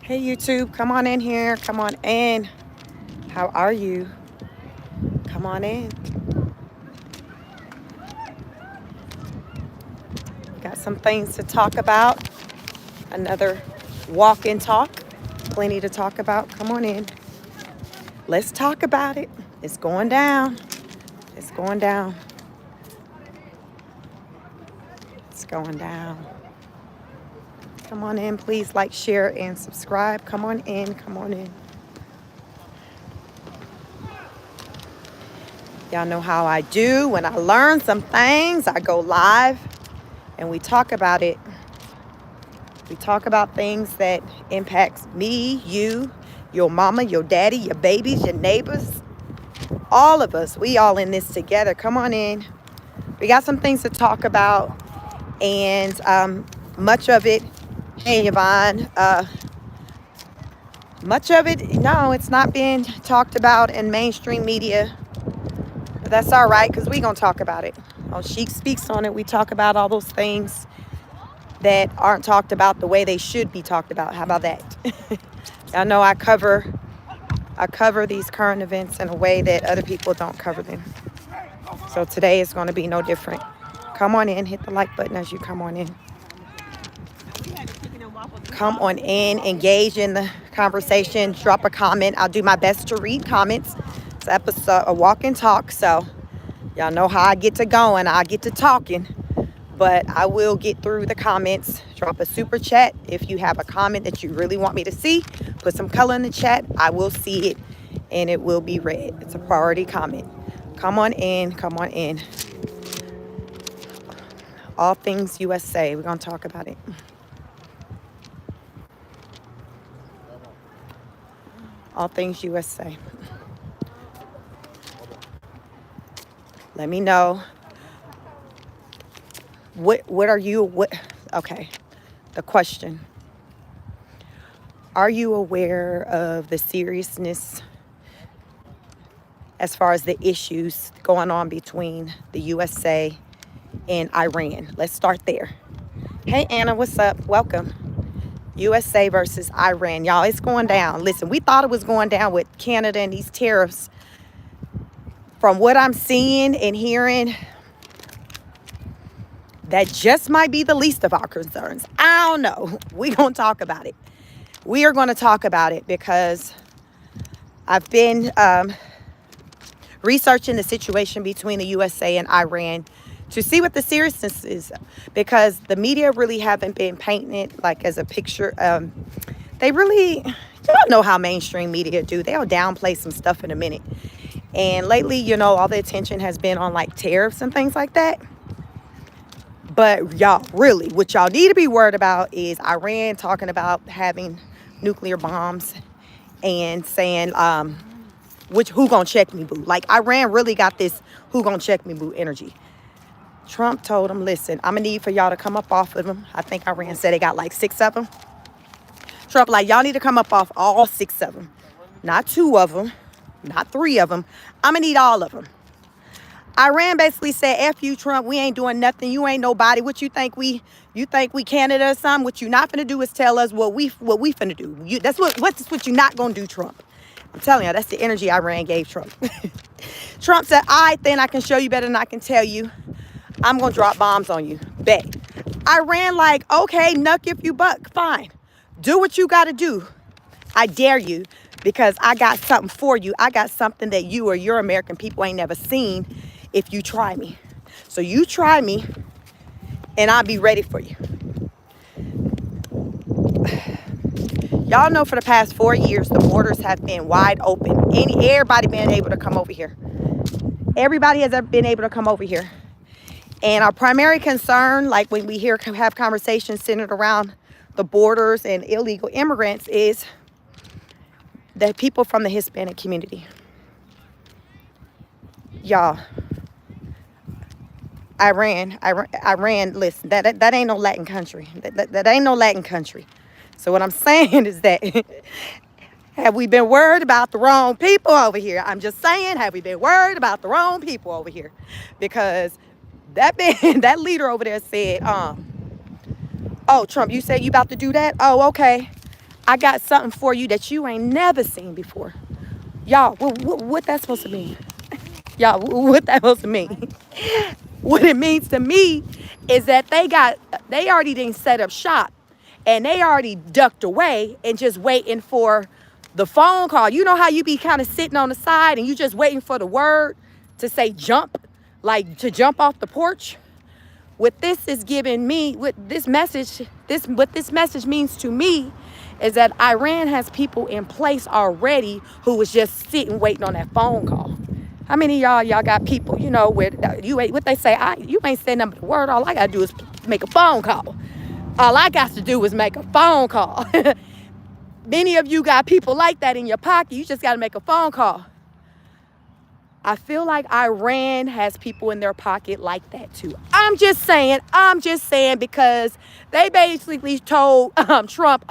Hey YouTube, come on in here. Come on in. How are you? Come on in. Got some things to talk about. Another walk and talk. Plenty to talk about. Come on in. Let's talk about it. It's going down. It's going down. It's going down. Come on in. Please like, share, and subscribe. Come on in. Come on in. Y'all know how I do. When I learn some things, I go live and we talk about it. We talk about things that impacts me, you, your mama, your daddy, your babies, your neighbors, all of us. We all in this together. Come on in. We got some things to talk about, and much of it, hey Yvonne, much of it, no, it's not being talked about in mainstream media. But that's all right, because we're going to talk about it. Oh, Sheik speaks on it. We talk about all those things that aren't talked about the way they should be talked about. How about that? Y'all know I cover these current events in a way that other people don't cover them. So today is going to be no different. Come on in, hit the like button as you come on in. Come on in, engage in the conversation, drop a comment. I'll do my best to read comments. It's episode a walk and talk, so y'all know how I get to going. I get to talking. But I will get through the comments. Drop a super chat. If you have a comment that you really want me to see, put some color in the chat. I will see it and it will be read. It's a priority comment. Come on in. Come on in. All things USA. We're going to talk about it. All things USA. Let me know. What are you, okay, the question. Are you aware of the seriousness as far as the issues going on between the USA and Iran? Let's start there. Hey Anna, what's up? Welcome. USA versus Iran. Y'all, it's going down. Listen, we thought it was going down with Canada and these tariffs. From what I'm seeing and hearing, that just might be the least of our concerns. I don't know. We're going to talk about it. We are going to talk about it because I've been researching the situation between the USA and Iran to see what the seriousness is, because the media really haven't been painting it like as a picture. They really, you don't know how mainstream media do. They'll downplay some stuff in a minute. And lately, you know, all the attention has been on like tariffs and things like that. But y'all, really, what y'all need to be worried about is Iran talking about having nuclear bombs and saying, who gonna check me, boo? Like, Iran really got this who gonna check me, boo energy. Trump told them, listen, I'm gonna need for y'all to come up off of them. I think Iran said they got like 6 of them. Trump like, y'all need to come up off all 6 of them. Not 2 of them, not 3 of them. I'm gonna need all of them. Iran basically said, F you, Trump, we ain't doing nothing. You ain't nobody. What you think we Canada or something? What you not finna do is tell us what we finna do. That's what you not gonna do, Trump. I'm telling you, that's the energy Iran gave Trump. Trump said, all right, then I can show you better than I can tell you. I'm gonna drop bombs on you. Bet. Iran like, okay, nuck if you buck. Fine. Do what you gotta do. I dare you, because I got something for you. I got something that you or your American people ain't never seen. If you try me. So you try me and I'll be ready for you. Y'all know for the past 4 years, the borders have been wide open. Everybody been able to come over here. Everybody has ever been able to come over here. And our primary concern, like when we have conversations centered around the borders and illegal immigrants, is the people from the Hispanic community. Y'all, Iran, listen, that ain't no Latin country. That ain't no Latin country. So what I'm saying is that, have we been worried about the wrong people over here? I'm just saying, have we been worried about the wrong people over here? Because that leader over there said, oh, Trump, you said you about to do that? Oh, okay. I got something for you that you ain't never seen before. Y'all, what that's supposed to mean? Y'all, what that supposed to mean? What it means to me is that they already didn't set up shop and they already ducked away and just waiting for the phone call. You know how you be kind of sitting on the side and you just waiting for the word to say jump, like to jump off the porch? What this is giving me, what this message means to me is that Iran has people in place already who was just sitting waiting on that phone call. How many of y'all got people, where you ain't, what they say, you ain't saying nothing but the word. All I got to do is make a phone call. All I got to do is make a phone call. Many of you got people like that in your pocket. You just got to make a phone call. I feel like Iran has people in their pocket like that too. I'm just saying because they basically told Trump,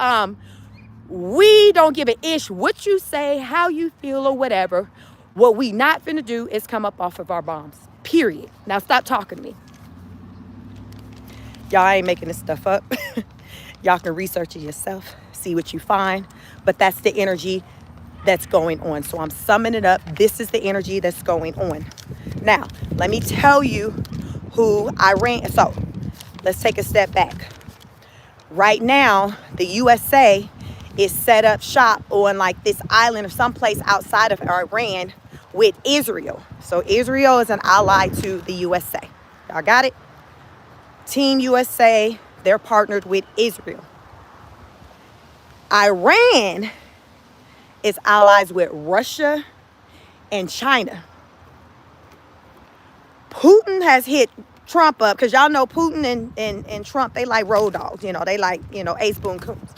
we don't give a ish what you say, how you feel or whatever. What we not finna do is come up off of our bombs, period. Now stop talking to me. Y'all ain't making this stuff up. Y'all can research it yourself, see what you find, but that's the energy that's going on. So I'm summing it up. This is the energy that's going on. Now, let me tell you who Iran. So let's take a step back. Right now, the USA is set up shop on like this island or someplace outside of Iran with Israel. So Israel is an ally to the USA. Y'all got it? Team USA, they're partnered with Israel. Iran is allies with Russia and China. Putin has hit Trump up because y'all know Putin and Trump, they like road dogs. They like, ace boon coons.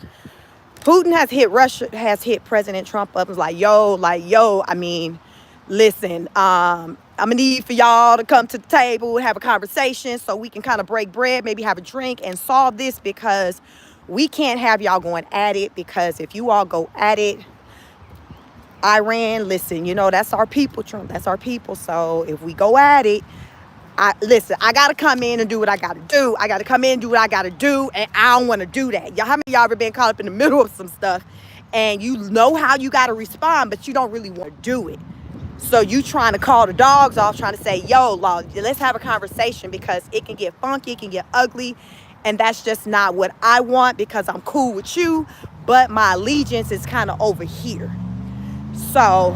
Putin has hit President Trump up and was like, yo, I mean, listen, I'm gonna need for y'all to come to the table, have a conversation so we can kind of break bread, maybe have a drink and solve this because we can't have y'all going at it, because if you all go at it, Iran, listen, that's our people, Trump. That's our people. So if we go at it, I got to come in and do what I got to do. I got to come in and do what I got to do. And I don't want to do that. Y'all, how many of y'all ever been caught up in the middle of some stuff and you know how you got to respond, but you don't really want to do it? So you trying to call the dogs off, trying to say, yo, let's have a conversation because it can get funky, it can get ugly. And that's just not what I want because I'm cool with you. But my allegiance is kind of over here. So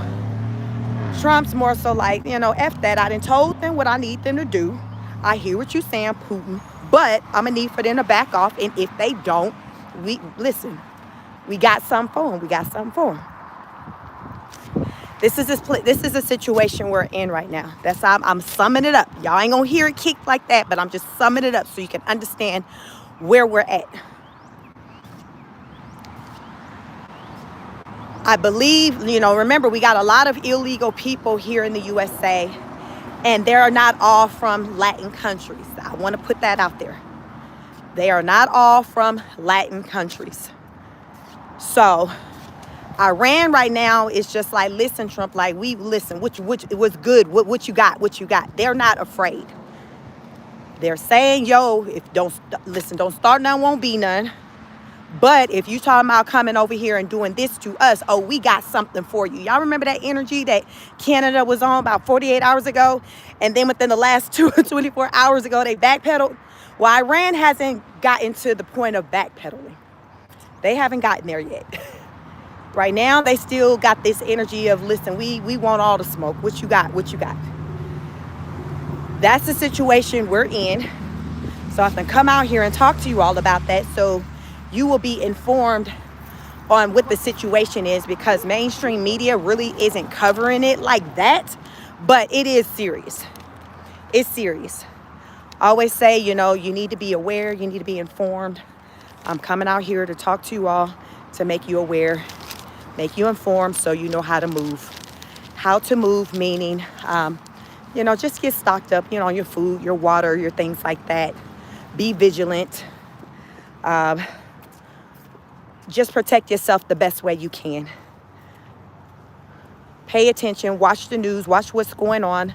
Trump's more so like, F that. I done told them what I need them to do. I hear what you're saying, Putin, but I'm going to need for them to back off. And if they don't, we got something for them. We got something for them. This is a situation we're in right now. That's how I'm summing it up. Y'all ain't going to hear it kick like that, but I'm just summing it up so you can understand where we're at. I believe, remember, we got a lot of illegal people here in the USA, and they're not all from Latin countries. I want to put that out there. They are not all from Latin countries. So Iran right now is just like, listen, Trump, like, we listen, which was good. What you got. They're not afraid. They're saying, yo, don't start none, won't be none. But if you talking about coming over here and doing this to us, oh, we got something for you. Y'all remember that energy that Canada was on about 48 hours ago? And then within the last 24 hours ago, they backpedaled. Well, Iran hasn't gotten to the point of backpedaling. They haven't gotten there yet. Right now, they still got this energy of, listen, we want all the smoke. What you got? That's the situation we're in. So I can come out here and talk to you all about that. So you will be informed on what the situation is, because mainstream media really isn't covering it like that, but it is serious. It's serious. I always say, you need to be aware, you need to be informed. I'm coming out here to talk to you all, to make you aware, make you informed so you know how to move. How to move, meaning, just get stocked up, on your food, your water, your things like that. Be vigilant. Just protect yourself the best way you can. Pay attention, watch the news, watch what's going on.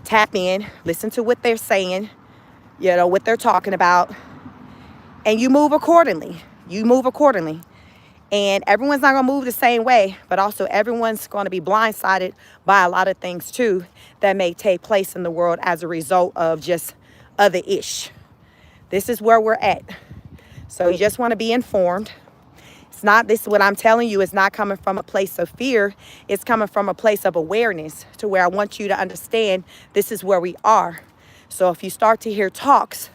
Tap in, listen to what they're saying, what they're talking about. And you move accordingly. And everyone's not going to move the same way, but also everyone's going to be blindsided by a lot of things too that may take place in the world as a result of just other ish. This is where we're at. So you just want to be informed. It's not, this, what I'm telling you is not coming from a place of fear. It's coming from a place of awareness, to where I want you to understand this is where we are. So if you start to hear talks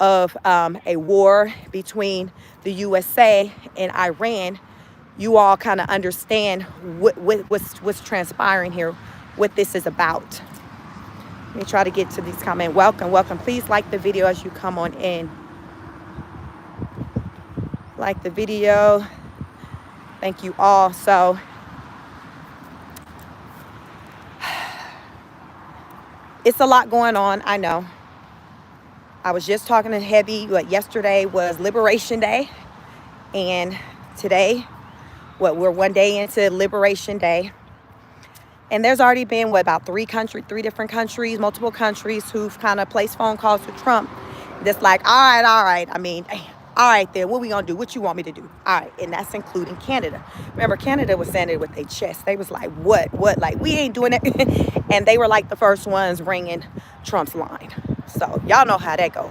of a war between the USA and Iran, you all kind of understand what's transpiring here, what this is about. Let me try to get to these comments. Welcome, welcome. Please like the video as you come on in. Like the video. Thank you all. So it's a lot going on, I know. I was just talking to Heavy, yesterday was Liberation Day, and today, we're one day into Liberation Day. And there's already been, about three different countries, multiple countries who've kind of placed phone calls to Trump. That's like, all right. I mean, all right then, what we gonna do? What you want me to do? All right, and that's including Canada. Remember, Canada was saying it with their chest. They was like, what? Like, we ain't doing it. And they were like the first ones ringing Trump's line. So y'all know how that go.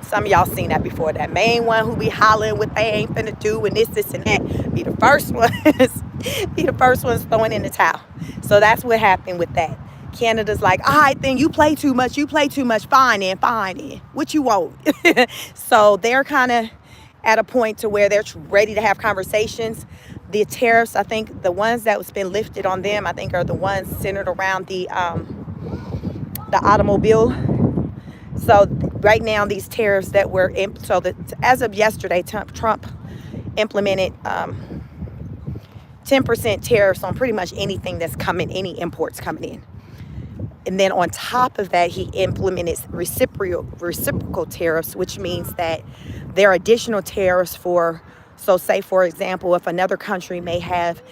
Some of y'all seen that before. That main one who be hollering what they ain't finna do and this and that. Be the first ones throwing in the towel. So that's what happened with that. Canada's like, all right, then you play too much. Fine then. What you want? So they're kind of at a point to where they're ready to have conversations. The tariffs, I think the ones that was been lifted on them, I think are the ones centered around the automobile. So right now, these tariffs that were as of yesterday, Trump implemented 10% tariffs on pretty much anything that's coming, any imports coming in. And then on top of that, he implemented reciprocal tariffs, which means that there are additional tariffs so say, for example, if another country may have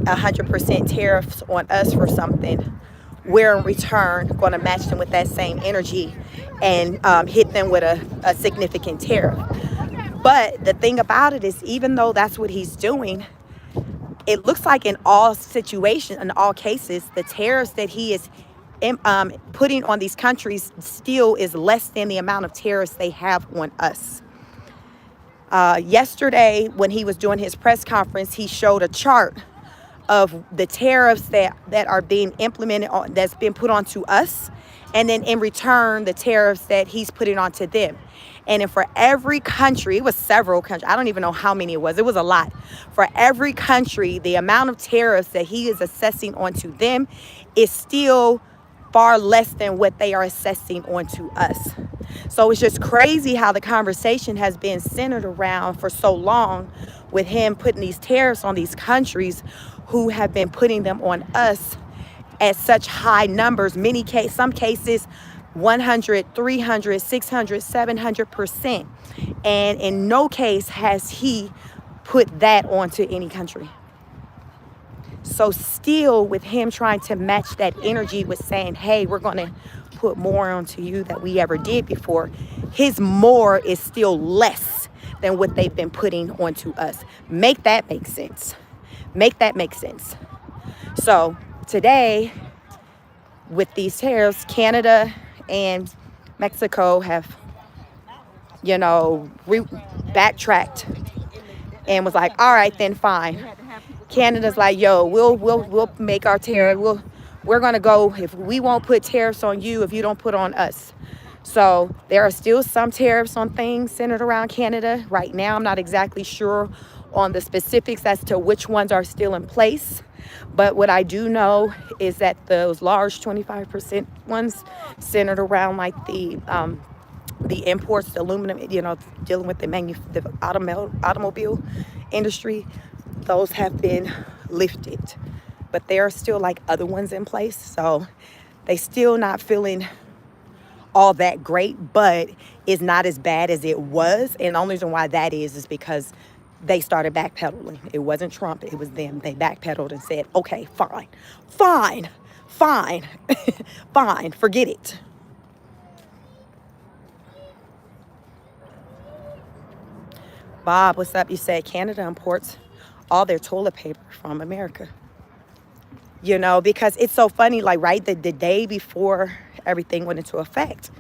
100% tariffs on us for something, we're in return going to match them with that same energy and hit them with a significant tariff. But the thing about it is, even though that's what he's doing, it looks like in all situations, in all cases, the tariffs that he is putting on these countries still is less than the amount of tariffs they have on us. Yesterday, when he was doing his press conference, he showed a chart of the tariffs that are being implemented, that's been put onto us, and then in return, the tariffs that he's putting onto them. And then for every country, it was several countries, I don't even know how many it was a lot. For every country, the amount of tariffs that he is assessing onto them is still far less than what they are assessing onto us. So it's just crazy how the conversation has been centered around for so long, with him putting these tariffs on these countries who have been putting them on us at such high numbers. Some cases 100, 300, 600, 700%. And in no case has he put that onto any country. So still, with him trying to match that energy with saying, hey, we're going to put more onto you than we ever did before, his more is still less than what they've been putting onto us. Make that make sense. So today, with these tariffs, Canada and Mexico have, backtracked and was like, all right, then fine. Canada's like, yo, we'll make our tariff. We're gonna go, if we won't put tariffs on you if you don't put on us. So there are still some tariffs on things centered around Canada. Right now, I'm not exactly sure on the specifics as to which ones are still in place. But what I do know is that those large 25% ones centered around like the imports, the aluminum, dealing with the automobile industry, those have been lifted. But there are still like other ones in place. So they still not feeling all that great, but it's not as bad as it was. And the only reason why that is because they started backpedaling. It wasn't Trump, it was them. They backpedaled and said, okay, fine, forget it. Bob, what's up? You said Canada imports all their toilet paper from America. Because it's so funny, like, right, the day before everything went into effect,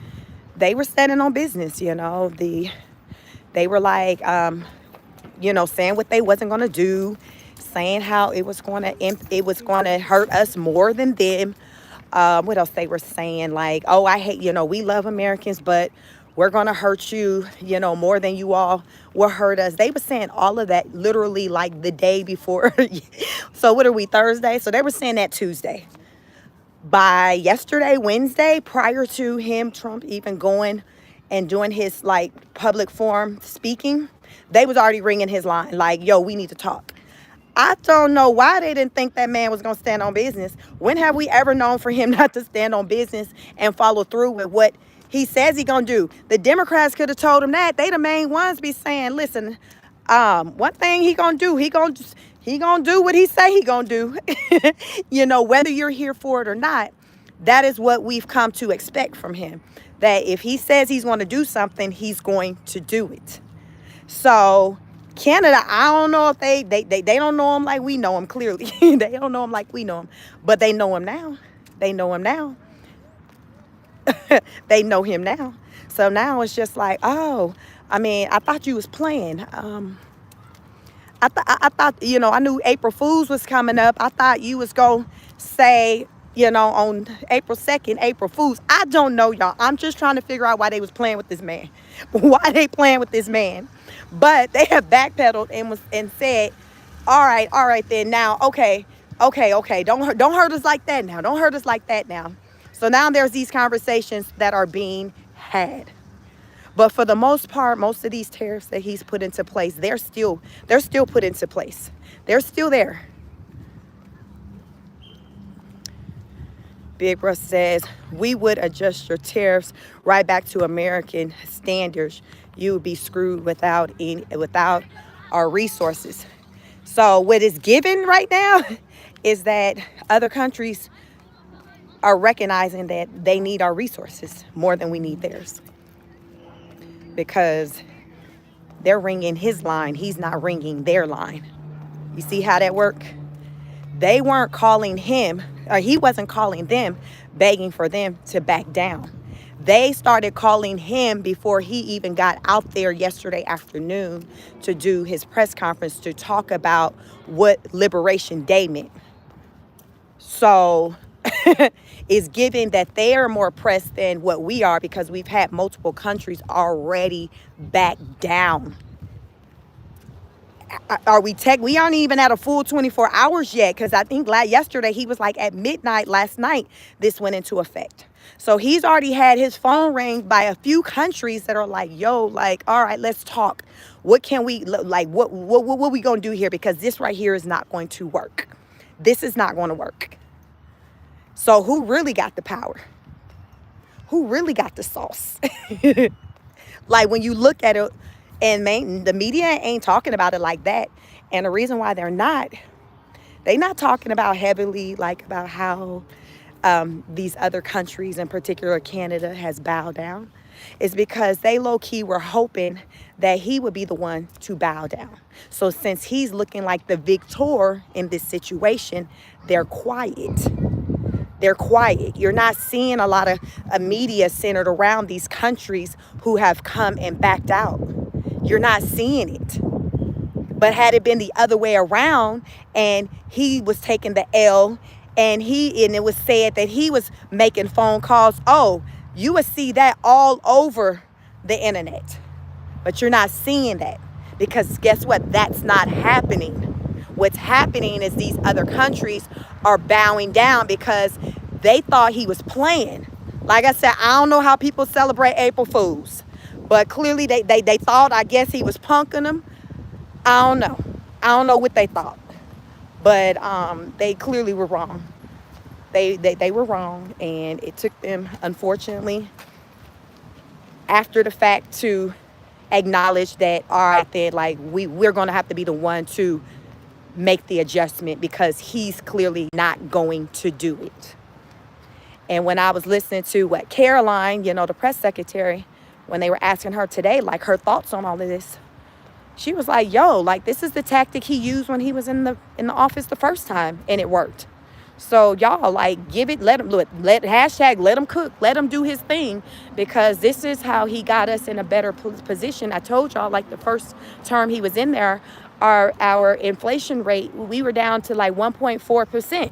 they were standing on business. They were like, saying what they wasn't going to do, saying how it was going to hurt us more than them. What else they were saying? Like, oh, I hate, we love Americans, but we're going to hurt you, more than you all will hurt us. They were saying all of that literally like the day before. So what are we, Thursday? So they were saying that Tuesday. By yesterday, Wednesday, prior to Trump, even going and doing his like public forum speaking, they was already ringing his line like, yo, we need to talk. I don't know why they didn't think that man was going to stand on business. When have we ever known for him not to stand on business and follow through with what he says he going to do? The Democrats could have told him that. They the main ones be saying, listen, one thing he going to do, he going to do what he say he going to do. Whether you're here for it or not, that is what we've come to expect from him. That if he says he's going to do something, he's going to do it. So Canada, I don't know if they don't know him like we know him, clearly. They don't know him like we know him. But they know him now. They know him now. They know him now. So now it's just like, oh, I thought you was playing. I thought, I knew April Fools was coming up. I thought you was going to say, on April 2nd, April Fools. I don't know, y'all. I'm just trying to figure out why they was playing with this man. Why they playing with this man. But they have backpedaled and said, all right then. Now, okay. Don't hurt us like that now. Don't hurt us like that now. So now there's these conversations that are being had. But for the most part, most of these tariffs that he's put into place, they're still put into place. They're still there. Big Russ says, we would adjust your tariffs right back to American standards. You would be screwed without our resources. So what is given right now is that other countries are recognizing that they need our resources more than we need theirs. Because they're ringing his line. He's not ringing their line. You see how that work? They weren't calling him, or he wasn't calling them, begging for them to back down. They started calling him before he even got out there yesterday afternoon to do his press conference to talk about what Liberation Day meant. So it's given that they are more pressed than what we are, because we've had multiple countries already back down. We aren't even at a full 24 hours yet, because I think yesterday he was like at midnight last night this went into effect. So he's already had his phone ring by a few countries that are like, yo, like, all right, let's talk. What can we, like, what we gonna do here? Because this right here is not going to work. This is not going to work. So who really got the power? Who really got the sauce? Like, when you look at it, and the media ain't talking about it like that. And the reason why they're not talking about heavily, like, about how these other countries, in particular Canada, has bowed down, is because they low-key were hoping that he would be the one to bow down. So since he's looking like the victor in this situation, they're quiet. They're quiet. You're not seeing a lot of media centered around these countries who have come and backed out. You're not seeing it. But had it been the other way around, and he was taking the L, and it was said that he was making phone calls, oh, you would see that all over the internet. But you're not seeing that, because guess what? That's not happening. What's happening is these other countries are bowing down because they thought he was playing. Like I said, I don't know how people celebrate April Fools, but clearly they thought, I guess, he was punking them. I don't know what they thought, but they clearly were wrong. They were wrong, and it took them, unfortunately, after the fact, to acknowledge that, all right, then, like, we're going to have to be the one to make the adjustment, because he's clearly not going to do it. And when I was listening to Caroline, the press secretary, when they were asking her today, like, her thoughts on all of this, She was like, yo, like this is the tactic he used when he was in the office the first time, and it worked. So y'all, like, give it, let him hashtag let him cook, let him do his thing, because this is how he got us in a better position. I told y'all, like, the first term he was in there, our inflation rate, we were down to like 1.4%.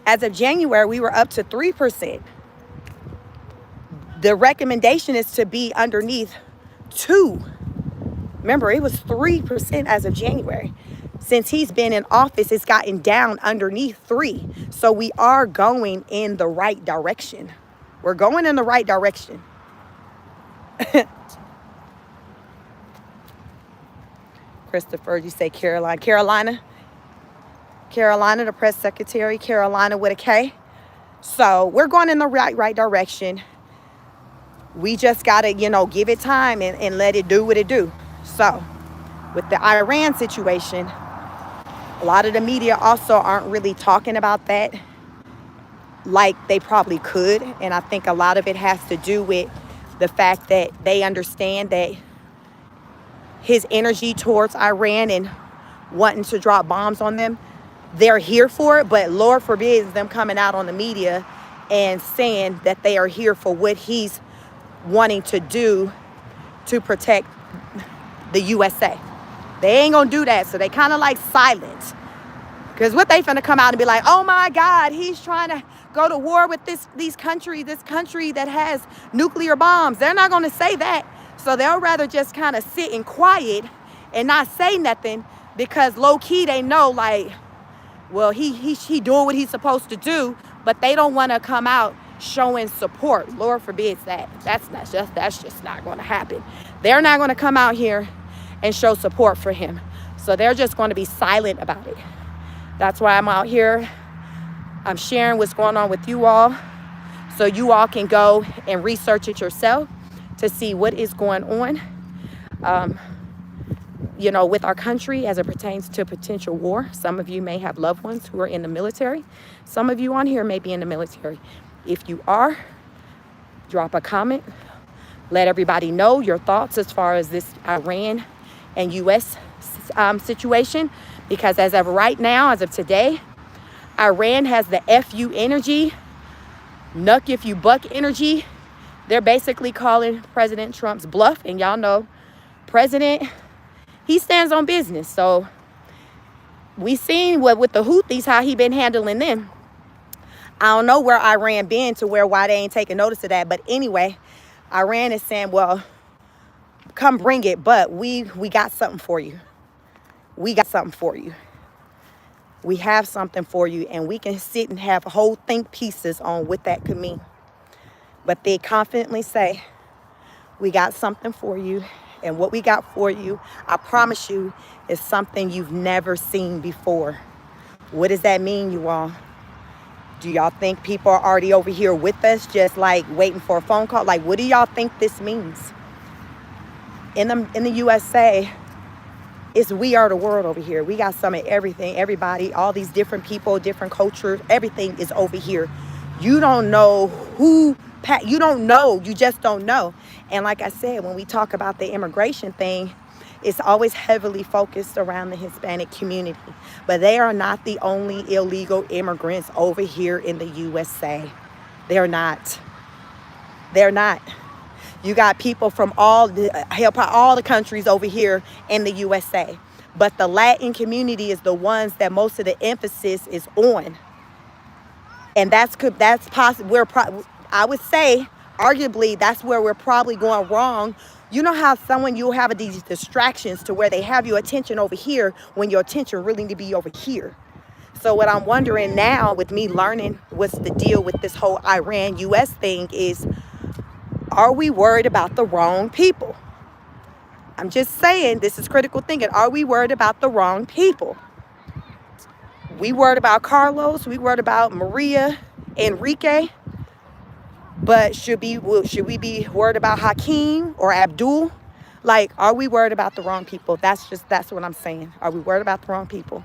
As of January, we were up to 3%. The recommendation is to be underneath 2. Remember, it was 3% as of January. Since he's been in office, it's gotten down underneath 3. So we are going in the right direction. We're going in the right direction. Christopher, you say Carolina. Carolina, the press secretary. Carolina with a K. So we're going in the right direction. We just got to, give it time and let it do what it do. So with the Iran situation, a lot of the media also aren't really talking about that like they probably could. And I think a lot of it has to do with the fact that they understand that his energy towards Iran and wanting to drop bombs on them, they're here for it. But Lord forbids them coming out on the media and saying that they are here for what he's wanting to do to protect the USA. They ain't gonna do that, so they kind of like silent. Because what they finna come out and be like, oh my God, he's trying to go to war with this country that has nuclear bombs. They're not gonna say that. So they'll rather just kind of sit in quiet and not say nothing, because low key they know, like, well, he doing what he's supposed to do, but they don't want to come out showing support. Lord forbids that. That's just not going to happen. They're not going to come out here and show support for him. So they're just going to be silent about it. That's why I'm out here. I'm sharing what's going on with you all, so you all can go and research it yourself to see what is going on, with our country as it pertains to potential war. Some of you may have loved ones who are in the military. Some of you on here may be in the military. If you are, drop a comment. Let everybody know your thoughts as far as this Iran and U.S. situation. Because as of right now, as of today, Iran has the FU energy, nuck if you buck energy. They're basically calling President Trump's bluff. And y'all know, President, he stands on business. So we seen what with the Houthis, how he been handling them. I don't know where Iran been to why they ain't taking notice of that. But anyway, Iran is saying, well, come bring it. But we got something for you. We got something for you. We have something for you. And we can sit and have whole think pieces on what that could mean. But they confidently say, we got something for you. And what we got for you, I promise you, is something you've never seen before. What does that mean, you all? Do y'all think people are already over here with us, just like waiting for a phone call? Like, what do y'all think this means? In the USA, it's we are the world over here. We got some of everything, everybody, all these different people, different cultures, everything is over here. You don't know you don't know, you just don't know. And like I said, when we talk about the immigration thing, it's always heavily focused around the Hispanic community. But they are not the only illegal immigrants over here in the USA. They're not. They're not. You got people from all the countries over here in the USA. But the Latin community is the ones that most of the emphasis is on. And that's possible. I would say, arguably, that's where we're probably going wrong. You know how you'll have these distractions to where they have your attention over here when your attention really need to be over here. So what I'm wondering now, with me learning what's the deal with this whole Iran-US thing, is, are we worried about the wrong people? I'm just saying, this is critical thinking. Are we worried about the wrong people? We worried about Carlos. We worried about Maria, Enrique. But should we be worried about Hakeem or Abdul? Like, are we worried about the wrong people? That's what I'm saying. Are we worried about the wrong people?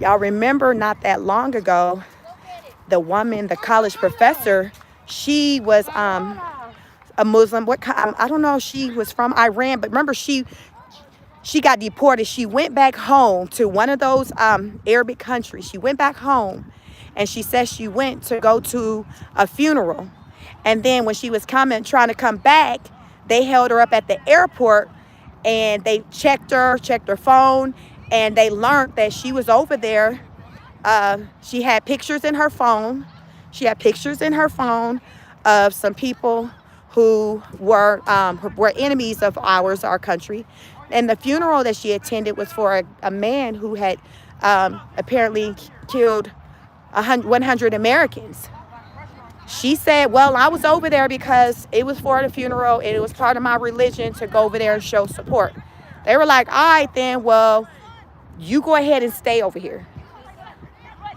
Y'all remember not that long ago, the woman, the college professor, she was a Muslim. I don't know if she was from Iran, but remember, she she got deported. She went back home to one of those Arabic countries. She went back home, and she says she went to go to a funeral. And then when she was trying to come back, they held her up at the airport, and they checked her phone, and they learned that she was over there. She had pictures in her phone. She had pictures in her phone of some people who were enemies of our country. And the funeral that she attended was for a man who had apparently killed 100 Americans. She said, well, I was over there because it was for the funeral and it was part of my religion to go over there and show support. They were like, all right, then, well, you go ahead and stay over here.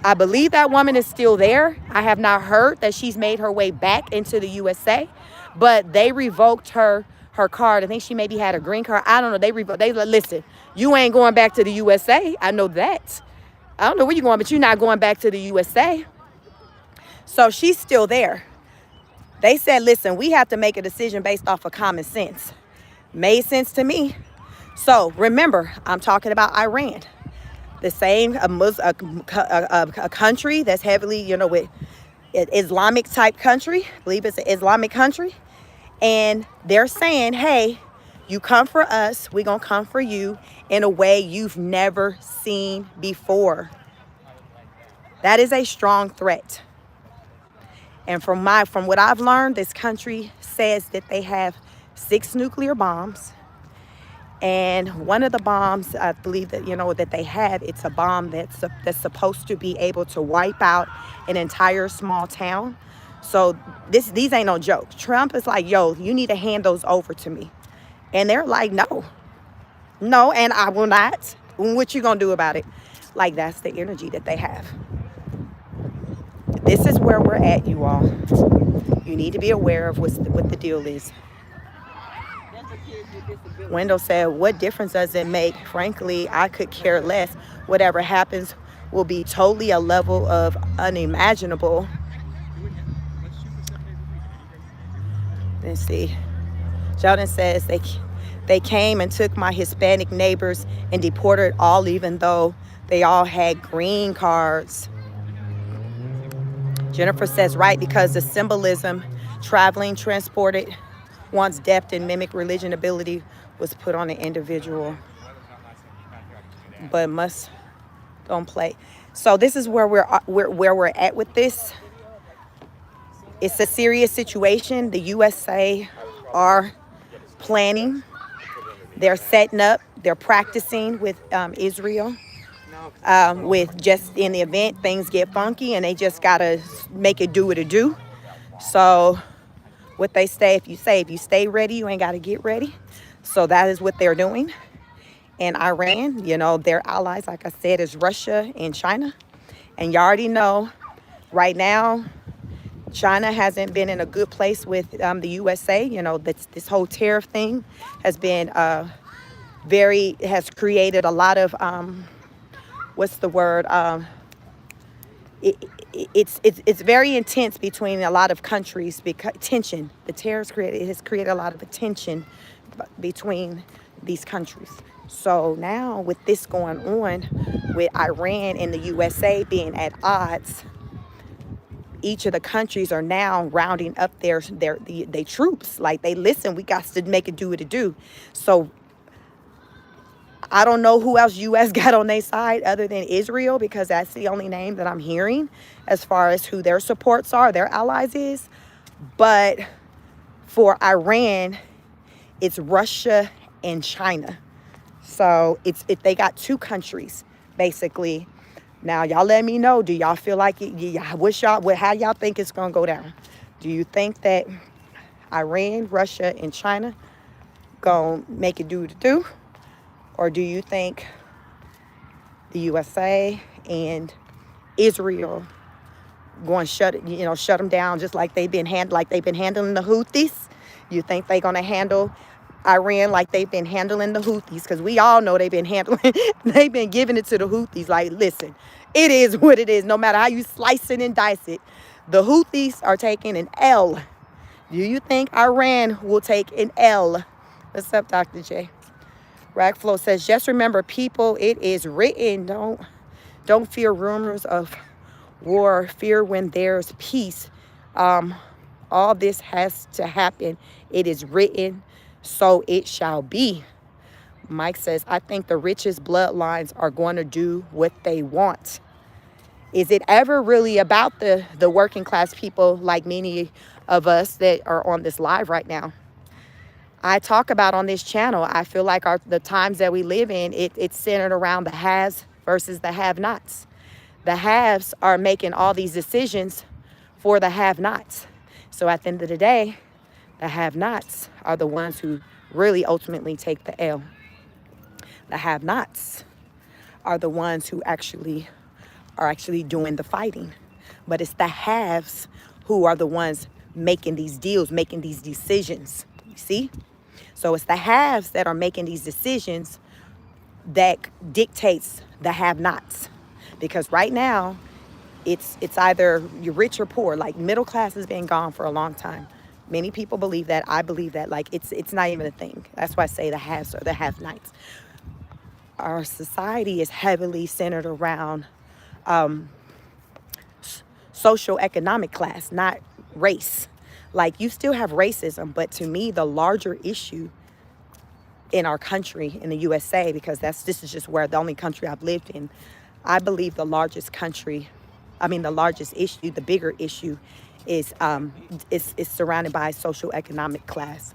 I believe that woman is still there. I have not heard that she's made her way back into the USA, but they revoked her card. I think she maybe had a green card. I don't know. They listen, you ain't going back to the USA. I know that. I don't know where you're going, but you're not going back to the USA. So she's still there. They said, listen, we have to make a decision based off of common sense. Made sense to me. So remember, I'm talking about Iran. The same, a country that's heavily, with Islamic type country. I believe it's an Islamic country. And they're saying, hey, you come for us, we're going to come for you in a way you've never seen before. That is a strong threat. And from what I've learned, this country says that they have 6 nuclear bombs. And one of the bombs, I believe that, that they have, it's a bomb that's supposed to be able to wipe out an entire small town. So these ain't no joke. Trump is like, yo, you need to hand those over to me. And they're like, no, and I will not. What you gonna do about it? Like, that's the energy that they have. This is where we're at, you all. You need to be aware of what the deal is. Wendell said, what difference does it make? Frankly, I could care less. Whatever happens will be totally a level of unimaginable. Let's see. Sheldon says they came and took my Hispanic neighbors and deported all, even though they all had green cards. Jennifer says, right, because the symbolism, traveling, transported, one's depth and mimic religion ability was put on the individual, but must don't play. So this is where we're at with this. It's a serious situation. The USA are planning. They're setting up. They're practicing with Israel. With just in the event things get funky and they just gotta make it do what it do. So what they say, if you stay ready, you ain't gotta get ready. So that is what they're doing. And Iran, their allies, like I said, is Russia and China. And you already know right now, China hasn't been in a good place with the USA. This whole tariff thing has been has created a lot of what's the word? It's very intense between a lot of countries because tension. The tariffs has created a lot of tension between these countries. So now with this going on, with Iran and the USA being at odds, each of the countries are now rounding up their troops. Like, they listen, we got to make it do what it do. So I don't know who else U.S. got on their side other than Israel, because that's the only name that I'm hearing as far as who their supports are, their allies is. But for Iran, it's Russia and China. So they got 2 countries, basically. Now, y'all let me know. Do y'all feel like it? How y'all think it's going to go down? Do you think that Iran, Russia, and China going to make it do what it do? Or do you think the USA and Israel going to shut them down just like they've been handling the Houthis? You think they're going to handle Iran like they've been handling the Houthis? Because we all know they've been giving it to the Houthis. Like, listen, it is what it is. No matter how you slice it and dice it, the Houthis are taking an L. Do you think Iran will take an L? What's up, Dr. J? Ragflow says, just remember, people, it is written. Don't fear rumors of war. Fear when there's peace. All this has to happen. It is written, so it shall be. Mike says, I think the richest bloodlines are going to do what they want. Is it ever really about the working class people like many of us that are on this live right now? I talk about on this channel, I feel like the times that we live in, it's centered around the haves versus the have-nots. The haves are making all these decisions for the have-nots. So at the end of the day, the have-nots are the ones who really ultimately take the L. The have-nots are the ones who are actually doing the fighting. But it's the haves who are the ones making these deals, making these decisions. You see? So it's the haves that are making these decisions that dictates the have-nots. Because right now, it's either you're rich or poor. Like middle class has been gone for a long time. Many people believe that. I believe that. Like it's not even a thing. That's why I say the haves or the have-nots. Our society is heavily centered around social economic class, not race. Like you still have racism, but to me, the larger issue in our country, in the USA, because this is just where the only country I've lived in, I believe the largest issue, the bigger issue is surrounded by social economic class.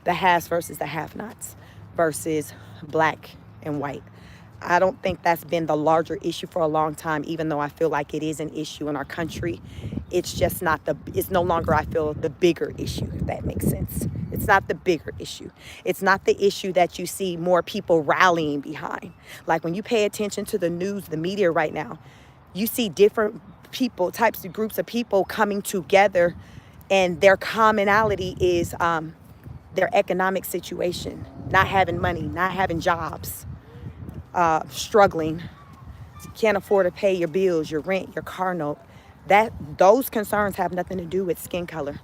The haves versus the have-nots versus black and white. I don't think that's been the larger issue for a long time, even though I feel like it is an issue in our country. It's just not it's no longer, I feel, the bigger issue, if that makes sense. It's not the bigger issue. It's not the issue that you see more people rallying behind. Like when you pay attention to the news, the media right now, you see different people, types of groups of people coming together, and their commonality is their economic situation, not having money, not having jobs, struggling, can't afford to pay your bills, your rent, your car note. Those concerns have nothing to do with skin color.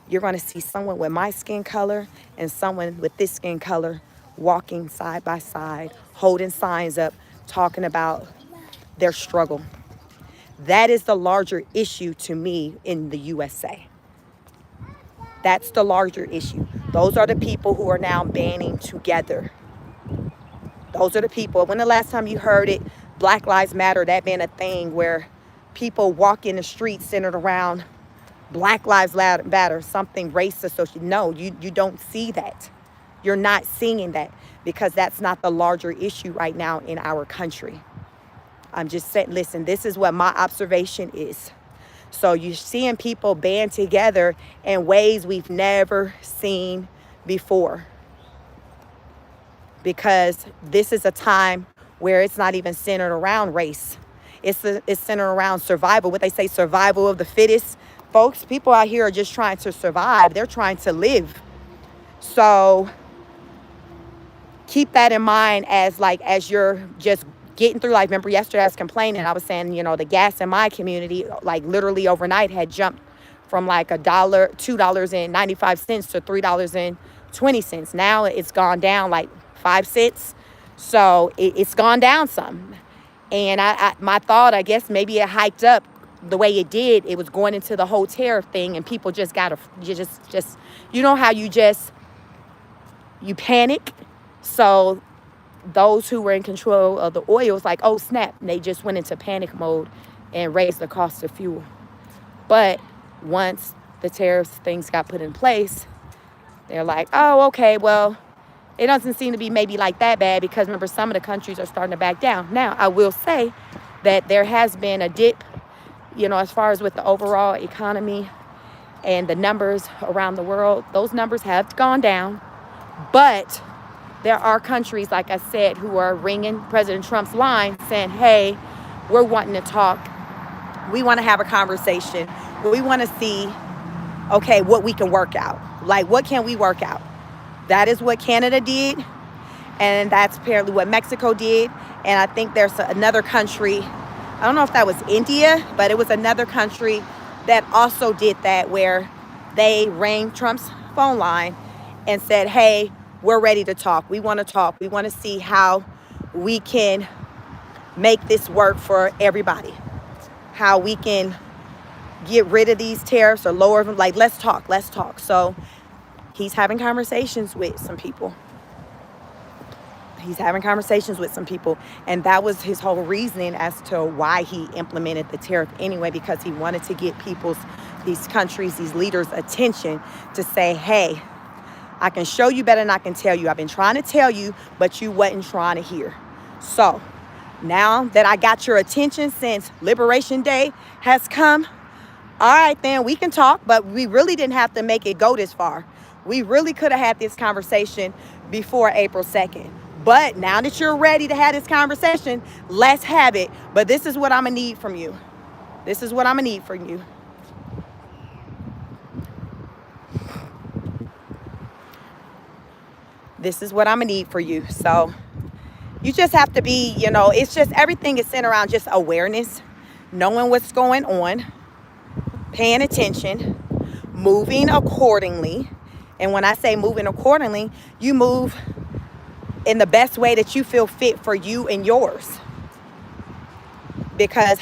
You're going to see someone with my skin color and someone with this skin color walking side by side, holding signs up, talking about their struggle. That is the larger issue to me in the USA. That's the larger issue. Those are the people who are now banding together. Those are the people. When the last time you heard it, Black Lives Matter, that being a thing where people walk in the streets centered around Black Lives Matter, something race associated. No, you don't see that. You're not seeing that because that's not the larger issue right now in our country. I'm just saying, listen, this is what my observation is. So you're seeing people band together in ways we've never seen before. Because this is a time where it's not even centered around race. It's centered around survival. What they say, survival of the fittest. Folks, people out here are just trying to survive. They're trying to live. So keep that in mind as you're just getting through. Like, remember yesterday I was complaining. I was saying, the gas in my community, like literally overnight had jumped from like $2.95 to $3.20. Now it's gone down like 5 cents. So it's gone down some. And my thought, I guess maybe it hiked up the way it did. It was going into the whole tariff thing, and people just how you panic. So those who were in control of the oil was like, oh snap, and they just went into panic mode and raised the cost of fuel. But once the tariffs things got put in place, they're like, oh, okay, well, it doesn't seem to be maybe like that bad, because remember, some of the countries are starting to back down. Now, I will say that there has been a dip, as far as with the overall economy and the numbers around the world. Those numbers have gone down, but there are countries, like I said, who are ringing President Trump's line saying, hey, we're wanting to talk. We want to have a conversation. We want to see, okay, what we can work out. Like, what can we work out? That is what Canada did, and that's apparently what Mexico did. And I think there's another country, I don't know if that was India, but it was another country that also did that, where they rang Trump's phone line and said, hey, we're ready to talk. We want to talk. We want to see how we can make this work for everybody, how we can get rid of these tariffs or lower them. Like, let's talk. So he's having conversations with some people. And that was his whole reasoning as to why he implemented the tariff anyway, because he wanted to get these countries, these leaders' attention to say, hey, I can show you better than I can tell you. I've been trying to tell you, but you wasn't trying to hear. So now that I got your attention since Liberation Day has come, all right, then we can talk, but we really didn't have to make it go this far. We really could have had this conversation before April 2nd. But now that you're ready to have this conversation, let's have it. But this is what I'm going to need from you. This is what I'm going to need from you. This is what I'm going to need for you. So you just have to be, it's just everything is centered around just awareness, knowing what's going on, paying attention, moving accordingly. And when I say moving accordingly, you move in the best way that you feel fit for you and yours. Because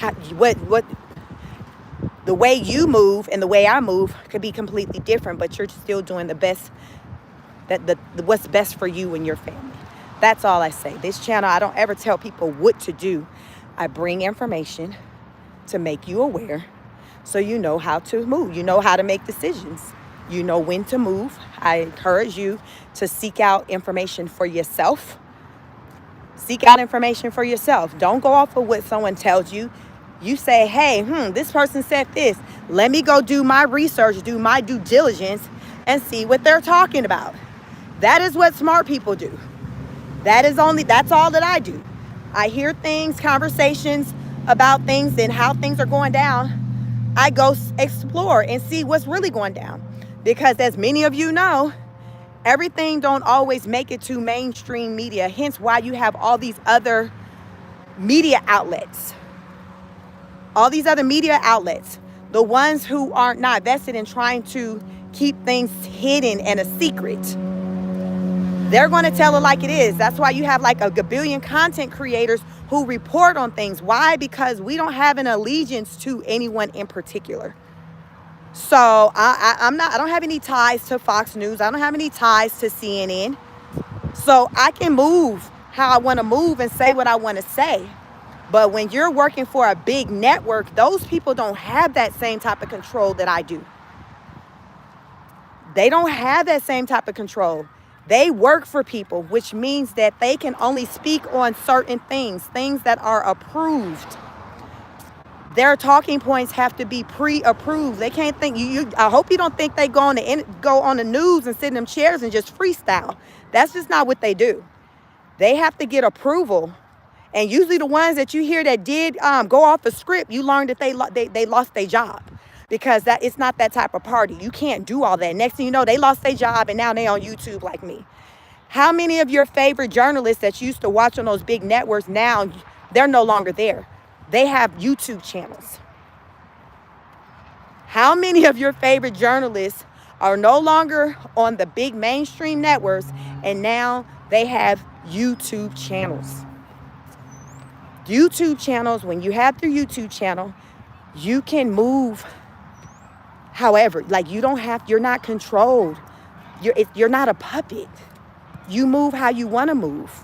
the way you move and the way I move could be completely different, but you're still doing the best, what's best for you and your family. That's all I say. This channel, I don't ever tell people what to do. I bring information to make you aware so you know how to move. You know how to make decisions. You know when to move. I encourage you to seek out information for yourself. Seek out information for yourself. Don't go off of what someone tells you. You say, hey, this person said this. Let me go do my research, do my due diligence, and see what they're talking about. That is what smart people do. That's all that I do. I hear things, conversations about things and how things are going down. I go explore and see what's really going down. Because as many of you know, everything don't always make it to mainstream media. Hence why you have all these other media outlets. All these other media outlets. The ones who are not vested in trying to keep things hidden and a secret. They're going to tell it like it is. That's why you have like a gabillion content creators who report on things. Why? Because we don't have an allegiance to anyone in particular. So I don't have any ties to Fox News. I don't have any ties to CNN. So I can move how I want to move and say what I want to say. But when you're working for a big network, those people don't have that same type of control that I do. They don't have that same type of control. They work for people, which means that they can only speak on certain things that are approved. Their talking points have to be pre-approved. They can't think. I hope you don't think they go on the news and sit in them chairs and just freestyle. That's just not what they do. They have to get approval. And usually the ones that you hear that did go off the script, you learned that they lost their job. Because it's not that type of party. You can't do all that. Next thing you know, they lost their job and now they on YouTube like me. How many of your favorite journalists that you used to watch on those big networks, now they're no longer there? They have YouTube channels. How many of your favorite journalists are no longer on the big mainstream networks and now they have YouTube channels? YouTube channels, when you have your YouTube channel, you can move however, like you're not controlled. You're not a puppet. You move how you want to move.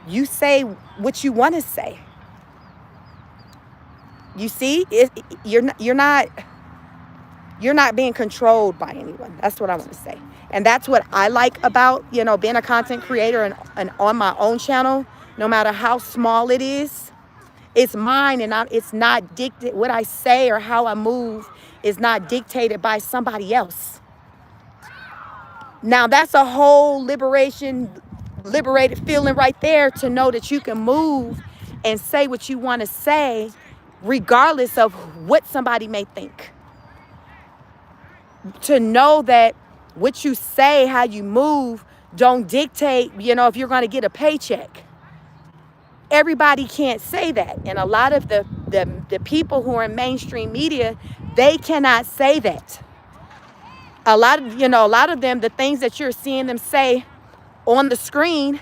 You say what you want to say. You see, you're not being controlled by anyone. That's what I want to say. And that's what I like about, being a content creator and on my own channel, no matter how small it is, it's mine and it's not dictated. What I say or how I move is not dictated by somebody else. Now that's a whole liberated feeling right there, to know that you can move and say what you want to say regardless of what somebody may think. To know that what you say, how you move, don't dictate, if you're going to get a paycheck. Everybody can't say that. And a lot of the people who are in mainstream media, they cannot say that. A lot of them, the things that you're seeing them say on the screen,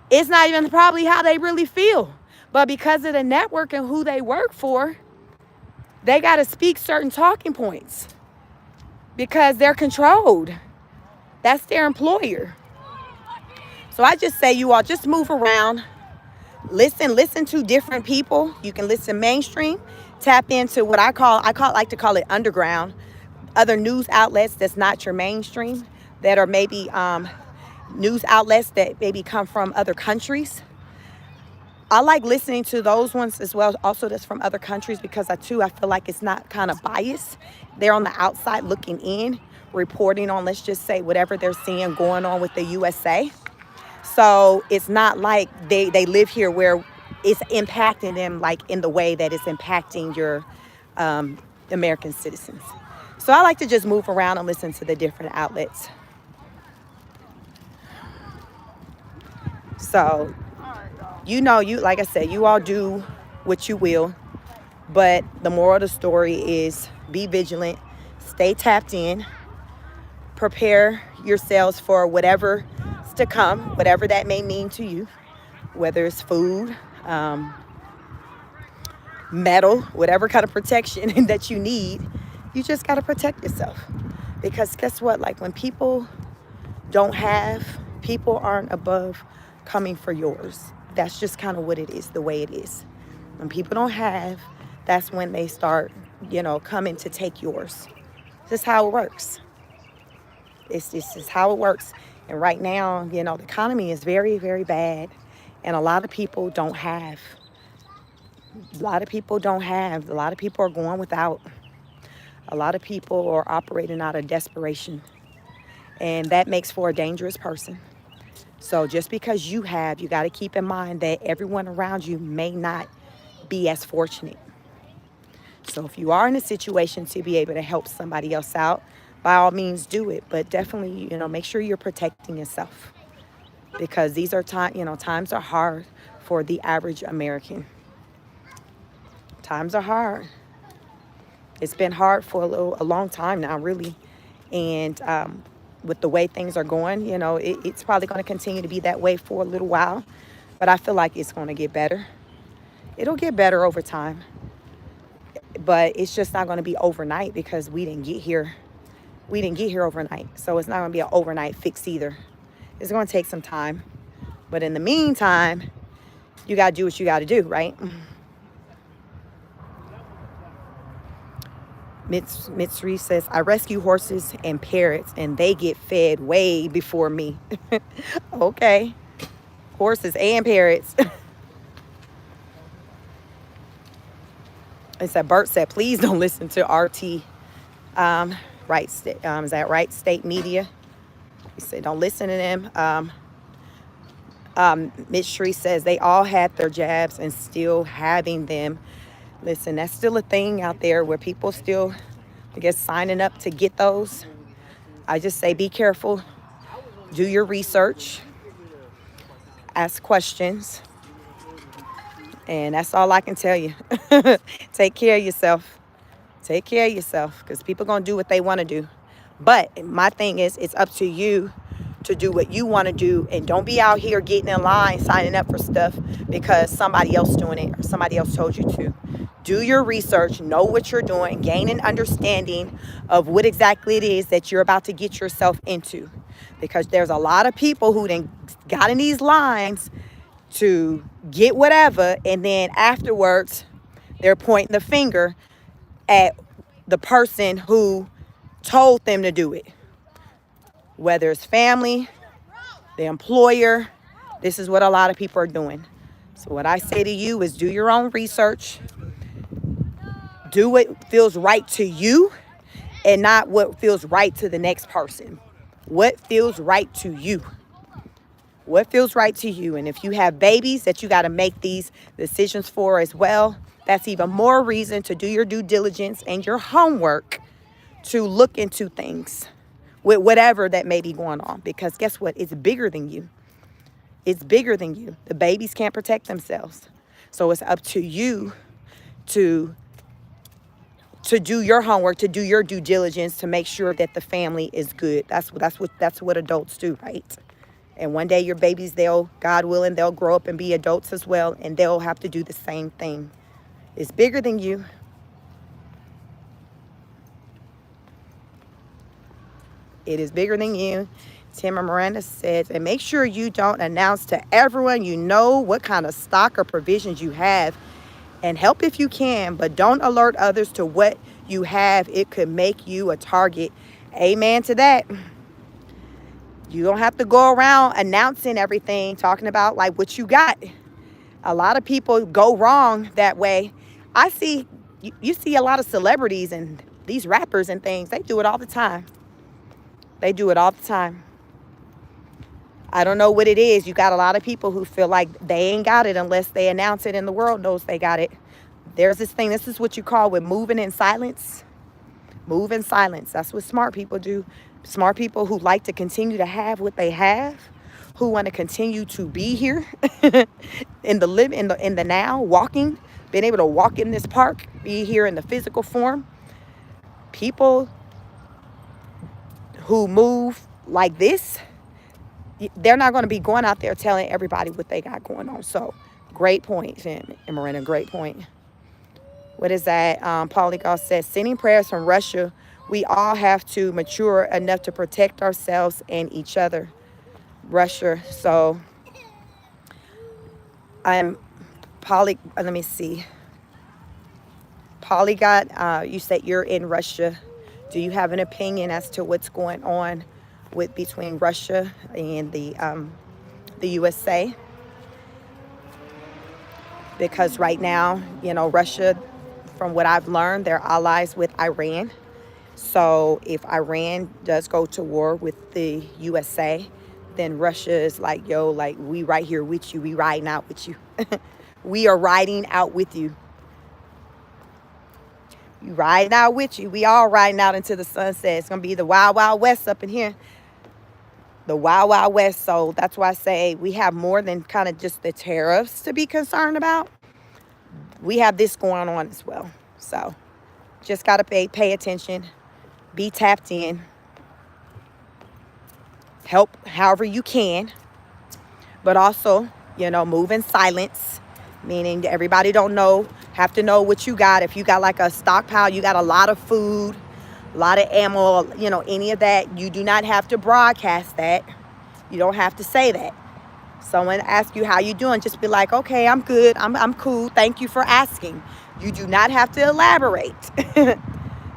it's not even probably how they really feel. But because of the network and who they work for, they got to speak certain talking points because they're controlled. That's their employer. So I just say you all just move around, listen to different people. You can listen mainstream, tap into what I like to call it underground, other news outlets that's not your mainstream, that are maybe news outlets that maybe come from other countries. I like listening to those ones as well, also that's from other countries, because I feel like it's not kind of biased. They're on the outside looking in, reporting on, let's just say, whatever they're seeing going on with the USA. So it's not like they live here where it's impacting them like in the way that it's impacting your American citizens. So I like to just move around and listen to the different outlets. So, like I said, you all do what you will. But the moral of the story is be vigilant, stay tapped in, prepare yourselves for whatever's to come, whatever that may mean to you, whether it's food, metal, whatever kind of protection that you need. You just got to protect yourself. Because guess what? Like when people don't have, people aren't above coming for yours. That's just kind of what it is, the way it is. When people don't have, that's when they start, coming to take yours. This is how it works. This is how it works. And right now, the economy is very, very bad. And a lot of people don't have. A lot of people don't have. A lot of people are going without. A lot of people are operating out of desperation. And that makes for a dangerous person. So just because you have, you got to keep in mind that everyone around you may not be as fortunate. So if you are in a situation to be able to help somebody else out, by all means do it. But definitely, make sure you're protecting yourself. Because these are times are hard for the average American. Times are hard. It's been hard for a long time now, really. And with the way things are going, it's probably going to continue to be that way for a little while. But I feel like it's going to get better. It'll get better over time. But it's just not going to be overnight because we didn't get here. We didn't get here overnight. So it's not going to be an overnight fix either. It's going to take some time. But in the meantime, you got to do what you got to do, right? Mitsuri says, I rescue horses and parrots and they get fed way before me. Okay. Horses and parrots. It said, Bert said, please don't listen to RT. Is that right? State media. He said, don't listen to them. Mitsuri says, they all had their jabs and still having them. Listen, that's still a thing out there where people still, signing up to get those. I just say be careful. Do your research. Ask questions. And that's all I can tell you. Take care of yourself. Take care of yourself because people are going to do what they want to do. But my thing is, it's up to you to do what you want to do. And don't be out here getting in line, signing up for stuff because somebody else doing it or somebody else told you to. Do your research, know what you're doing, gain an understanding of what exactly it is that you're about to get yourself into. Because there's a lot of people who then got in these lines to get whatever, and then afterwards, they're pointing the finger at the person who told them to do it. Whether it's family, the employer, this is what a lot of people are doing. So what I say to you is do your own research. Do what feels right to you and not what feels right to the next person. What feels right to you? What feels right to you? And if you have babies that you got to make these decisions for as well, that's even more reason to do your due diligence and your homework to look into things with whatever that may be going on. Because guess what? It's bigger than you. It's bigger than you. The babies can't protect themselves. So it's up to you to do your homework, to do your due diligence, to make sure that the family is good. That's what adults do, right? And one day your babies, God willing, they'll grow up and be adults as well, and they'll have to do the same thing. It's bigger than you. It is bigger than you. Tim and Miranda says, and make sure you don't announce to everyone you know what kind of stock or provisions you have, and help if you can, but don't alert others to what you have. It could make you a target. Amen to that. You don't have to go around announcing everything, talking about like what you got. A lot of people go wrong that way. You see a lot of celebrities and these rappers and things. They do it all the time. They do it all the time. I don't know what it is. You got a lot of people who feel like they ain't got it unless they announce it and the world knows they got it. There's this thing. This is what you call with moving in silence. Move in silence. That's what smart people do. Smart people who like to continue to have what they have, who want to continue to be here in the now, walking, being able to walk in this park, be here in the physical form. People who move like this, they're not going to be going out there telling everybody what they got going on. So, great point, and Miranda, great point. What is that? Paulie Goss says, sending prayers from Russia. We all have to mature enough to protect ourselves and each other. Russia. So, I'm Paulie. Let me see. Polygot, you said you're in Russia. Do you have an opinion as to what's going on between Russia and the USA? Because right now, Russia, from what I've learned, they're allies with Iran. So if Iran does go to war with the USA, then Russia is like, yo, like, we right here with you. We riding out with you. We are riding out with you. You riding out with you. We all riding out into the sunset. It's going to be the wild, wild west up in here. The wild, wild west. So that's why I say we have more than kind of just the tariffs to be concerned about. We have this going on as well. So just got to pay attention. Be tapped in. Help however you can. But also, move in silence. Meaning that everybody have to know what you got. If you got like a stockpile, you got a lot of food, a lot of ammo, any of that. You do not have to broadcast that. You don't have to say that. Someone asks you how you doing, just be like, okay, I'm good. I'm cool. Thank you for asking. You do not have to elaborate.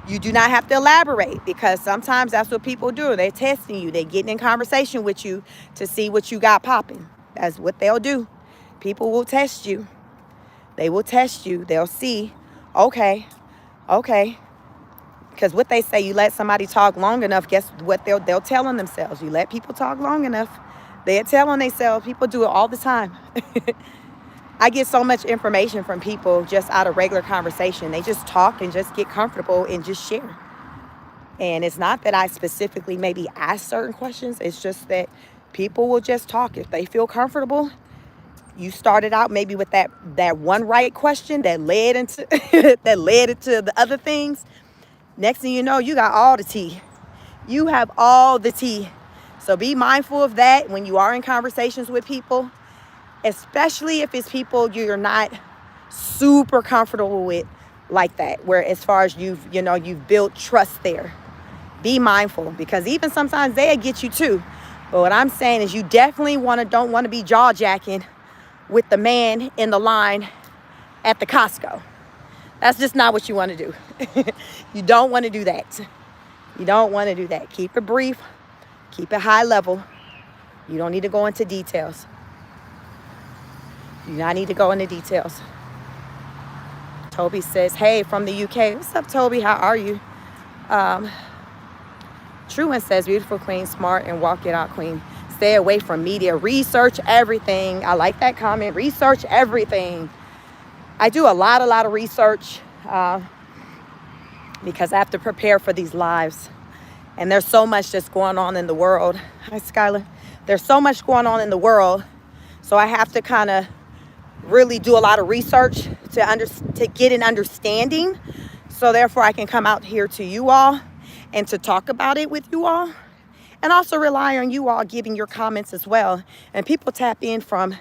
You do not have to elaborate, because sometimes that's what people do. They're testing you. They're getting in conversation with you to see what you got popping. That's what they'll do. People will test you. They will test you. They'll see, okay. Because what they say, you let somebody talk long enough, guess what they'll tell on themselves. You let people talk long enough, they'll tell on themselves. People do it all the time. I get so much information from people just out of regular conversation. They just talk and just get comfortable and just share. And it's not that I specifically maybe ask certain questions. It's just that people will just talk. If they feel comfortable, you started out maybe with that one right question that led into the other things. Next thing you know, you got all the tea. You have all the tea. So be mindful of that when you are in conversations with people, especially if it's people you're not super comfortable with like that, where as far as you've built trust there. Be mindful, because even sometimes they'll get you too. But what I'm saying is you definitely don't want to be jaw jacking with the man in the line at the Costco. That's just not what you want to do. You don't want to do that. You don't want to do that. Keep it brief. Keep it high level. You don't need to go into details. You do not need to go into details. Toby says, hey, from the UK. What's up, Toby? How are you? Truman says, beautiful queen, smart and walk it out queen. Stay away from media. Research everything. I like that comment. Research everything. I do a lot of research because I have to prepare for these lives. And there's so much that's going on in the world. Hi, Skylar. There's so much going on in the world. So I have to kind of really do a lot of research to get an understanding. So therefore I can come out here to you all and to talk about it with you all. and also rely on you all giving your comments as well. And people tap in from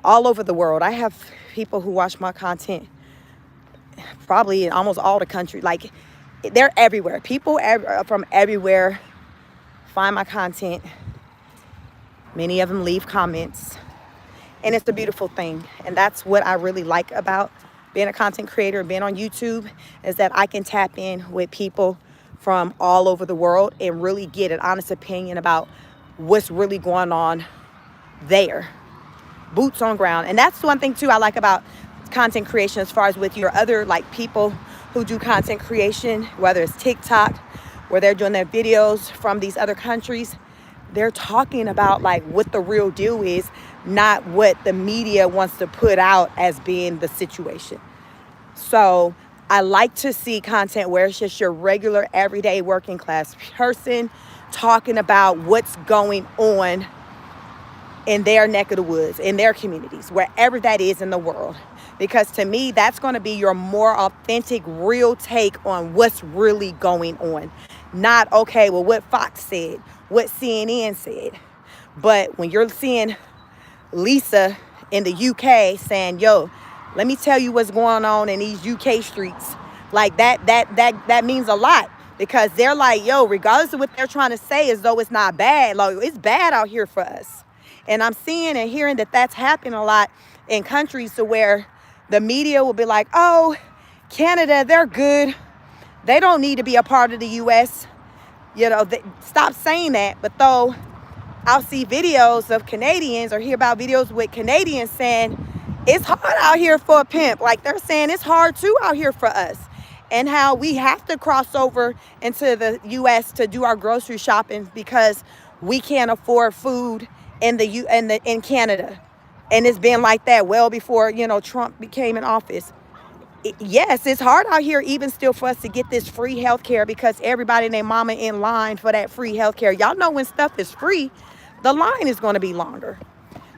all over the world. I have people who watch my content probably in almost all the country. Like, they're everywhere. People from everywhere find my content. Many of them leave comments. And it's a beautiful thing. And that's what I really like about being a content creator, being on YouTube, is that I can tap in with people from all over the world and really get an honest opinion about what's really going on there. Boots on ground. And that's one thing too I like about content creation, as far as with your other like people who do content creation, whether it's TikTok, where they're doing their videos from these other countries. They're talking about like what the real deal is, not what the media wants to put out as being the situation. So I like to see content where it's just your regular, everyday working class person talking about what's going on in their neck of the woods, in their communities, wherever that is in the world. Because to me, that's going to be your more authentic, real take on what's really going on. Not, okay, well, what Fox said, what CNN said. But when you're seeing Lisa in the UK saying, yo, let me tell you what's going on in these UK streets, like that means a lot. Because they're like, yo, regardless of what they're trying to say, as though it's not bad, like it's bad out here for us. And I'm seeing and hearing that that's happening a lot in countries to where the media will be like, oh, Canada, they're good. They don't need to be a part of the U.S. You know, stop saying that. But though I'll see videos of Canadians or hear about videos with Canadians saying it's hard out here for a pimp. Like they're saying it's hard too out here for us. And how we have to cross over into the U.S. to do our grocery shopping because we can't afford food in in Canada. And it's been like that well before, you know, Trump became in office. Yes, it's hard out here even still for us to get this free health care because everybody and their mama in line for that free health care. Y'all know when stuff is free, the line is going to be longer.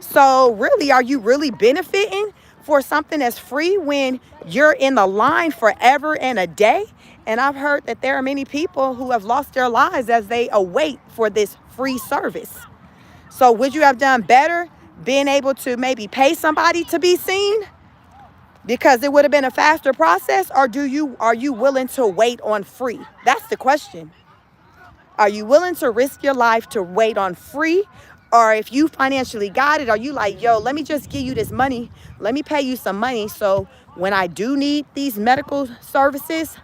So really, are you really benefiting for something that's free when you're in the line forever and a day? And I've heard that there are many people who have lost their lives as they await for this free service. So would you have done better being able to maybe pay somebody to be seen because it would have been a faster process? Or are you willing to wait on free? That's the question. Are you willing to risk your life to wait on free? Or if you financially got it, are you like, yo, let me just give you this money. Let me pay you some money. So when I do need these medical services,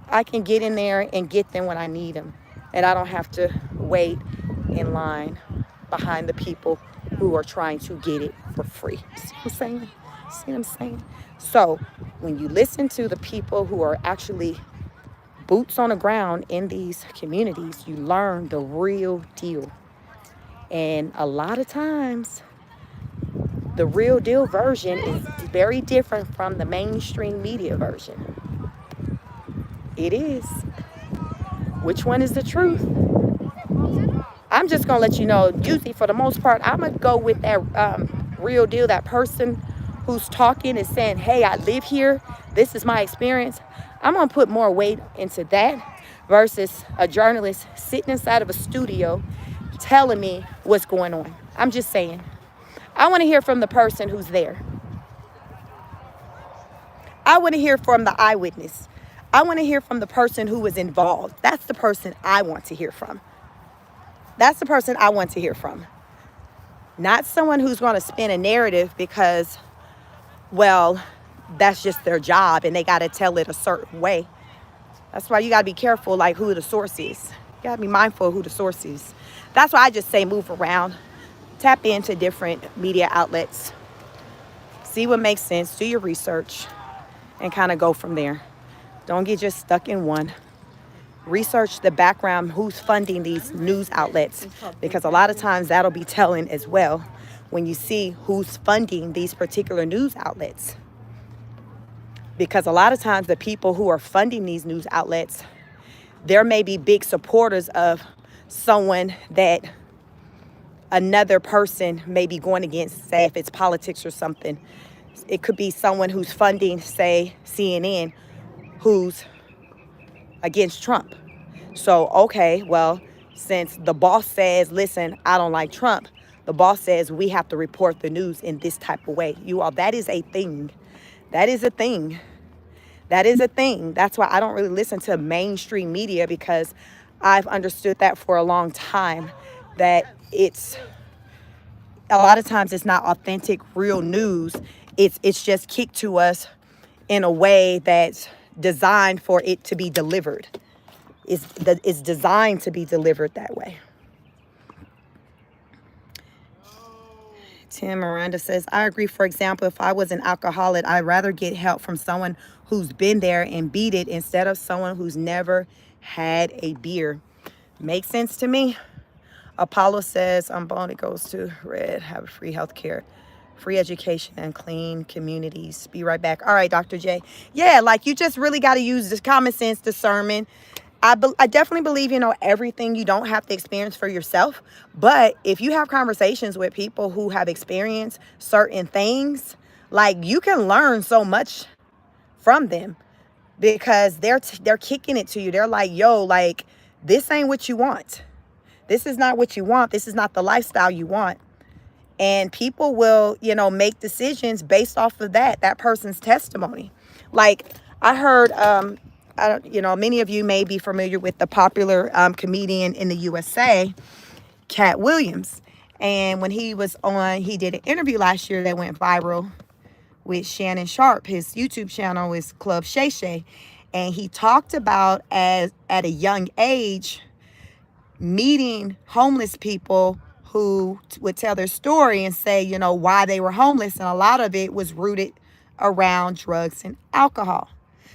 I can get in there and get them when I need them. And I don't have to wait in line behind the people who are trying to get it for free. See what I'm saying? See what I'm saying? So when you listen to the people who are actually boots on the ground in these communities, you learn the real deal. And a lot of times, the real deal version is very different from the mainstream media version. It is. Which one is the truth? I'm just going to let you know, usually for the most part, I'm going to go with that real deal, that person who's talking and saying, hey, I live here. This is my experience. I'm going to put more weight into that versus a journalist sitting inside of a studio telling me what's going on. I'm just saying. I want to hear from the person who's there. I want to hear from the eyewitness. I want to hear from the person who was involved. That's the person I want to hear from. That's the person I want to hear from. Not someone who's going to spin a narrative because, well, that's just their job and they got to tell it a certain way. That's why you got to be careful, like, who the source is. You got to be mindful of who the source is. That's why I just say move around. Tap into different media outlets. See what makes sense. Do your research and kind of go from there. Don't get just stuck in one. Research the background, who's funding these news outlets, because a lot of times that'll be telling as well when you see who's funding these particular news outlets. Because a lot of times the people who are funding these news outlets, there may be big supporters of someone that another person may be going against, say if it's politics or something. It could be someone who's funding, say, CNN, who's against Trump. So, okay, well, Since the boss says, listen, I don't like Trump, the boss says we have to report the news in this type of way. You all, that is a thing. That is a thing. That is a thing. That's why I don't really listen to mainstream media, because I've understood that for a long time, that it's a lot of times it's not authentic, real news. It's just kicked to us in a way that's designed for it to be delivered. It's designed to be delivered that way. Tim Miranda says, I agree. For example, if I was an alcoholic, I'd rather get help from someone who's been there and beat it instead of someone who's never had a beer. Makes sense to me. Apollo says, it goes to red, have free health care, free education, and clean communities. Be right back. All right, Dr. J. Yeah, like you just really got to use this common sense discernment. I definitely believe, everything you don't have to experience for yourself. But if you have conversations with people who have experienced certain things, like you can learn so much from them, because they're kicking it to you. They're like, yo, like, this ain't what you want. This is not what you want. This is not the lifestyle you want. And people will, make decisions based off of that person's testimony. Like I heard, many of you may be familiar with the popular comedian in the USA, Cat Williams. And when he was on, he did an interview last year that went viral with Shannon Sharp. His YouTube channel is Club Shay Shay. And he talked about, as at a young age, meeting homeless people who would tell their story and say, why they were homeless. And a lot of it was rooted around drugs and alcohol.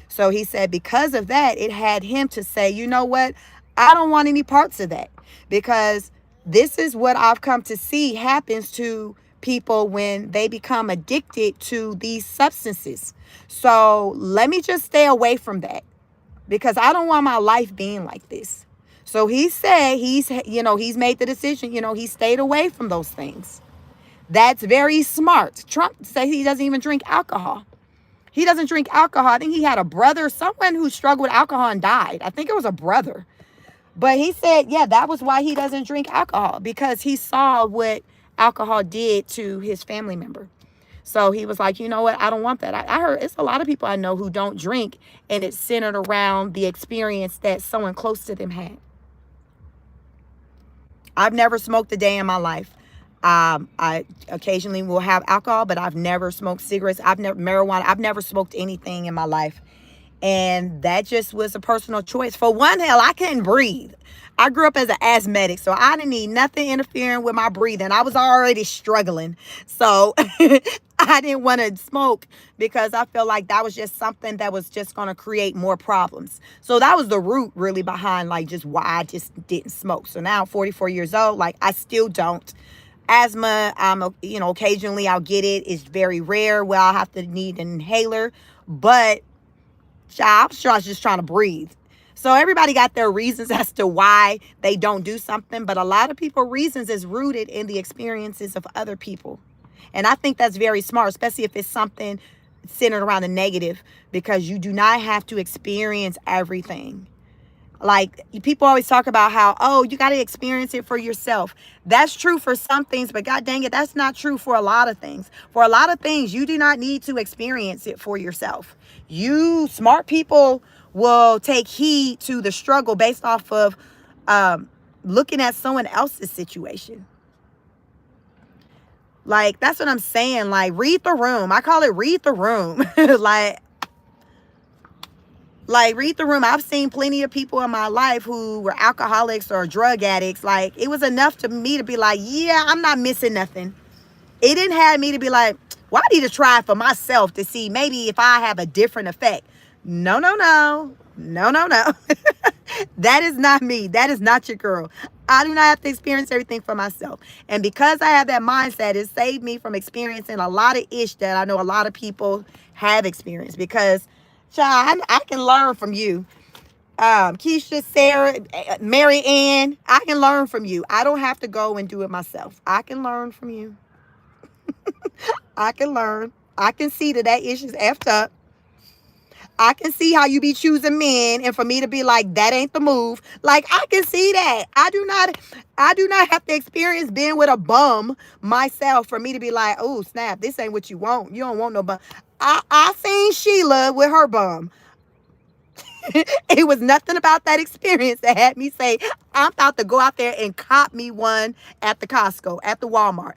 So he said because of that, it had him to say, you know what? I don't want any parts of that, because this is what I've come to see happens to people when they become addicted to these substances. So let me just stay away from that, because I don't want my life being like this. So he said he's made the decision, he stayed away from those things. That's very smart. Trump says he doesn't even drink alcohol. He doesn't drink alcohol. I think he had a brother, someone who struggled with alcohol and died. I think it was a brother. But he said, yeah, that was why he doesn't drink alcohol, because he saw what alcohol did to his family member. So he was like, you know what? I don't want that. I heard it's a lot of people I know who don't drink, and it's centered around the experience that someone close to them had. I've never smoked a day in my life. I occasionally will have alcohol, but I've never smoked cigarettes. I've never marijuana. I've never smoked anything in my life. And that just was a personal choice. For one, hell, I couldn't breathe. I grew up as an asthmatic, so I didn't need nothing interfering with my breathing. I was already struggling. So I didn't want to smoke, because I felt like that was just something that was just going to create more problems. So that was the root really behind like just why I just didn't smoke. So now I'm 44 years old, like I still don't. Asthma, occasionally I'll get it. It's very rare where I'll have to need an inhaler, but I'm sure I was just trying to breathe. So everybody got their reasons as to why they don't do something, but a lot of people's reasons is rooted in the experiences of other people. And I think that's very smart, especially if it's something centered around the negative, because you do not have to experience everything. Like people always talk about how, you got to experience it for yourself. That's true for some things, but God dang it, that's not true for a lot of things. For a lot of things, you do not need to experience it for yourself. You smart people will take heed to the struggle based off of looking at someone else's situation. Like, that's what I'm saying. Like, read the room. I call it read the room. Like, read the room. I've seen plenty of people in my life who were alcoholics or drug addicts. Like, it was enough to me to be like, yeah, I'm not missing nothing. It didn't have me to be like, well, I need to try it for myself to see maybe if I have a different effect. No. That is not me. That is not your girl. I do not have to experience everything for myself. And because I have that mindset, it saved me from experiencing a lot of ish that I know a lot of people have experienced. Because, child, I can learn from you. Keisha, Sarah, Mary Ann, I can learn from you. I don't have to go and do it myself. I can learn from you. I can learn. I can see that issue is effed up. I can see how you be choosing men, and for me to be like, that ain't the move. Like, I can see that. I do not have to experience being with a bum myself for me to be like, oh snap, this ain't what you want. You don't want no bum. I seen Sheila with her bum. It was nothing about that experience that had me say, I'm about to go out there and cop me one at the Costco, at the Walmart.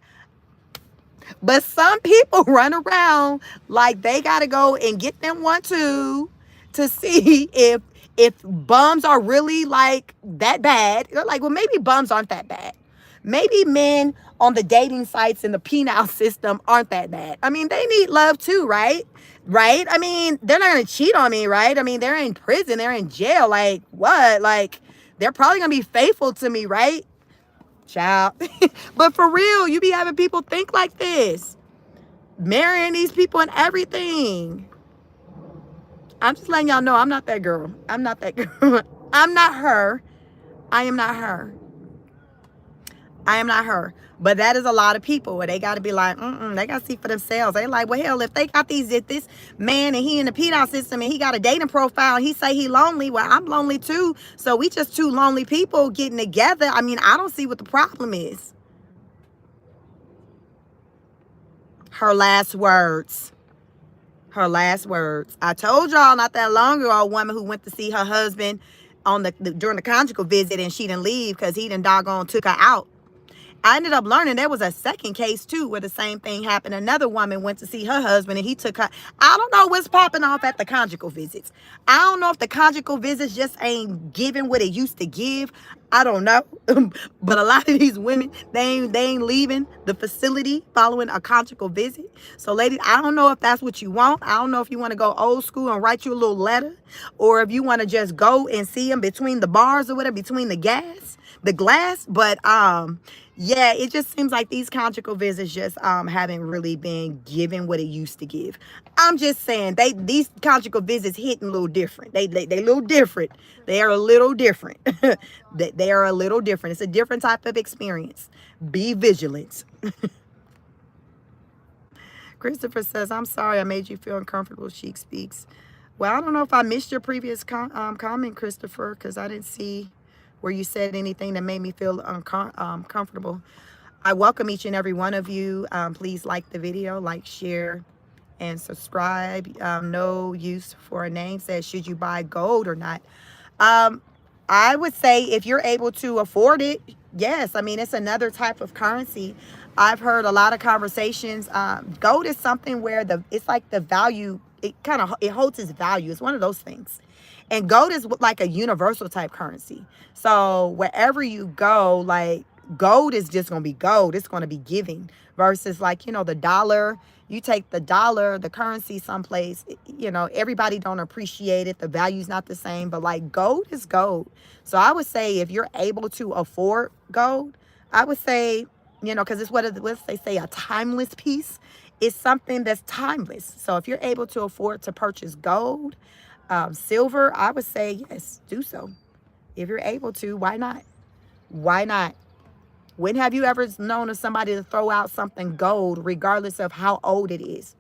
But some people run around like they got to go and get them one too to see if bums are really like that bad. They're like, well, maybe bums aren't that bad. Maybe men on the dating sites and the penal system aren't that bad. I mean, they need love too, right? Right? I mean, they're not going to cheat on me, right? I mean, they're in prison, they're in jail. Like, what? Like, they're probably going to be faithful to me, right? Child. But for real, you be having people think like this, marrying these people and everything. I'm just letting y'all know I'm not that girl. I'm not that girl. I'm not her. I am not her. I am not her. But that is a lot of people where they got to be like, they got to see for themselves. They like, well, hell, if they got this man and he in the penal system and he got a dating profile and he say he lonely, well, I'm lonely too. So we just two lonely people getting together. I mean, I don't see what the problem is. Her last words. Her last words. I told y'all not that long ago, a woman who went to see her husband on during the conjugal visit, and she didn't leave because he done doggone took her out. I ended up learning there was a second case too where the same thing happened. Another woman went to see her husband and he took her. I don't know what's popping off at the conjugal visits. I don't know if the conjugal visits just ain't giving what it used to give. I don't know. But a lot of these women, they ain't leaving the facility following a conjugal visit. So ladies, I don't know if that's what you want. I don't know if you want to go old school and write you a little letter, or if you want to just go and see them between the bars or whatever, between the glass. But yeah, it just seems like these conjugal visits just haven't really been given what it used to give. I'm just saying these conjugal visits hitting a little different. They a little different. They are a little different. They are a little different. It's a different type of experience. Be vigilant. Christopher says, I'm sorry I made you feel uncomfortable. Sheik speaks. Well, I don't know if I missed your previous comment, Christopher, because I didn't see where you said anything that made me feel uncomfortable. I welcome each and every one of you. Please like the video, like, share, and subscribe. No use for a name says, should you buy gold or not? I would say if you're able to afford it, yes. I mean, it's another type of currency. I've heard a lot of conversations. Gold is something where it's like the value, it holds its value. It's one of those things. And gold is like a universal type currency. So wherever you go, like, gold is just going to be gold. It's going to be giving versus like, the dollar. You take the dollar, the currency someplace, everybody don't appreciate it. The value's not the same, but like gold is gold. So I would say if you're able to afford gold, I would say, because it's what they say, a timeless piece. It's something that's timeless. So if you're able to afford to purchase gold, silver, I would say, yes, do so. If you're able to, why not? Why not? When have you ever known of somebody to throw out something gold, regardless of how old it is?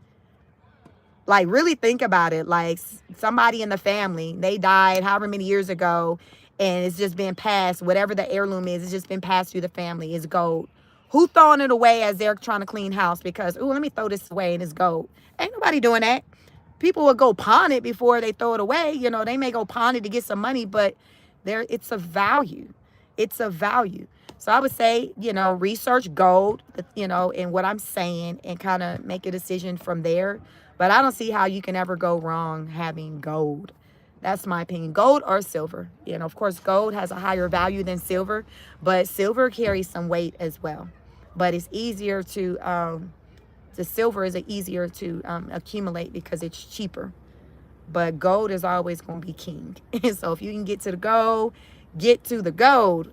Like, really think about it. Like, somebody in the family, they died however many years ago, and it's just been passed. Whatever the heirloom is, it's just been passed through the family. It's gold. Who throwing it away as they're trying to clean house because, oh, let me throw this away and it's gold? Ain't nobody doing that. People will go pawn it before they throw it away. They may go pawn it to get some money, but it's a value. It's a value. So I would say, research gold, and what I'm saying, and kind of make a decision from there. But I don't see how you can ever go wrong having gold. That's my opinion. Gold or silver. Of course, gold has a higher value than silver, but silver carries some weight as well. But it's easier the silver is easier to accumulate because it's cheaper. But gold is always going to be king. So if you can get to the gold, get to the gold.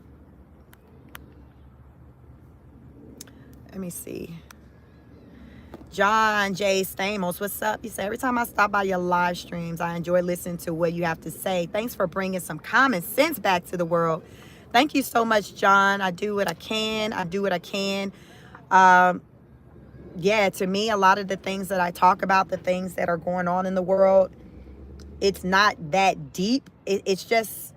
Let me see. John J. Stamos, what's up? You say, every time I stop by your live streams, I enjoy listening to what you have to say. Thanks for bringing some common sense back to the world. Thank you so much, John. I do what I can. Yeah, to me, a lot of the things that I talk about, the things that are going on in the world, It's not that deep. It's just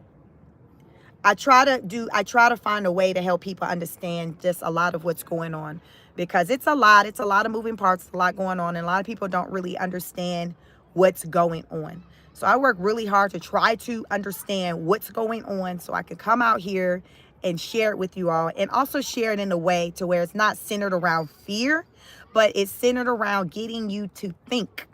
I try to find a way to help people understand just a lot of what's going on, because it's a lot of moving parts, a lot going on, and a lot of people don't really understand what's going on. So I work really hard to try to understand what's going on so I can come out here and share it with you all, and also share it in a way to where it's not centered around fear, but it's centered around getting you to think,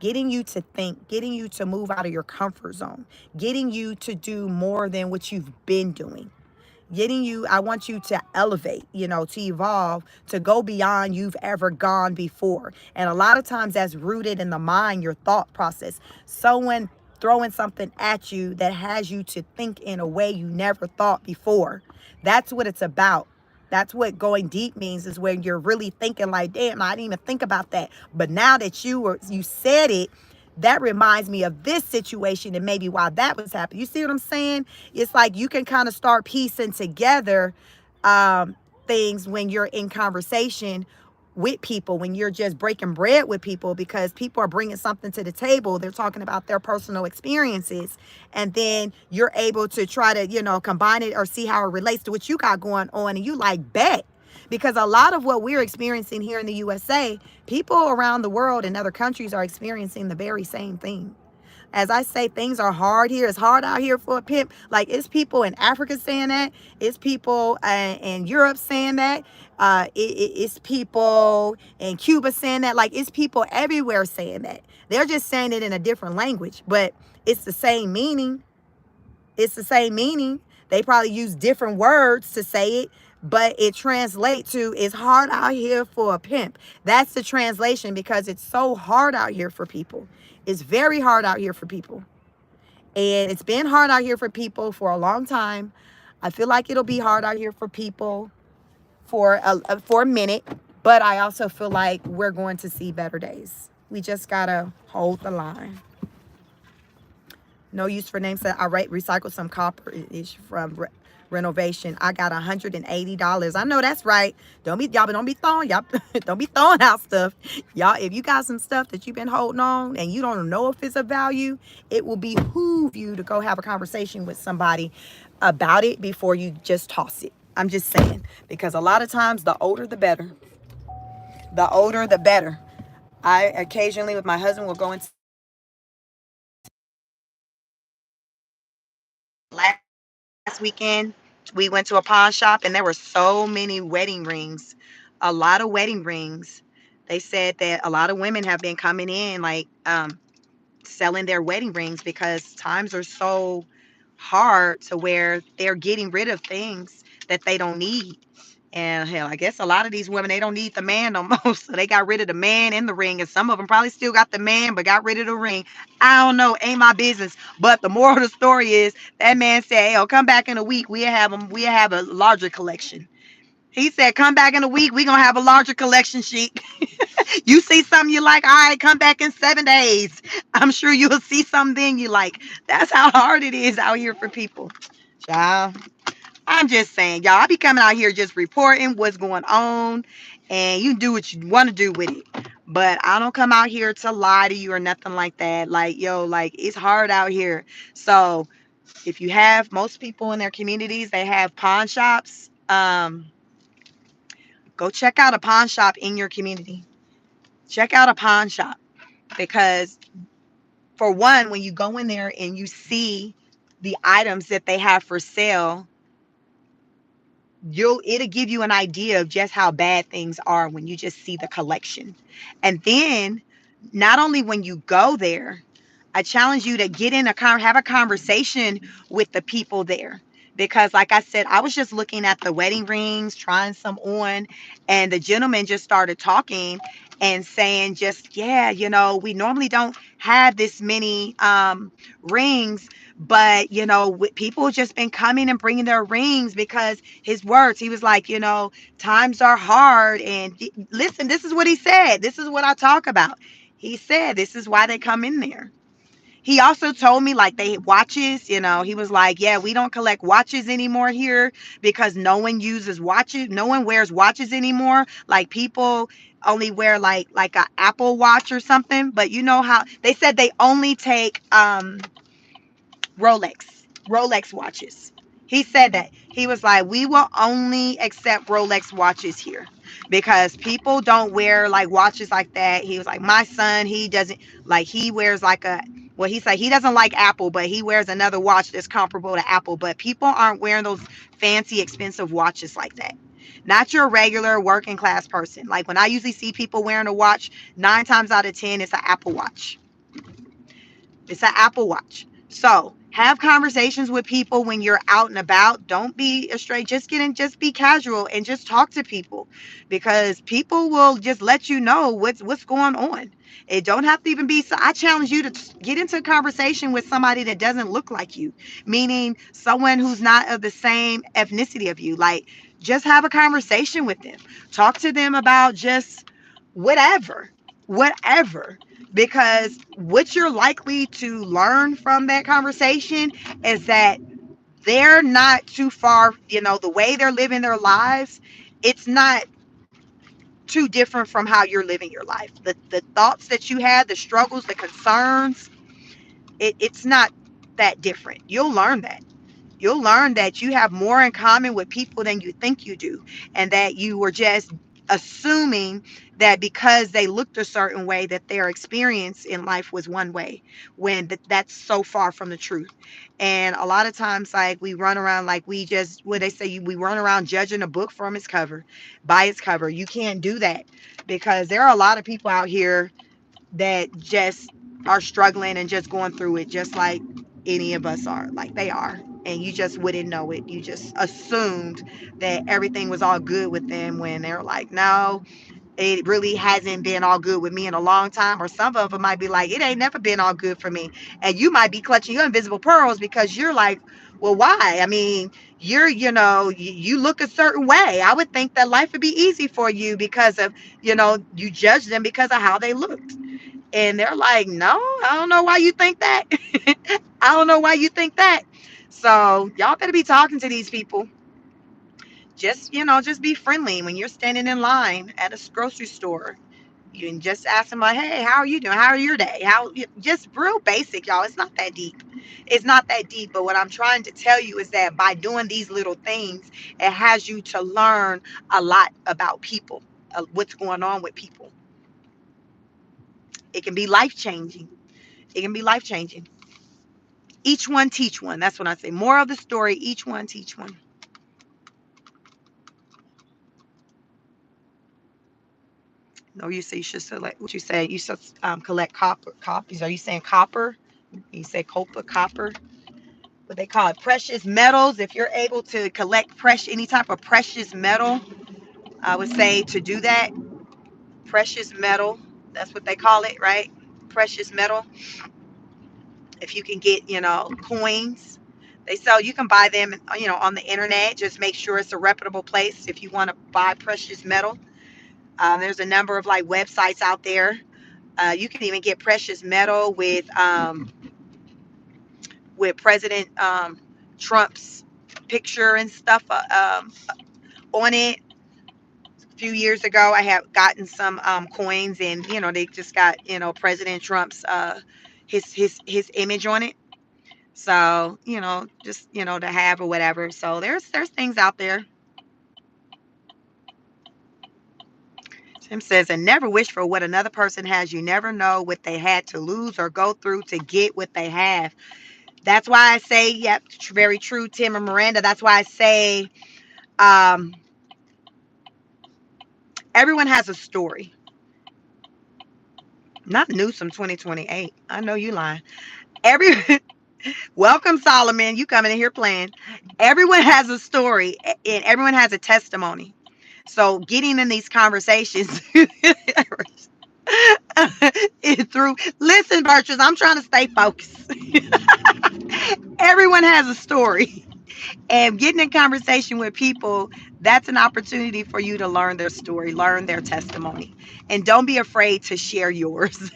getting you to move out of your comfort zone, getting you to do more than what you've been doing. I want you to elevate, to evolve, to go beyond you've ever gone before. And a lot of times that's rooted in the mind, your thought process. Someone throwing something at you that has you to think in a way you never thought before. That's what it's about. That's what going deep means, is when you're really thinking like, damn, I didn't even think about that. But now that you said it, that reminds me of this situation and maybe why that was happening. You see what I'm saying? It's like you can kind of start piecing together um, things when you're in conversation with people, when you're just breaking bread with people, because people are bringing something to the table. They're talking about their personal experiences. And then you're able to try to, combine it or see how it relates to what you got going on. And you like, bet. Because a lot of what we're experiencing here in the USA, people around the world in other countries are experiencing the very same thing. As I say, things are hard here. It's hard out here for a pimp. Like, it's people in Africa saying that. It's people in Europe saying that. It's people in Cuba saying that. Like, it's people everywhere saying that. They're just saying it in a different language, but it's the same meaning. It's the same meaning. They probably use different words to say it, but it translates to, it's hard out here for a pimp. That's the translation, because it's so hard out here for people. It's very hard out here for people. And it's been hard out here for people for a long time. I feel like it'll be hard out here for people for a minute, but I also feel like we're going to see better days. We just gotta hold the line. No use for name said I recycled some copper is from renovation. I got $180. I know that's right. Don't be throwing y'all don't be throwing out stuff. Y'all, if you got some stuff that you've been holding on and you don't know if it's of value, it will behoove you to go have a conversation with somebody about it before you just toss it. I'm just saying, because a lot of times the older the better. The older the better. I occasionally with my husband will go into last weekend, we went to a pawn shop and there were so many wedding rings, a lot of wedding rings. They said that a lot of women have been coming in, like, selling their wedding rings, because times are so hard to where they're getting rid of things that they don't need. And hell, I guess a lot of these women, they don't need the man no more. So they got rid of the man and the ring. And some of them probably still got the man, but got rid of the ring. I don't know. Ain't my business. But the moral of the story is that man said, hey, come back in a week. We have a larger collection. He said, come back in a week. We're going to have a larger collection sheet. You see something you like, all right, come back in 7 days. I'm sure you'll see something you like. That's how hard it is out here for people. Child. I'm just saying, y'all, I be coming out here just reporting what's going on, and you do what you want to do with it. But I don't come out here to lie to you or nothing like that. Like, yo, like, it's hard out here. So if you have, most people in their communities, they have pawn shops. Go check out a pawn shop in your community. Check out a pawn shop, because for one, when you go in there and you see the items that they have for sale, it'll give you an idea of just how bad things are when you just see the collection. And then not only when you go there, I challenge you to have a conversation with the people there. Because like I said, I was just looking at the wedding rings, trying some on, and the gentleman just started talking and saying, just, yeah, we normally don't have this many rings, but people just been coming and bringing their rings, because his words, he was like, times are hard. And listen, this is what he said. This is what I talk about. He said, this is why they come in there. He also told me like they watches, he was like, yeah, we don't collect watches anymore here because no one uses watches. No one wears watches anymore. Like people only wear like a Apple Watch or something. But you know how they said they only take Rolex watches. He said that. He was like, we will only accept Rolex watches here because people don't wear like watches like that. He was like, my son, he doesn't like, he wears like well, he said he doesn't like Apple, but he wears another watch that's comparable to Apple. But people aren't wearing those fancy, expensive watches like that. Not your regular working class person. Like when I usually see people wearing a watch, 9 times out of 10, it's an Apple Watch. It's an Apple Watch. So have conversations with people when you're out and about. Don't be astray. Just be casual and just talk to people because people will just let you know what's going on. It don't have to even be. So I challenge you to get into a conversation with somebody that doesn't look like you, meaning someone who's not of the same ethnicity of you. Like just have a conversation with them. Talk to them about just whatever, whatever because what you're likely to learn from that conversation is that they're not too far, the way they're living their lives, it's not too different from how you're living your life. The thoughts that you had, the struggles, the concerns, it's not that different. You'll learn that. You'll learn that you have more in common with people than you think you do, and that you were just assuming that because they looked a certain way that their experience in life was one way when that's so far from the truth. And a lot of times like we run around like we just what they say we run around judging a book from its cover, by its cover. You can't do that because there are a lot of people out here that just are struggling and just going through it just like any of us are, like they are, and you just wouldn't know it. You just assumed that everything was all good with them when they're like, no, it really hasn't been all good with me in a long time. Or some of them might be like, it ain't never been all good for me, and you might be clutching your invisible pearls because you're like, well, why? I mean, you look a certain way. I would think that life would be easy for you because of, you judge them because of how they looked. And they're like, no, I don't know why you think that. I don't know why you think that. So y'all better be talking to these people. Just be friendly when you're standing in line at a grocery store. You can just ask them like, hey, how are you doing? How are your day? Just real basic, y'all. It's not that deep. It's not that deep. But what I'm trying to tell you is that by doing these little things, it has you to learn a lot about people, what's going on with people. It can be life changing. It can be life changing. Each one teach one. That's what I say. More of the story, each one teach one. No, you say you should select what you say. You should collect copper copies. Are you saying copper? You say copper. What they call it, precious metals. If you're able to collect any type of precious metal, I would say to do that. Precious metal. That's what they call it, right? Precious metal. If you can get, coins, they sell. You can buy them, on the internet. Just make sure it's a reputable place if you want to buy precious metal. There's a number of like websites out there. You can even get precious metal with President Trump's picture and stuff on it. A few years ago, I have gotten some coins, and they just got President Trump's his image on it. So just to have or whatever. So there's things out there. Tim says, and never wish for what another person has. You never know what they had to lose or go through to get what they have. That's why I say, yep, very true, Tim and Miranda. That's why I say um, everyone has a story. Not Newsom 2028. I know you lying. Every Welcome, Solomon. You coming in here playing. Everyone has a story and everyone has a testimony. So getting in these conversations through listen, Virtues, I'm trying to stay focused. Everyone has a story. And getting in conversation with people, that's an opportunity for you to learn their story, learn their testimony. And don't be afraid to share yours.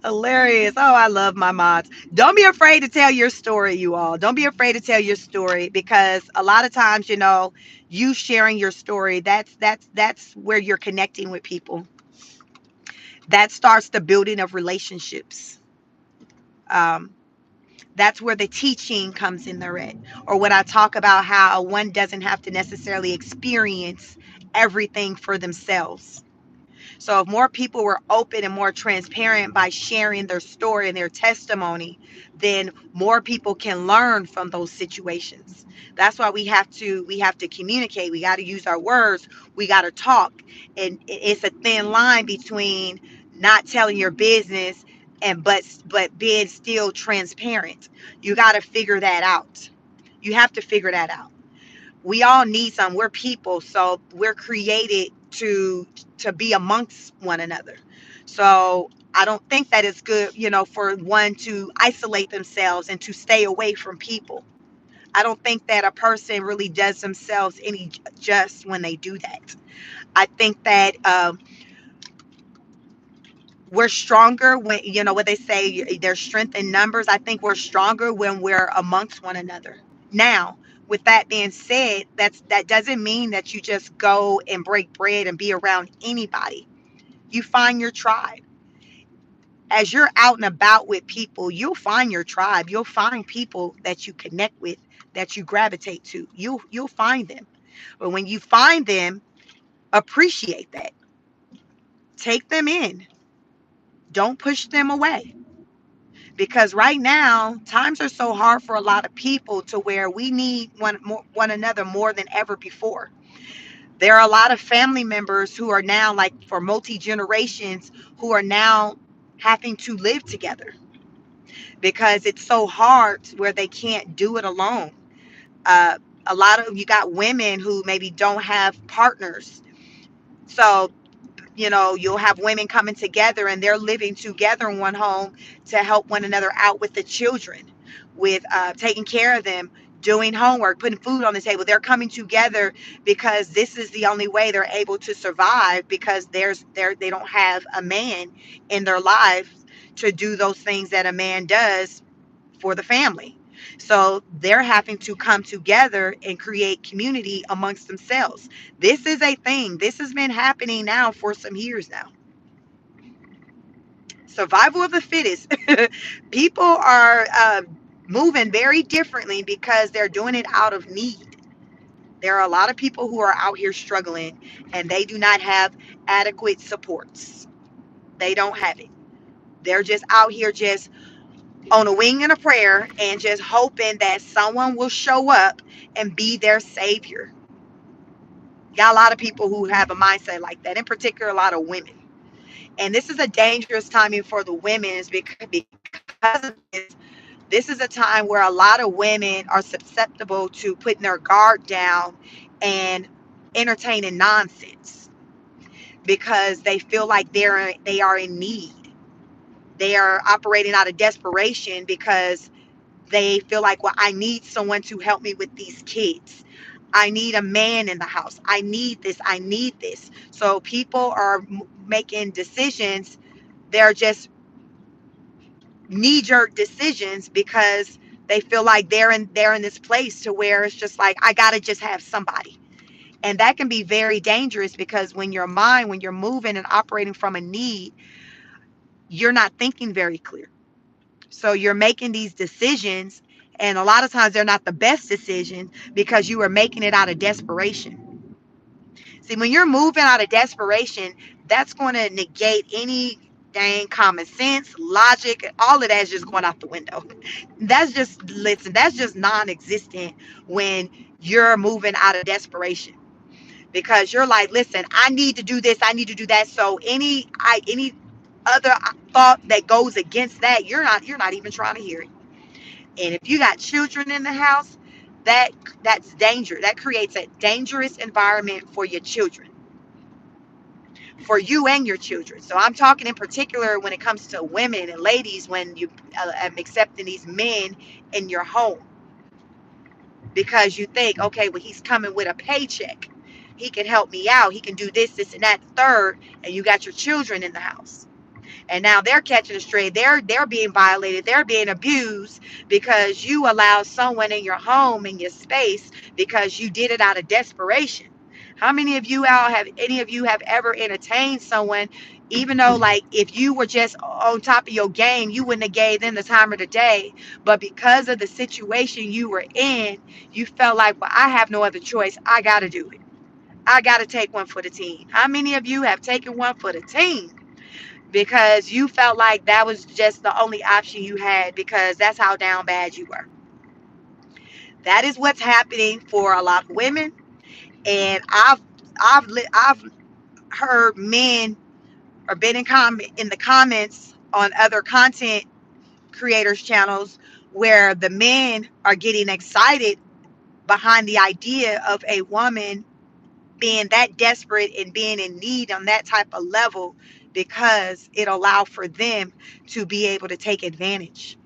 Hilarious. Oh, I love my mods. Don't be afraid to tell your story, you all. Don't be afraid to tell your story, because a lot of times, you sharing your story, that's where you're connecting with people. That starts the building of relationships. Um, that's where the teaching comes in there at. Or when I talk about how one doesn't have to necessarily experience everything for themselves. So if more people were open and more transparent by sharing their story and their testimony, then more people can learn from those situations. That's why we have to communicate. We got to use our words. We got to talk. And it's a thin line between not telling your business and but being still transparent. You got to figure that out. You have to figure that out. We all need some. We're people, so we're created to be amongst one another. So I don't think that it's good, for one to isolate themselves and to stay away from people. I don't think that a person really does themselves any just when they do that. I think that we're stronger when, what they say, there's strength in numbers. I think we're stronger when we're amongst one another. Now, with that being said, that doesn't mean that you just go and break bread and be around anybody. You find your tribe. As you're out and about with people, you'll find your tribe. You'll find people that you connect with, that you gravitate to. You'll find them. But when you find them, appreciate that. Take them in. Don't push them away. Because right now times are so hard for a lot of people to where we need one another more than ever before. There are a lot of family members who are now, like, for multi generations, who are now having to live together because it's so hard where they can't do it alone. uh, a lot of, you got women who maybe don't have partners, so you'll have women coming together and they're living together in one home to help one another out with the children, with taking care of them, doing homework, putting food on the table. They're coming together because this is the only way they're able to survive, because they don't have a man in their lives to do those things that a man does for the family. So they're having to come together and create community amongst themselves. This is a thing. This has been happening now for some years now. Survival of the fittest. People are moving very differently because they're doing it out of need. There are a lot of people who are out here struggling and they do not have adequate supports. They don't have it. They're just out here just on a wing and a prayer and just hoping that someone will show up and be their savior. Got a lot of people who have a mindset like that, in particular, a lot of women. And this is a dangerous timing for the women, is because of this. This is a time where a lot of women are susceptible to putting their guard down and entertaining nonsense because they feel like they are in need. They are operating out of desperation because they feel like, well, I need someone to help me with these kids. I need a man in the house. I need this. I need this. So people are making decisions. They're just knee jerk decisions because they feel like they're in this place to where it's just like, I gotta just have somebody. And that can be very dangerous because when you're moving and operating from a need, you're not thinking very clear. So you're making these decisions, and a lot of times they're not the best decision because you are making it out of desperation. See, when you're moving out of desperation, that's going to negate any dang common sense, logic, all of that is just going out the window. That's just non-existent when you're moving out of desperation, because you're like, listen, I need to do this, I need to do that. So any other thought that goes against that, you're not even trying to hear it. And if you got children in the house, that that's danger. That creates a dangerous environment for your children, for you and your children. So I'm talking in particular when it comes to women and ladies, when you are accepting these men in your home because you think, okay, well, he's coming with a paycheck. He can help me out. He can do this, this, and that, third, and you got your children in the house. And now they're catching a stray. They're being violated. They're being abused because you allowed someone in your home, in your space, because you did it out of desperation. How many of you out have any of you have ever entertained someone, even though like if you were just on top of your game, you wouldn't have gave them the time of the day. But because of the situation you were in, you felt like, well, I have no other choice. I gotta do it. I gotta take one for the team. How many of you have taken one for the team? Because you felt like that was just the only option you had because that's how down bad you were. That is what's happening for a lot of women, and I've heard men or been in the comments on other content creators channels where the men are getting excited behind the idea of a woman being that desperate and being in need on that type of level because it allowed for them to be able to take advantage.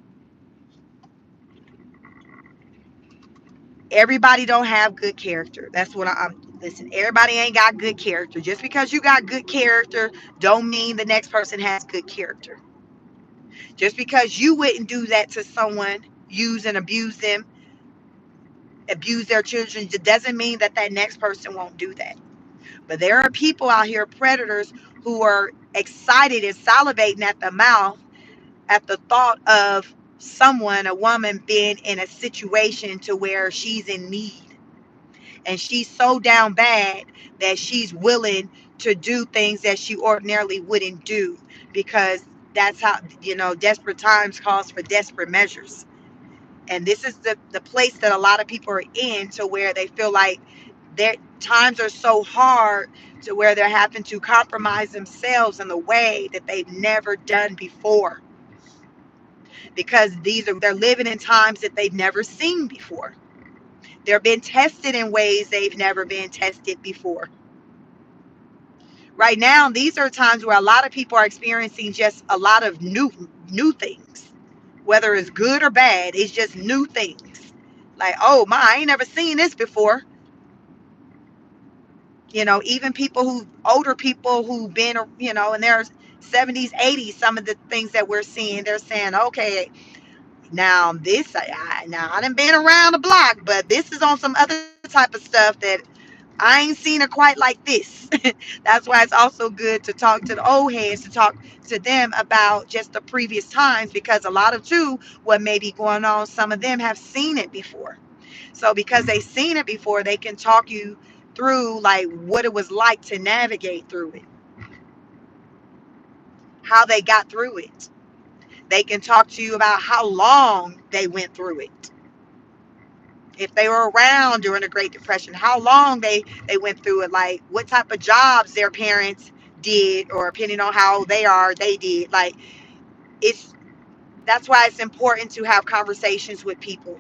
Everybody don't have good character. That's what I'm listen. Everybody ain't got good character. Just because you got good character don't mean the next person has good character. Just because you wouldn't do that to someone, use and abuse them, abuse their children, it doesn't mean that that next person won't do that. But there are people out here, predators, who are excited and salivating at the mouth at the thought of someone, a woman, being in a situation to where she's in need. And she's so down bad that she's willing to do things that she ordinarily wouldn't do because that's how, desperate times calls for desperate measures. And this is the place that a lot of people are in to where they feel like their times are so hard to where they're having to compromise themselves in the way that they've never done before because they're living in times that they've never seen before. They're being tested in ways they've never been tested before. Right now, these are times where a lot of people are experiencing just a lot of new things, whether it's good or bad. It's just new things. Like, oh my, I ain't never seen this before. Even older people who've been, in their 70s, 80s, some of the things that we're seeing, they're saying, okay, now now I done been around the block, but this is on some other type of stuff that I ain't seen it quite like this. That's why it's also good to talk to the old heads, to talk to them about just the previous times, because a lot of too what may be going on, some of them have seen it before. So because they've seen it before, they can talk you through like what it was like to navigate through it, how they got through it. They can talk to you about how long they went through it. If they were around during the Great Depression, how long they went through it, like what type of jobs their parents did, or depending on how they did. Like it's that's why it's important to have conversations with people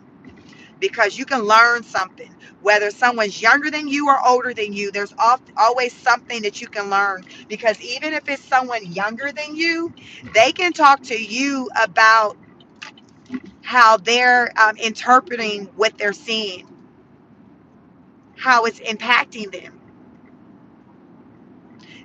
because you can learn something. Whether someone's younger than you or older than you, there's always something that you can learn. Because even if it's someone younger than you, they can talk to you about how they're interpreting what they're seeing, how it's impacting them.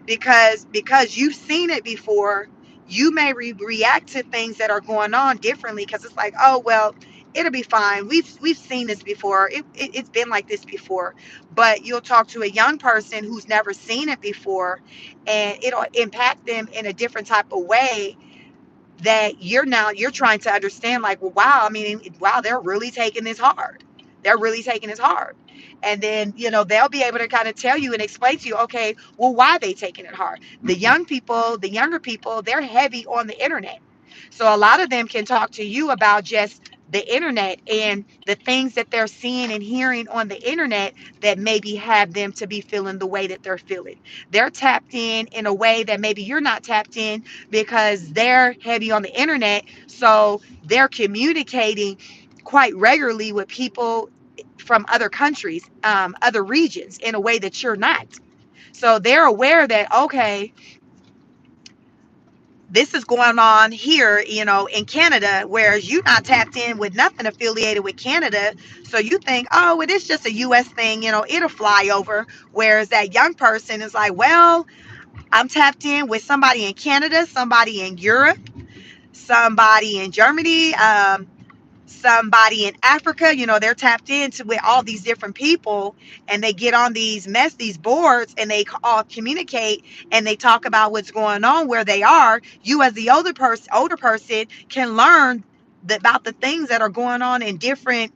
Because you've seen it before, you may react to things that are going on differently because it's like, oh well, it'll be fine. We've seen this before. It's been like this before. But you'll talk to a young person who's never seen it before, and it'll impact them in a different type of way that you're trying to understand, like, well, wow, I mean, wow, they're really taking this hard. They're really taking this hard. And then, they'll be able to kind of tell you and explain to you, okay, well, why they taking it hard. The younger people, they're heavy on the internet. So a lot of them can talk to you about just the internet and the things that they're seeing and hearing on the internet that maybe have them to be feeling the way that they're feeling. They're tapped in a way that maybe you're not tapped in because they're heavy on the internet. So they're communicating quite regularly with people from other countries, other regions, in a way that you're not. So they're aware that, okay, this is going on here, in Canada, whereas you're not tapped in with nothing affiliated with Canada. So you think, oh, it is just a US thing, it'll fly over. Whereas that young person is like, well, I'm tapped in with somebody in Canada, somebody in Europe, somebody in Germany, somebody in Africa. They're tapped into with all these different people, and they get on these boards, and they all communicate, and they talk about what's going on where they are. You, as the older person, can learn about the things that are going on in different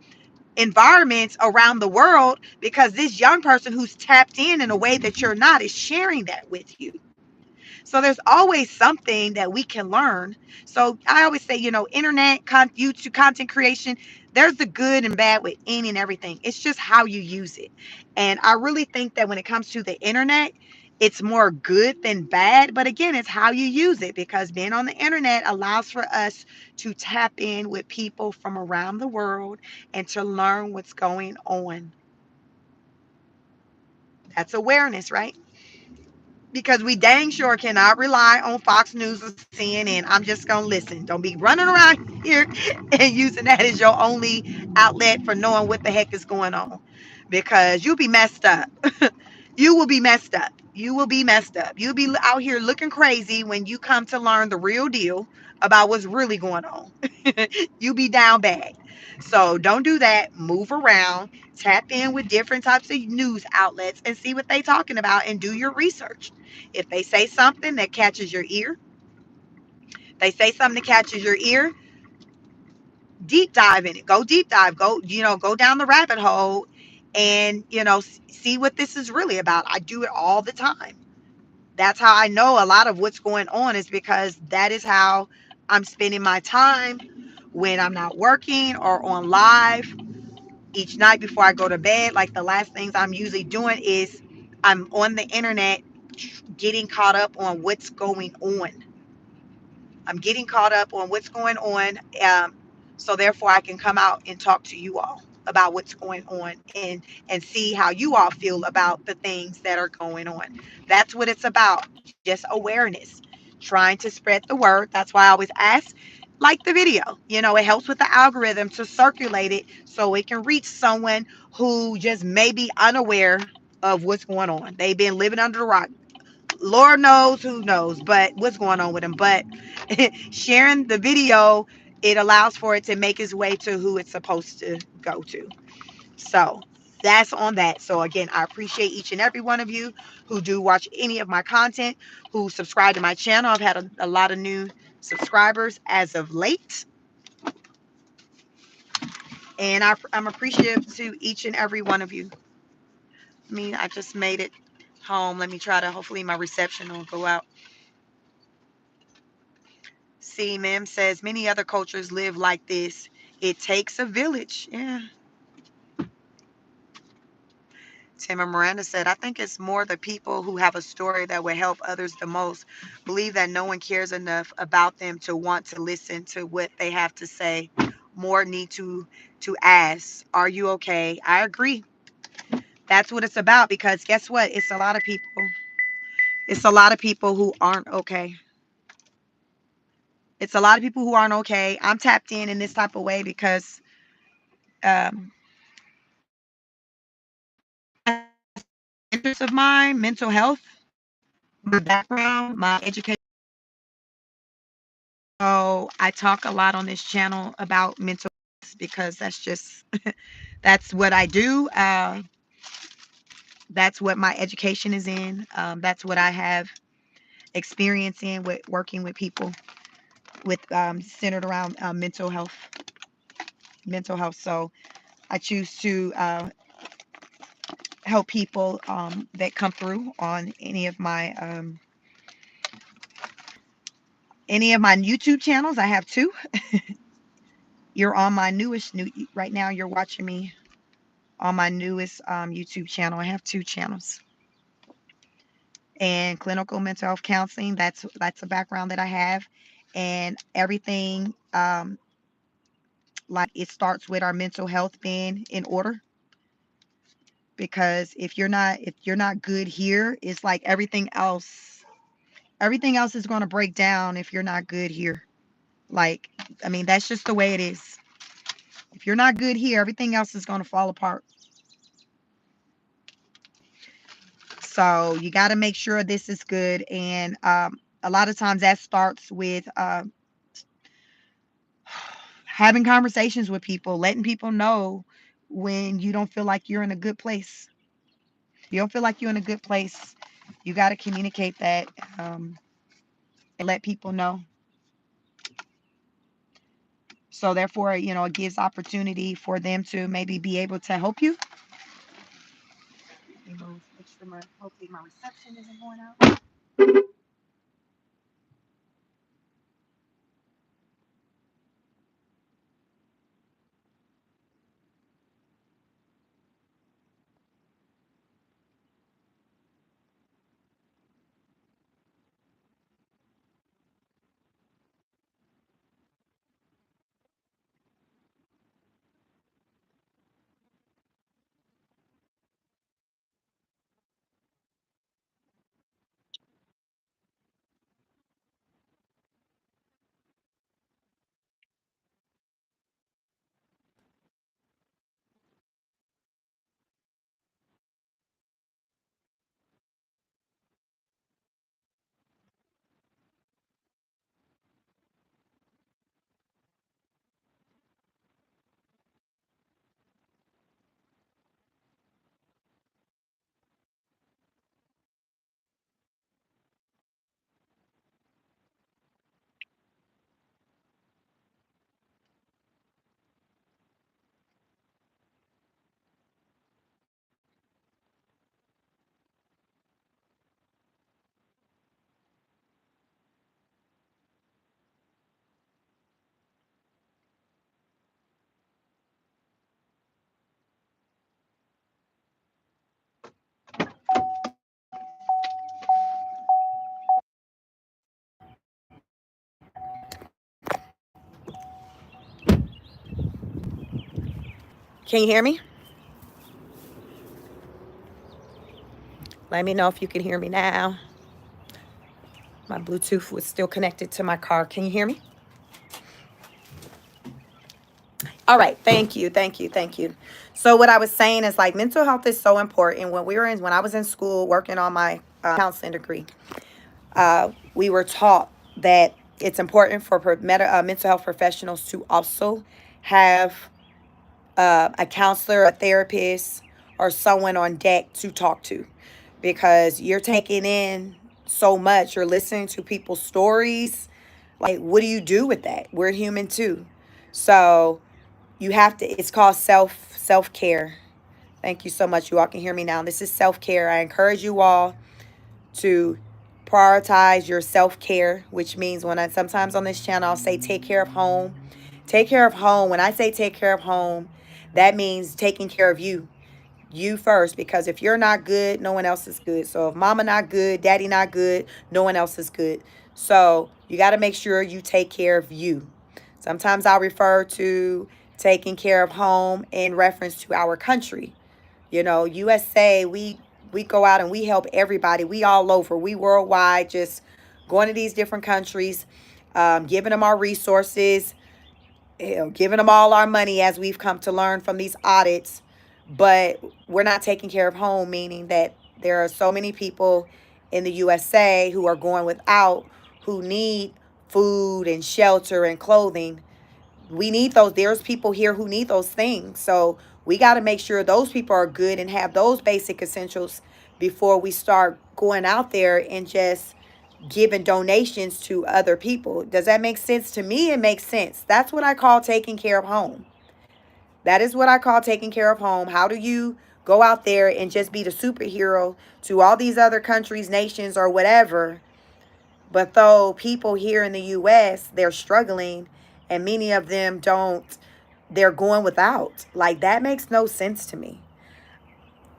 environments around the world, because this young person who's tapped in a way that you're not is sharing that with you. So there's always something that we can learn. So I always say, internet, YouTube content creation, there's the good and bad with any and everything. It's just how you use it. And I really think that when it comes to the internet, it's more good than bad. But again, it's how you use it, because being on the internet allows for us to tap in with people from around the world and to learn what's going on. That's awareness, right? Because we dang sure cannot rely on Fox News or CNN. I'm just going to listen. Don't be running around here and using that as your only outlet for knowing what the heck is going on, because you'll be messed up. You will be messed up. You will be messed up. You'll be out here looking crazy when you come to learn the real deal about what's really going on. You be down bad. So don't do that. Move around, tap in with different types of news outlets and see what they talking about, and do your research. If they say something that catches your ear, deep dive in it. Go deep dive. Go down the rabbit hole, and see what this is really about. I do it all the time. That's how I know a lot of what's going on, is because that is how I'm spending my time when I'm not working or on live each night before I go to bed. Like, the last things I'm usually doing is I'm on the internet getting caught up on what's going on. I'm getting caught up on what's going on. So therefore I can come out and talk to you all about what's going on, and see how you all feel about the things that are going on. That's what it's about. Just awareness, trying to spread the word. That's why I always ask, like the video. It helps with the algorithm to circulate it so it can reach someone who just may be unaware of what's going on. They've been living under the rock. Lord knows who knows, but what's going on with them. But sharing the video, it allows for it to make its way to who it's supposed to go to. So that's on that. So again, I appreciate each and every one of you who do watch any of my content, who subscribe to my channel. I've had a lot of new subscribers as of late, and I'm appreciative to each and every one of you. I just made it home. Let me try to, hopefully my reception will go out. See, Mem says many other cultures live like this. It takes a village. Yeah. Tim and Miranda said, I think it's more the people who have a story that will help others the most. Believe that no one cares enough about them to want to listen to what they have to say. More need to ask, are you okay? I agree. That's what it's about, because guess what? It's a lot of people. It's a lot of people who aren't okay. It's a lot of people who aren't okay. I'm tapped in this type of way because um, interest of mine, mental health, my background, my education. So I talk a lot on this channel about mental health, because that's just that's what I do. That's what my education is in. That's what I have experience in, with working with people with centered around mental health. Mental health. So I choose to help people that come through on any of my YouTube channels. I have two. You're on my right now. You're watching me on my newest YouTube channel. I have two channels. And clinical mental health counseling. That's a background that I have, and everything. Like, it starts with our mental health being in order. Because if you're not good here, it's like everything else. Everything else is going to break down if you're not good here. Like, that's just the way it is. If you're not good here, everything else is going to fall apart. So you got to make sure this is good. And a lot of times that starts with having conversations with people, letting people know when you don't feel like you're in a good place. You don't feel like you're in a good place. You got to communicate that and let people know. So therefore, it gives opportunity for them to maybe be able to help you. Hopefully my reception isn't going out. Can you hear me? Let me know if you can hear me now. My Bluetooth was still connected to my car. Can you hear me? All right. Thank you. Thank you. Thank you. So what I was saying is like mental health is so important. When I was in school working on my counseling degree, we were taught that it's important for mental health professionals to also have a counselor, a therapist, or someone on deck to talk to, because you're taking in so much. You're listening to people's stories. Like, what do you do with that? We're human too. So you have to. It's called self care. Thank you so much. You all can hear me now. This is self care. I encourage you all to prioritize your self-care, which means when I sometimes on this channel I'll say take care of home. Take care of home. When I say take care of home, that means taking care of you first, because if you're not good, no one else is good. So if mama not good, daddy not good, no one else is good. So you got to make sure you take care of you. Sometimes I'll refer to taking care of home in reference to our country. USA, we go out and we help everybody. We all over. We worldwide, just going to these different countries, giving them our resources, giving them all our money, as we've come to learn from these audits. But we're not taking care of home, meaning that there are so many people in the USA who are going without, who need food and shelter and clothing. We need those. There's people here who need those things. So we got to make sure those people are good and have those basic essentials before we start going out there and just giving donations to other people. Does that make sense? To me, it makes sense. That's what I call taking care of home. That is what I call taking care of home. How do you go out there and just be the superhero to all these other countries, nations, or whatever? But though people here in the US, they're struggling, and many of them don't, they're going without. Like, that makes no sense to me.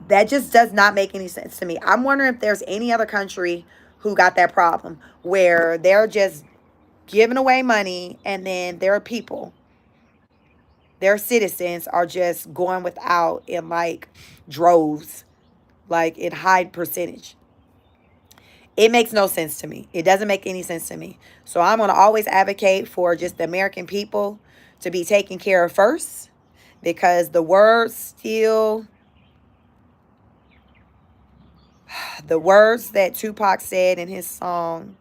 That just does not make any sense to me. I'm wondering if there's any other country who got that problem where they're just giving away money, and then their people, their citizens, are just going without in like droves, like in high percentage. It makes no sense to me. It doesn't make any sense to me. So I'm going to always advocate for just the American people to be taken care of first, because the word still The words that Tupac said in his song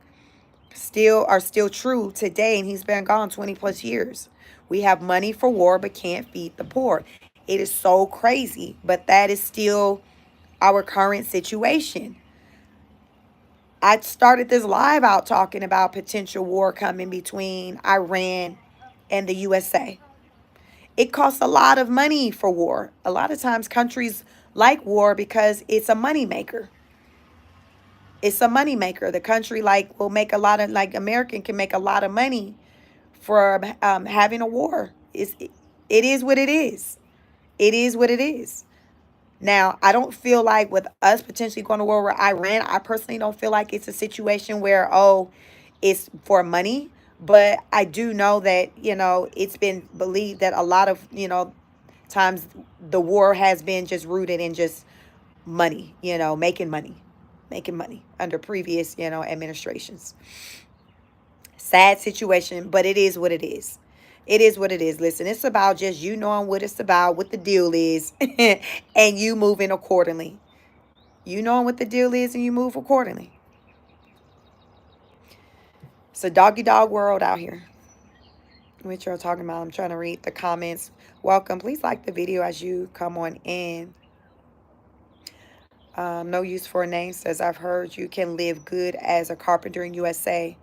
still true today, and he's been gone 20 plus years. We have money for war but can't feed the poor. It is so crazy, but that is still our current situation. I started this live out talking about potential war coming between Iran and the USA. It costs a lot of money for war. A lot of times countries like war because it's a moneymaker. It's a moneymaker. The country like will make a lot of, like American can make a lot of money for having a war. It is what it is. It is what it is. Now, I don't feel like with us potentially going to war with Iran, I personally don't feel like it's a situation where, oh, it's for money. But I do know that, it's been believed that a lot of, times the war has been just rooted in just money, making money under previous, administrations. Sad situation, but it is what it is. It is what it is. Listen, it's about just you knowing what it's about, what the deal is, and you moving accordingly. You knowing what the deal is and you move accordingly. It's a doggy dog world out here. What y'all talking about? I'm trying to read the comments. Welcome. Please like the video as you come on in. No use for a name says, I've heard you can live good as a carpenter in USA,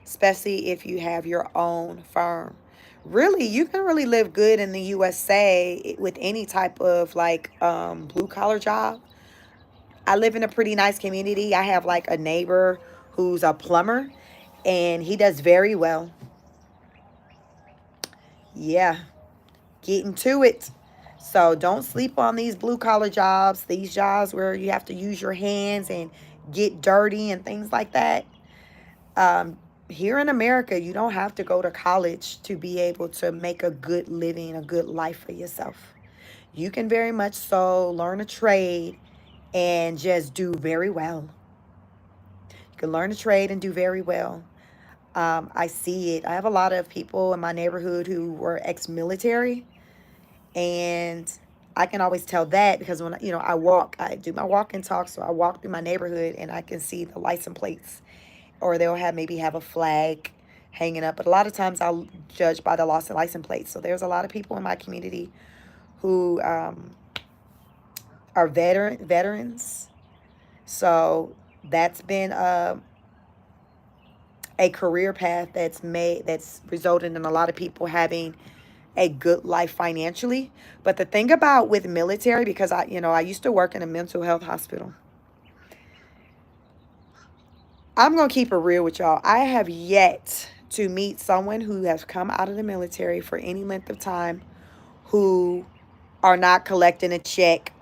especially if you have your own firm. Really, you can really live good in the USA with any type of like blue collar job. I live in a pretty nice community. I have like a neighbor who's a plumber and he does very well. Yeah, getting to it. So don't sleep on these blue collar jobs, these jobs where you have to use your hands and get dirty and things like that. Um, Here in America, you don't have to go to college to be able to make a good living, a good life for yourself. You can very much so learn a trade and just do very well. You can learn a trade and do very well. I see it. I have a lot of people in my neighborhood who were ex-military, and I can always tell that because when I walk, I do my walk and talk, so I walk through my neighborhood and I can see the license plates, or they'll maybe have a flag hanging up. But a lot of times I'll judge by the loss of license plates. So there's a lot of people in my community who are veterans. So that's been a career path that's resulted in a lot of people having a good life financially. But the thing about with military, because I used to work in a mental health hospital. I'm going to keep it real with y'all. I have yet to meet someone who has come out of the military for any length of time who are not collecting a check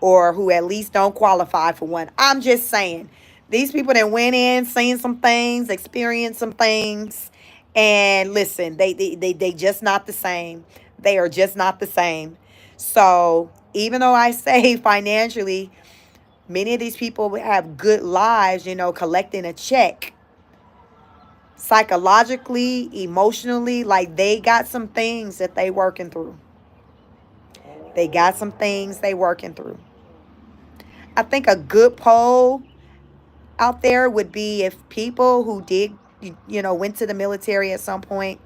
or who at least don't qualify for one. I'm just saying, these people that went in, seen some things, experienced some things, and listen, they just not the same. They are just not the same. So even though I say financially, many of these people have good lives, collecting a check. Psychologically, emotionally, like they got some things that they working through. They got some things they working through. I think a good poll out there would be if people who did, went to the military at some point,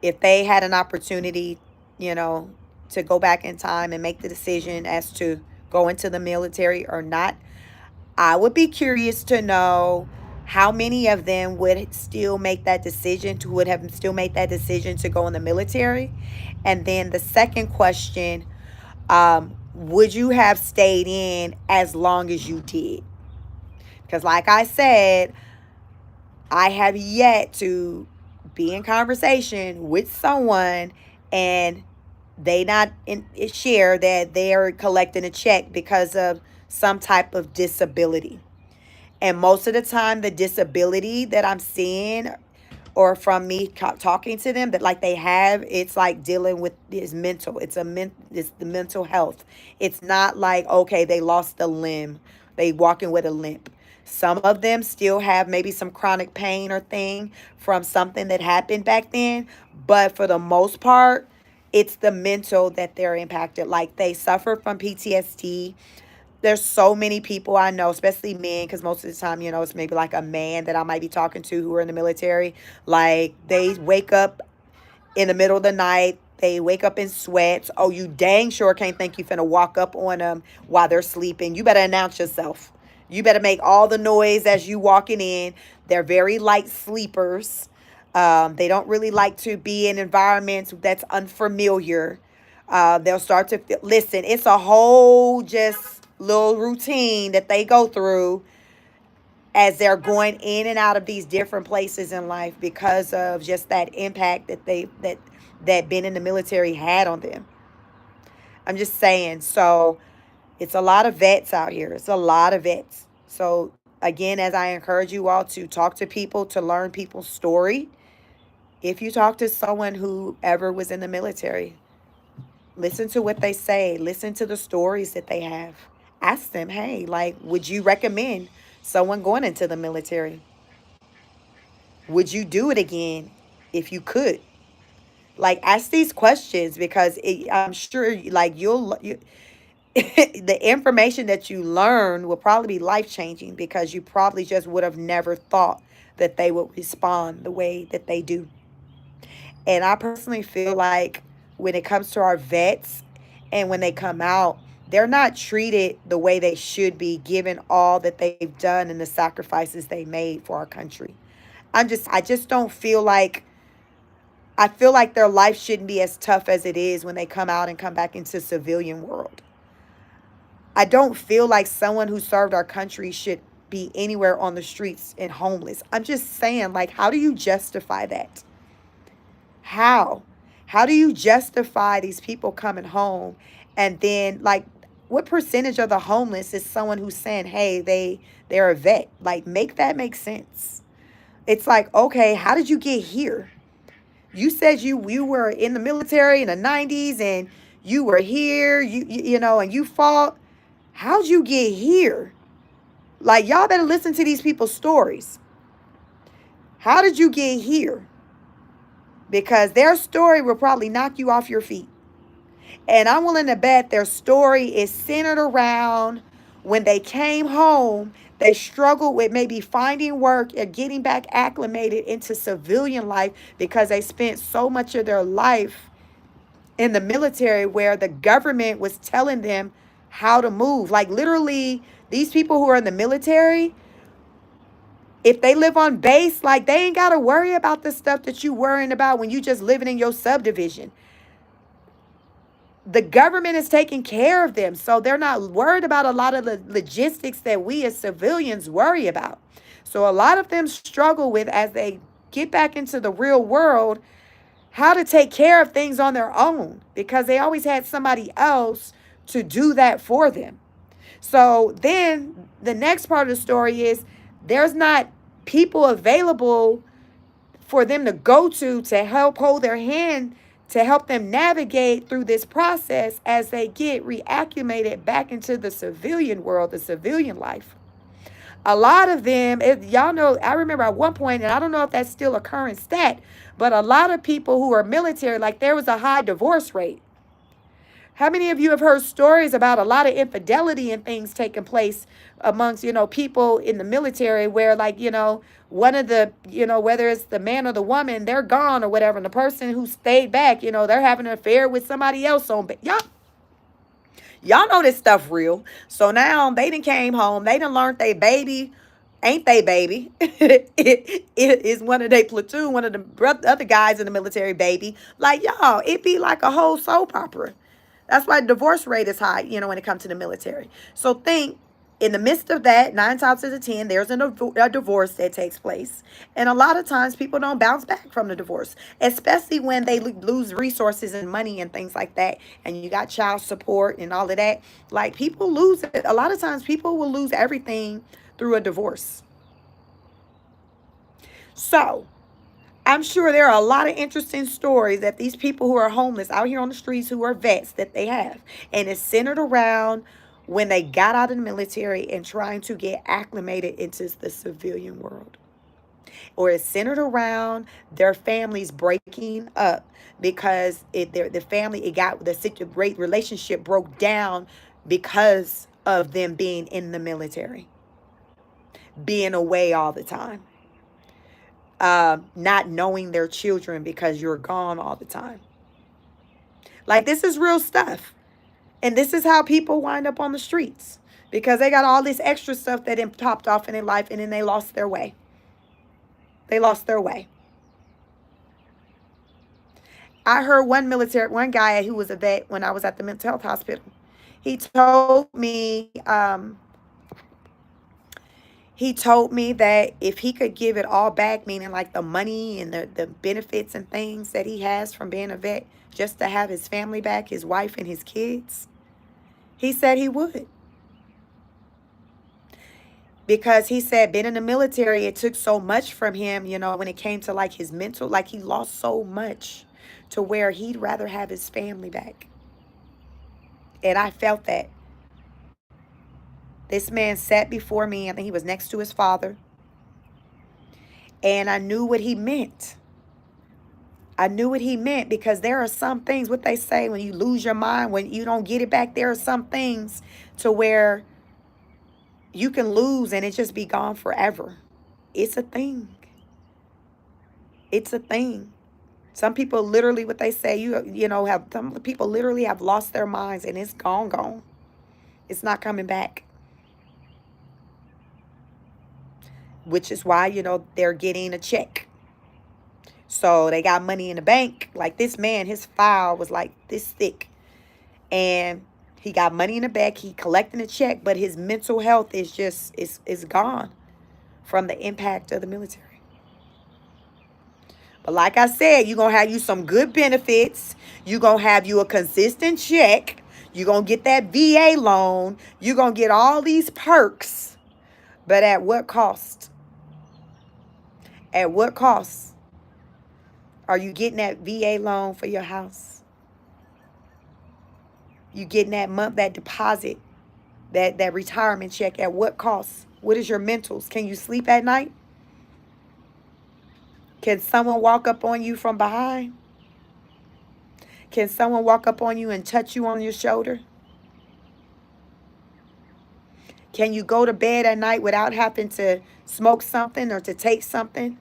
if they had an opportunity, you know, to go back in time and make the decision as to go into the military or not, I would be curious to know how many of them would still make that decision to would have still made that decision to go in the military. And then the second question, would you have stayed in as long as you did? Because like I said, I have yet to be in conversation with someone and they not share that they are collecting a check because of some type of disability. And most of the time, the disability that I'm seeing or from me talking to them that like they have, it's like dealing with is mental. It's the mental health. It's not like, okay, they lost a limb, they walking with a limp. Some of them still have maybe some chronic pain or thing from something that happened back then, but for the most part, it's the mental that they're impacted. Like they suffer from PTSD. There's so many people I know, especially men, because most of the time, it's maybe like a man that I might be talking to who are in the military. Like they wake up in the middle of the night. They wake up in sweats. Oh, you dang sure can't think you finna walk up on them while they're sleeping. You better announce yourself. You better make all the noise as you walking in. They're very light sleepers. They don't really like to be in environments that's unfamiliar. They'll start to feel, listen, it's a whole just little routine that they go through as they're going in and out of these different places in life because of just that impact that being in the military had on them. I'm just saying. So it's a lot of vets out here. It's a lot of vets. So again, as I encourage you all to talk to people, to learn people's story, if you talk to someone who ever was in the military, listen to what they say, listen to the stories that they have. Ask them, hey, like, would you recommend someone going into the military? Would you do it again if you could? Like, ask these questions because I'm sure, like, the information that you learn will probably be life changing because you probably just would have never thought that they would respond the way that they do. And I personally feel like when it comes to our vets and when they come out, they're not treated the way they should be given all that they've done and the sacrifices they made for our country. I just don't feel like, I feel like their life shouldn't be as tough as it is when they come out and come back into civilian world. I don't feel like someone who served our country should be anywhere on the streets and homeless. I'm just saying, like, how do you justify that? How? How do you justify these people coming home and then, like, what percentage of the homeless is someone who's saying, hey, they're a vet? Like, make that make sense. It's like, okay, how did you get here? You said you were in the military in the 90s and you were here, and you fought. How'd you get here? Like, y'all better listen to these people's stories. How did you get here? Because their story will probably knock you off your feet. And I'm willing to bet their story is centered around when they came home, they struggled with maybe finding work or getting back acclimated into civilian life because they spent so much of their life in the military where the government was telling them how to move. Like, literally, these people who are in the military, if they live on base, like, they ain't got to worry about the stuff that you worrying about when you just living in your subdivision. The government is taking care of them. So they're not worried about a lot of the logistics that we as civilians worry about. So a lot of them struggle with, as they get back into the real world, how to take care of things on their own because they always had somebody else to do that for them. So then the next part of the story is there's not people available for them to go to help hold their hand, to help them navigate through this process as they get reacclimated back into the civilian world, the civilian life. A lot of them, y'all know, I remember at one point, and I don't know if that's still a current stat, but a lot of people who are military, like, there was a high divorce rate. How many of you have heard stories about a lot of infidelity and things taking place amongst, people in the military where, like, one of the, whether it's the man or the woman, they're gone or whatever. And the person who stayed back, they're having an affair with somebody else on. Y'all know this stuff real. So now they done came home. They done learned they baby ain't they baby. it is one of their platoon, one of the other guys in the military baby. Like, y'all, it be like a whole soap opera. That's why divorce rate is high, when it comes to the military. So think, in the midst of that, 9 times out of 10, there's a divorce that takes place. And a lot of times people don't bounce back from the divorce, especially when they lose resources and money and things like that. And you got child support and all of that. Like, people lose it. A lot of times people will lose everything through a divorce. So I'm sure there are a lot of interesting stories that these people who are homeless out here on the streets who are vets that they have. And it's centered around when they got out of the military and trying to get acclimated into the civilian world. Or it's centered around their families breaking up because the family, the great relationship broke down because of them being in the military, being away all the time, not knowing their children because you're gone all the time. Like, this is real stuff. And this is how people wind up on the streets, because they got all this extra stuff that then popped off in their life, and then they lost their way. They lost their way. I heard one guy who was a vet when I was at the mental health hospital. He told me, that if he could give it all back, meaning like the money and the benefits and things that he has from being a vet, just to have his family back, his wife and his kids, he said he would. Because he said being in the military, it took so much from him, when it came to like his mental, like he lost so much to where he'd rather have his family back. And I felt that. This man sat before me, I think he was next to his father, and I knew what he meant. I knew what he meant, because there are some things, what they say, when you lose your mind, when you don't get it back, there are some things to where you can lose and it just be gone forever. It's a thing. It's a thing. Some people literally, what they say, some people literally have lost their minds and it's gone. It's not coming back. Which is why, they're getting a check. So they got money in the bank. Like this man, his file was like this thick. And he got money in the bank. He collecting a check, but his mental health is just, is gone from the impact of the military. But like I said, you're going to have you some good benefits. You're going to have you a consistent check. You're going to get that VA loan. You're going to get all these perks. But at what cost? At what cost? Are you getting that VA loan for your house? You getting that deposit, that retirement check, at what cost? What is your mentals? Can you sleep at night? Can someone walk up on you from behind? Can someone walk up on you and touch you on your shoulder? Can you go to bed at night without having to smoke something or to take something?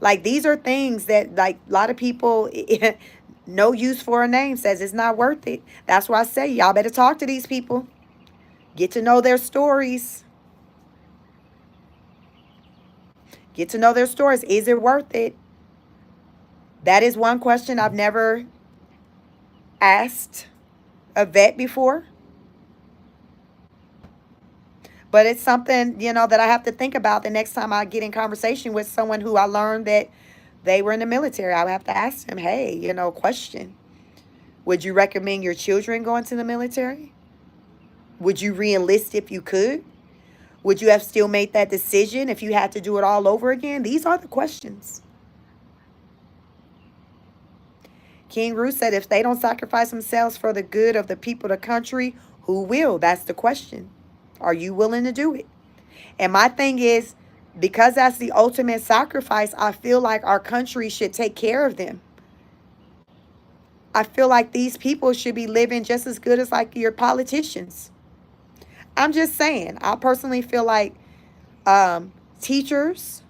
Like, these are things that, like, a lot of people, no use for a name, says it's not worth it. That's why I say y'all better talk to these people. Get to know their stories. Get to know their stories. Is it worth it? That is one question I've never asked a vet before. But it's something, that I have to think about the next time I get in conversation with someone who I learned that they were in the military. I would have to ask them, hey, question. Would you recommend your children going to the military? Would you re-enlist if you could? Would you have still made that decision if you had to do it all over again? These are the questions. King Ruth said, if they don't sacrifice themselves for the good of the people of the country, who will? That's the question. Are you willing to do it? And my thing is, because that's the ultimate sacrifice, I feel like our country should take care of them. I feel like these people should be living just as good as like your politicians. I'm just saying, I personally feel like teachers,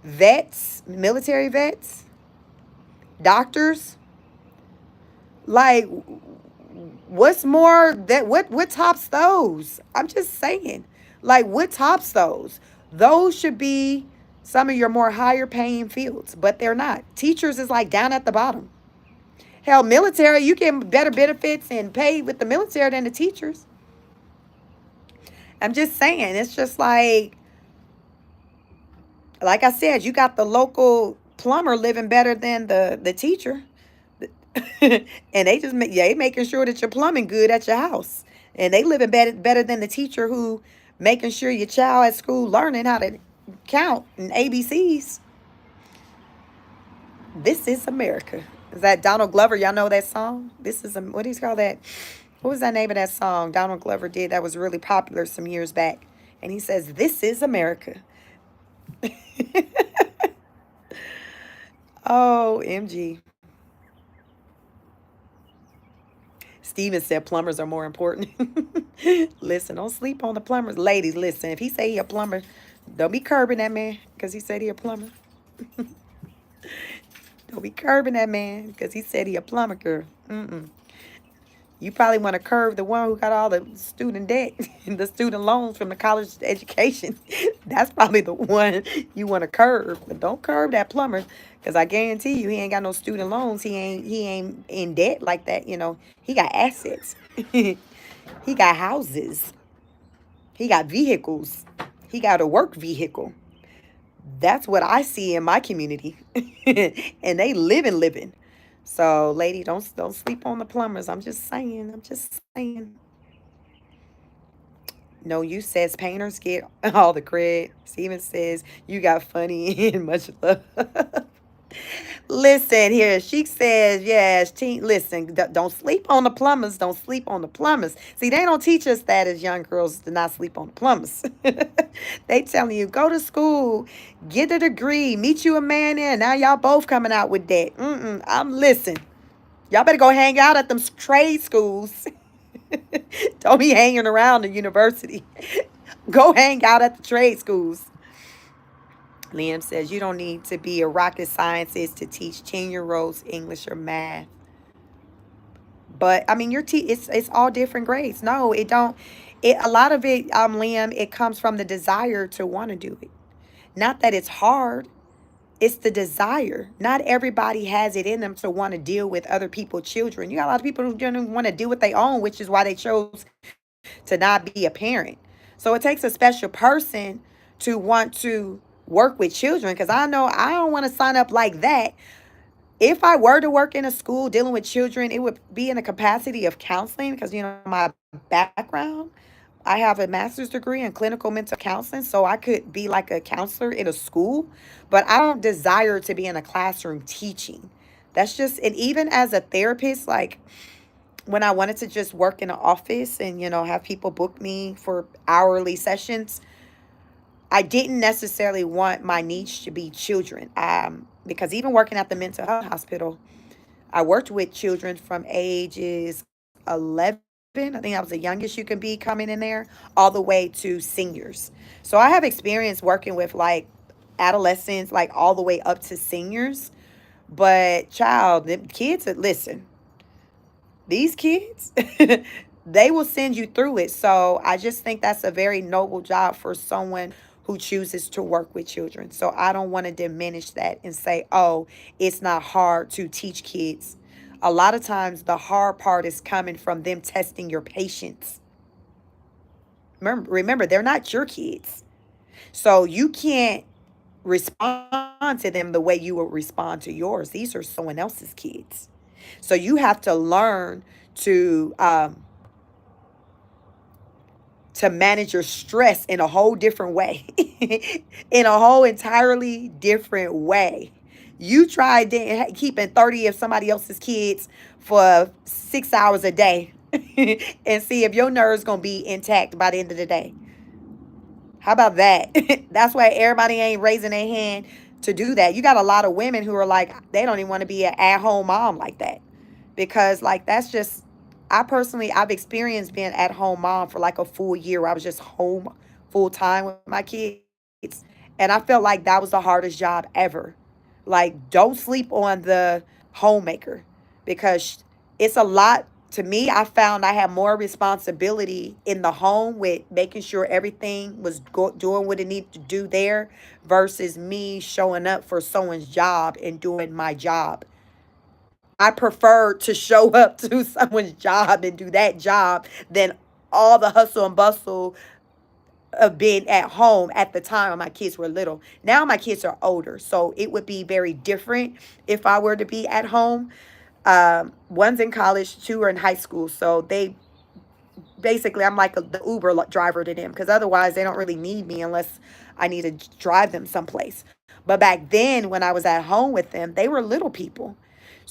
vets, military vets, doctors, like, what's more, that what tops those? I'm just saying, like, what tops those? Those should be some of your more higher paying fields, but they're not. Teachers is like down at the bottom. Hell, military, you get better benefits and pay with the military than the teachers. I'm just saying, it's just like I said, you got the local plumber living better than the teacher. And they making sure that your plumbing good at your house. And they living better than the teacher who making sure your child at school learning how to count and ABCs. This is America. Is that Donald Glover? Y'all know that song? This is, what do you call that? What was that name of that song Donald Glover did that was really popular some years back? And he says, this is America. Oh, MG. Steven said plumbers are more important. Listen, don't sleep on the plumbers. Ladies, listen, if he say he a plumber, don't be curbing that man because he said he a plumber. Don't be curbing that man because he said he a plumber, girl. Mm-mm. You probably want to curve the one who got all the student debt and the student loans from the college education. That's probably the one you want to curve. But don't curve that plumber, because I guarantee you he ain't got no student loans. He ain't in debt like that. He got assets. He got houses. He got vehicles. He got a work vehicle. That's what I see in my community. And they living. So, lady, don't sleep on the plumbers. I'm just saying. I'm just saying. No, you says painters get all the credit. Steven says you got funny and much love. Listen here. She says, yes, listen, don't sleep on the plumbers. Don't sleep on the plumbers. See, they don't teach us that as young girls to not sleep on the plumbers. They telling you, go to school, get a degree, meet you a man there. Now y'all both coming out with that. Listen. Y'all better go hang out at them trade schools. Don't be hanging around the university. Go hang out at the trade schools. Liam says you don't need to be a rocket scientist to teach 10-year-olds English or math. But I mean, it's all different grades. No, it don't. A lot of it, Liam, it comes from the desire to want to do it. Not that it's hard. It's the desire. Not everybody has it in them to want to deal with other people's children. You got a lot of people who don't want to deal with their own, which is why they chose to not be a parent. So it takes a special person to want to work with children, because I know I don't want to sign up like that. If I were to work in a school dealing with children, it would be in the capacity of counseling, because, my background, I have a master's degree in clinical mental counseling, so I could be like a counselor in a school, but I don't desire to be in a classroom teaching. That's just, and even as a therapist, like when I wanted to just work in an office and, have people book me for hourly sessions, I didn't necessarily want my niche to be children. Because even working at the mental health hospital, I worked with children from ages 11. I think that was the youngest you can be coming in there, all the way to seniors. So I have experience working with like adolescents, like all the way up to seniors. But child, the kids, listen, these kids, they will send you through it. So I just think that's a very noble job for someone who chooses to work with children. So I don't want to diminish that and say, oh, it's not hard to teach kids. A lot of times the hard part is coming from them testing your patience. Remember, they're not your kids. So you can't respond to them the way you would respond to yours. These are someone else's kids. So you have to learn to manage your stress in a whole different way, in a whole entirely different way. You try keeping 30 of somebody else's kids for 6 hours a day and see if your nerves going to be intact by the end of the day. How about that? That's why everybody ain't raising their hand to do that. You got a lot of women who are like, they don't even want to be an at-home mom like that. Because like, that's just, I've experienced being at home mom for like a full year where I was just home full time with my kids. And I felt like that was the hardest job ever. Like, don't sleep on the homemaker, because it's a lot. To me, I found I had more responsibility in the home with making sure everything was doing what it needed to do there versus me showing up for someone's job and doing my job. I prefer to show up to someone's job and do that job than all the hustle and bustle of being at home at the time when my kids were little. Now my kids are older, so it would be very different if I were to be at home. One's in college, two are in high school, so they basically, I'm like the Uber driver to them, because otherwise they don't really need me unless I need to drive them someplace. But back then, when I was at home with them, they were little people.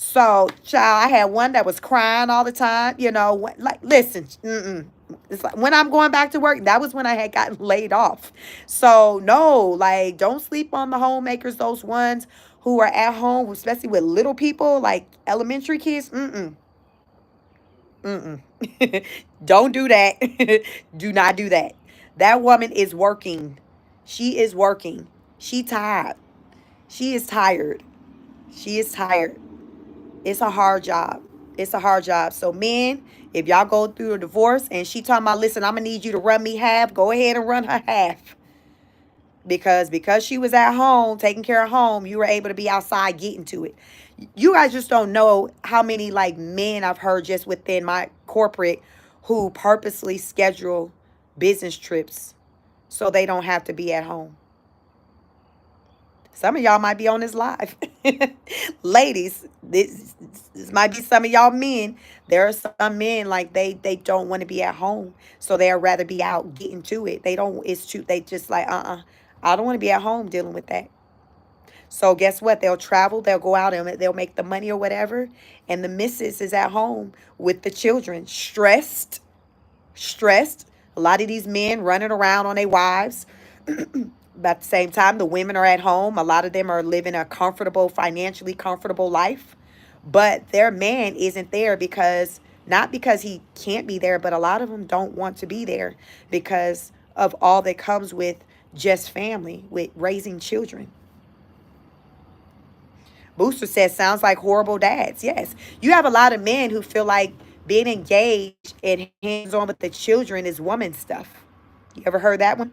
So, child, I had one that was crying all the time. Like, listen, it's like when I'm going back to work, that was when I had gotten laid off. So, no, like, don't sleep on the homemakers, those ones who are at home, especially with little people, like elementary kids. Mm-mm. Don't do that. Do not do that. That woman is working. She is working. She tired. She is tired. She is tired. It's a hard job. It's a hard job. So men, if y'all go through a divorce and she talking about, listen, I'm gonna need you to run me half, go ahead and run her half. Because she was at home taking care of home, you were able to be outside getting to it. You guys just don't know how many like men I've heard just within my corporate who purposely schedule business trips so they don't have to be at home. Some of y'all might be on this live. Ladies, this might be some of y'all men. There are some men like they don't want to be at home. So they'd rather be out getting to it. They don't it's too they just like I don't want to be at home dealing with that. So guess what? They'll travel, they'll go out and they'll make the money or whatever. And the missus is at home with the children, stressed. A lot of these men running around on their wives. But at the same time, the women are at home. A lot of them are living a comfortable, financially comfortable life. But their man isn't there because, not because he can't be there, but a lot of them don't want to be there because of all that comes with just family, with raising children. Booster says, sounds like horrible dads. Yes. You have a lot of men who feel like being engaged and hands on with the children is woman stuff. You ever heard that one?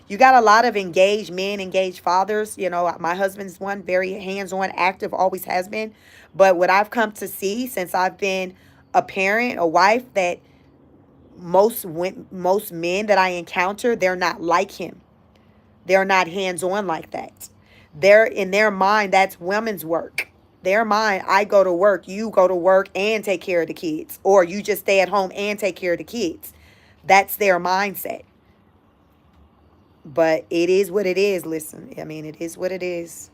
You got a lot of engaged men, engaged fathers. You know, my husband's one, very hands on, active, always has been. But what I've come to see since I've been a parent, a wife, that most men that I encounter, they're not like him. They're not hands on like that. They're in their mind, that's women's work. Their mind, I go to work, you go to work and take care of the kids, or you just stay at home and take care of the kids. That's their mindset. But it is what it is. Listen, I mean, it is what it is.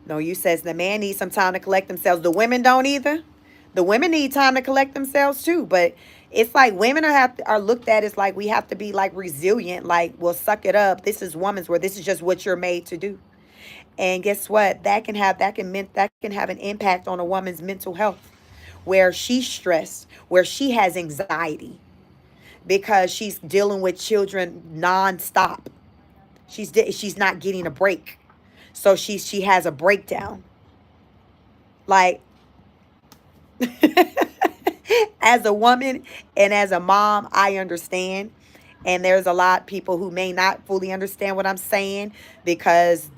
No, you says the man needs some time to collect themselves. The women don't either. The women need time to collect themselves too. But it's like women are looked at as like we have to be like resilient. Like, well, suck it up. This is woman's work. This is just what you're made to do. And guess what? That can have an impact on a woman's mental health, where she's stressed, where she has anxiety because she's dealing with children nonstop. She's not getting a break. So she has a breakdown. Like as a woman and as a mom, I understand. And there's a lot of people who may not fully understand what I'm saying because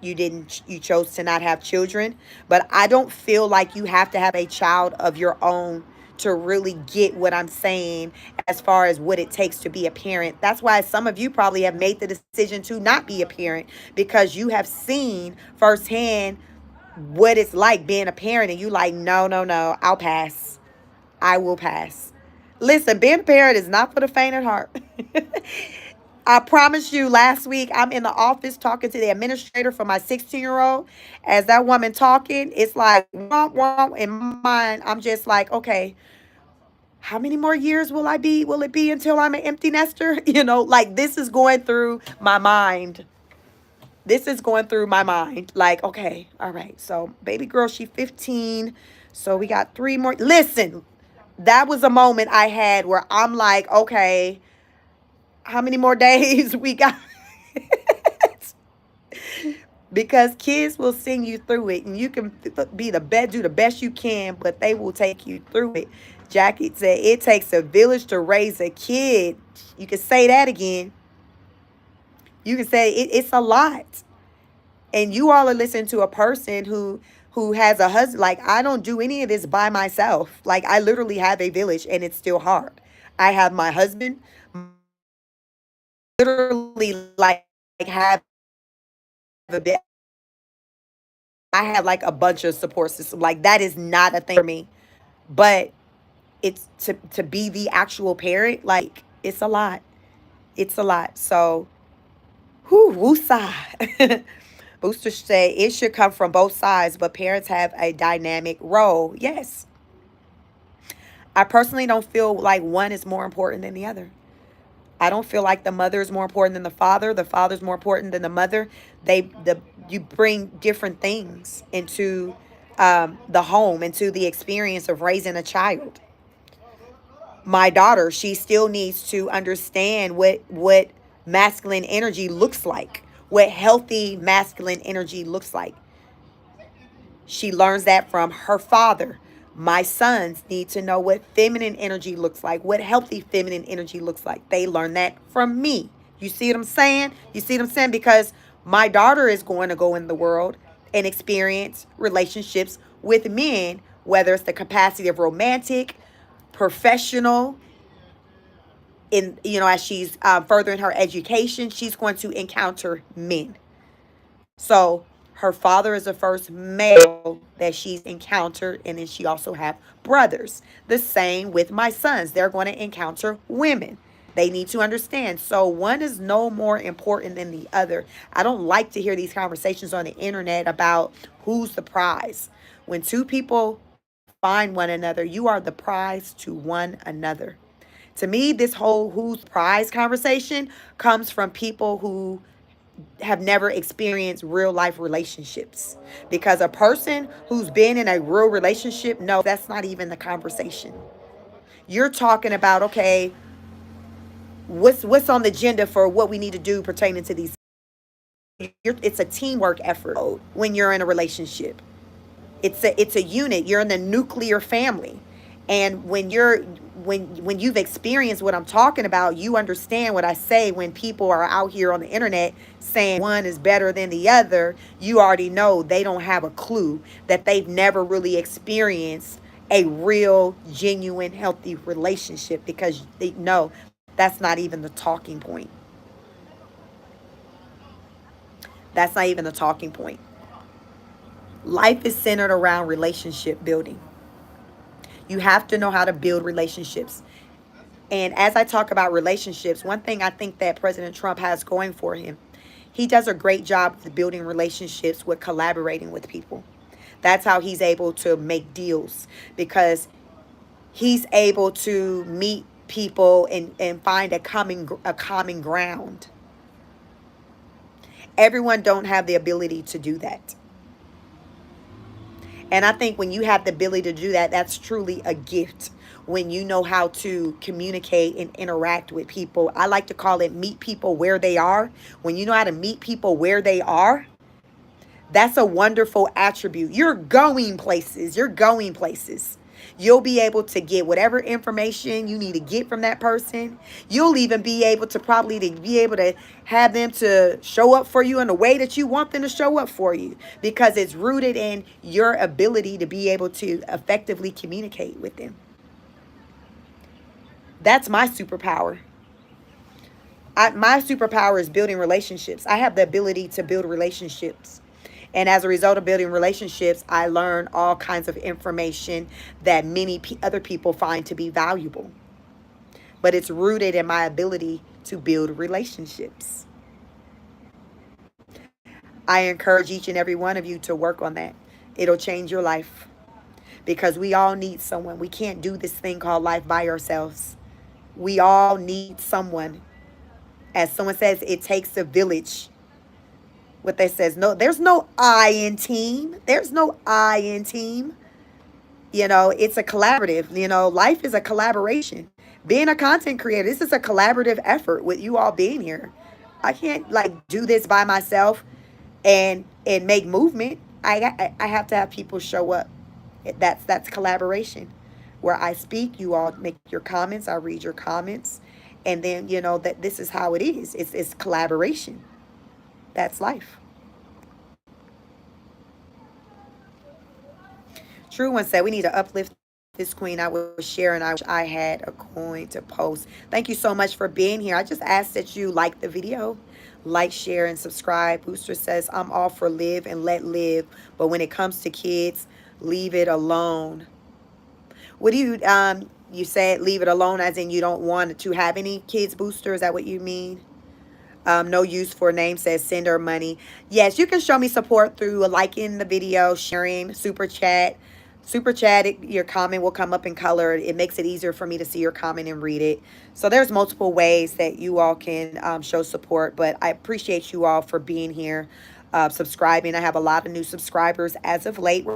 you chose to not have children. But I don't feel like you have to have a child of your own to really get what I'm saying as far as what it takes to be a parent. That's why some of you probably have made the decision to not be a parent because you have seen firsthand what it's like being a parent and you like, no, no, no, I'll pass. I will pass. Listen, being a parent is not for the faint at heart. I promise you, last week I'm in the office talking to the administrator for my 16-year-old. As that woman talking, it's like, womp, womp, in my mind, I'm just like, okay, how many more years will it be until I'm an empty nester? Like this is going through my mind. This is going through my mind. Like, okay, all right. So baby girl, she 15. So we got 3 more. Listen, that was a moment I had where I'm like, okay, how many more days we got? Because kids will sing you through it and you can do the best you can, but they will take you through it. Jackie said it takes a village to raise a kid. You can say that again. You can say it's a lot. And you all are listening to a person who has a husband. Like, I don't do any of this by myself. Like, I literally have a village and it's still hard. I have my husband, literally like have a bit. I have like a bunch of support system. Like, that is not a thing for me. But it's to be the actual parent, like, it's a lot. It's a lot. So, whoo, woosah. Booster say it should come from both sides, but parents have a dynamic role. Yes. I personally don't feel like one is more important than the other. I don't feel like the mother is more important than the father. The father's more important than the mother. You bring different things into the home, into the experience of raising a child. My daughter, she still needs to understand what masculine energy looks like, what healthy masculine energy looks like. She learns that from her father. My sons need to know what feminine energy looks like, what healthy feminine energy looks like. They learn that from me. You see what I'm saying? You see what I'm saying? Because my daughter is going to go in the world and experience relationships with men, whether it's the capacity of romantic, professional, in, as she's furthering her education, she's going to encounter men. So her father is the first male that she's encountered, and then she also have brothers. The same with my sons. They're going to encounter women. They need to understand. So one is no more important than the other. I don't like to hear these conversations on the internet about who's the prize. When two people find one another, you are the prize to one another. To me, this whole who's prize conversation comes from people who have never experienced real life relationships. Because a person who's been in a real relationship, no, that's not even the conversation. You're talking about, okay, what's on the agenda for what we need to do pertaining to these. It's a teamwork effort when you're in a relationship. It's a unit. You're in the nuclear family. And when you've experienced what I'm talking about, you understand what I say. When people are out here on the internet saying one is better than the other, you already know they don't have a clue, that they've never really experienced a real, genuine, healthy relationship, because they know that's not even the talking point. That's not even the talking point. Life is centered around relationship building. You have to know how to build relationships. And as I talk about relationships, one thing I think that President Trump has going for him, he does a great job with building relationships, with collaborating with people. That's how he's able to make deals, because he's able to meet people and find a common ground. Everyone don't have the ability to do that. And I think when you have the ability to do that, that's truly a gift. When you know how to communicate and interact with people, I like to call it meet people where they are. When you know how to meet people where they are, that's a wonderful attribute. You're going places. You're going places. You'll be able to get whatever information you need to get from that person. You'll even be able to have them to show up for you in the way that you want them to show up for you, because it's rooted in your ability to be able to effectively communicate with them. That's my superpower. My superpower is building relationships. I have the ability to build relationships. And as a result of building relationships, I learn all kinds of information that many other people find to be valuable. But it's rooted in my ability to build relationships. I encourage each and every one of you to work on that. It'll change your life, because we all need someone. We can't do this thing called life by ourselves. We all need someone. As someone says, it takes a village. What they says, no, there's no I in team. There's no I in team. It's a collaborative. Life is a collaboration. Being a content creator, this is a collaborative effort with you all being here. I can't do this by myself and make movement. I have to have people show up. That's collaboration. Where I speak, you all make your comments, I read your comments, and then that this is how it is. It's collaboration. That's life. True One said, we need to uplift this queen. I was sharing. I wish I had a coin to post. Thank you so much for being here. I just ask that you like the video, like, share, and subscribe. Booster says, I'm all for live and let live, but when it comes to kids, leave it alone. What do you said leave it alone as in you don't want to have any kids, Booster? Is that what you mean? No use for name says send her money. Yes, you can show me support through liking the video, sharing, super chat. Super chat, your comment will come up in color. It makes it easier for me to see your comment and read it. So there's multiple ways that you all can show support, but I appreciate you all for being here, subscribing. I have a lot of new subscribers as of late.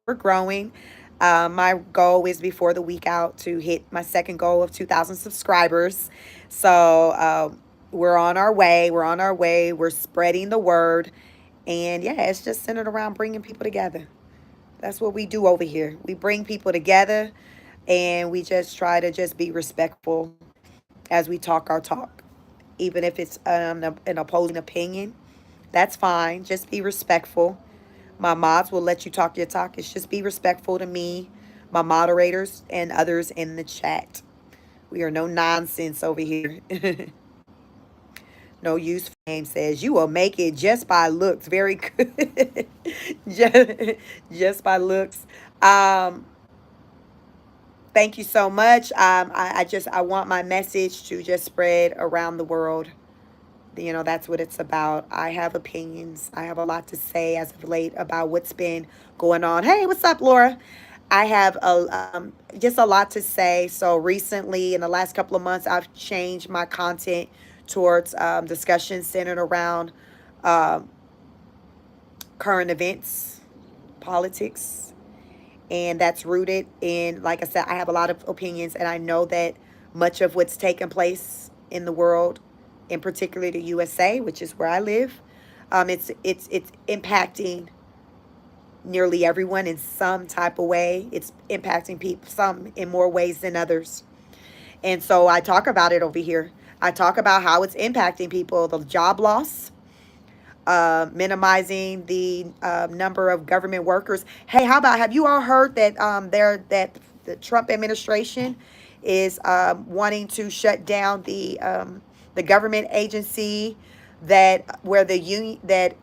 We're growing. My goal is before the week out to hit my second goal of 2,000 subscribers. So we're on our way. We're on our way. We're spreading the word. And yeah, it's just centered around bringing people together. That's what we do over here. We bring people together and we just try to just be respectful as we talk our talk. Even if it's an opposing opinion, that's fine. Just be respectful. My mods will let you talk your talk. It's just be respectful to me, my moderators, and others in the chat. We are no nonsense over here. No use fame says you will make it just by looks. Very good. just, just by looks. Um, thank you so much. I want my message to just spread around the world. You know, that's what it's about. I have opinions. I have a lot to say as of late about what's been going on. Hey, what's up, Laura? I have just a lot to say. So recently, in the last couple of months, I've changed my content towards discussions centered around um, current events, politics, and that's rooted in, like I said, I have a lot of opinions, and I know that much of what's taking place in the world, in particular the USA, which is where I live, it's impacting nearly everyone in some type of way. It's impacting people, some in more ways than others. And so I talk about it over here. I talk about how it's impacting people, the job loss, minimizing the number of government workers. Hey, how about, have you all heard that that the Trump administration is wanting to shut down the government agency that where the union that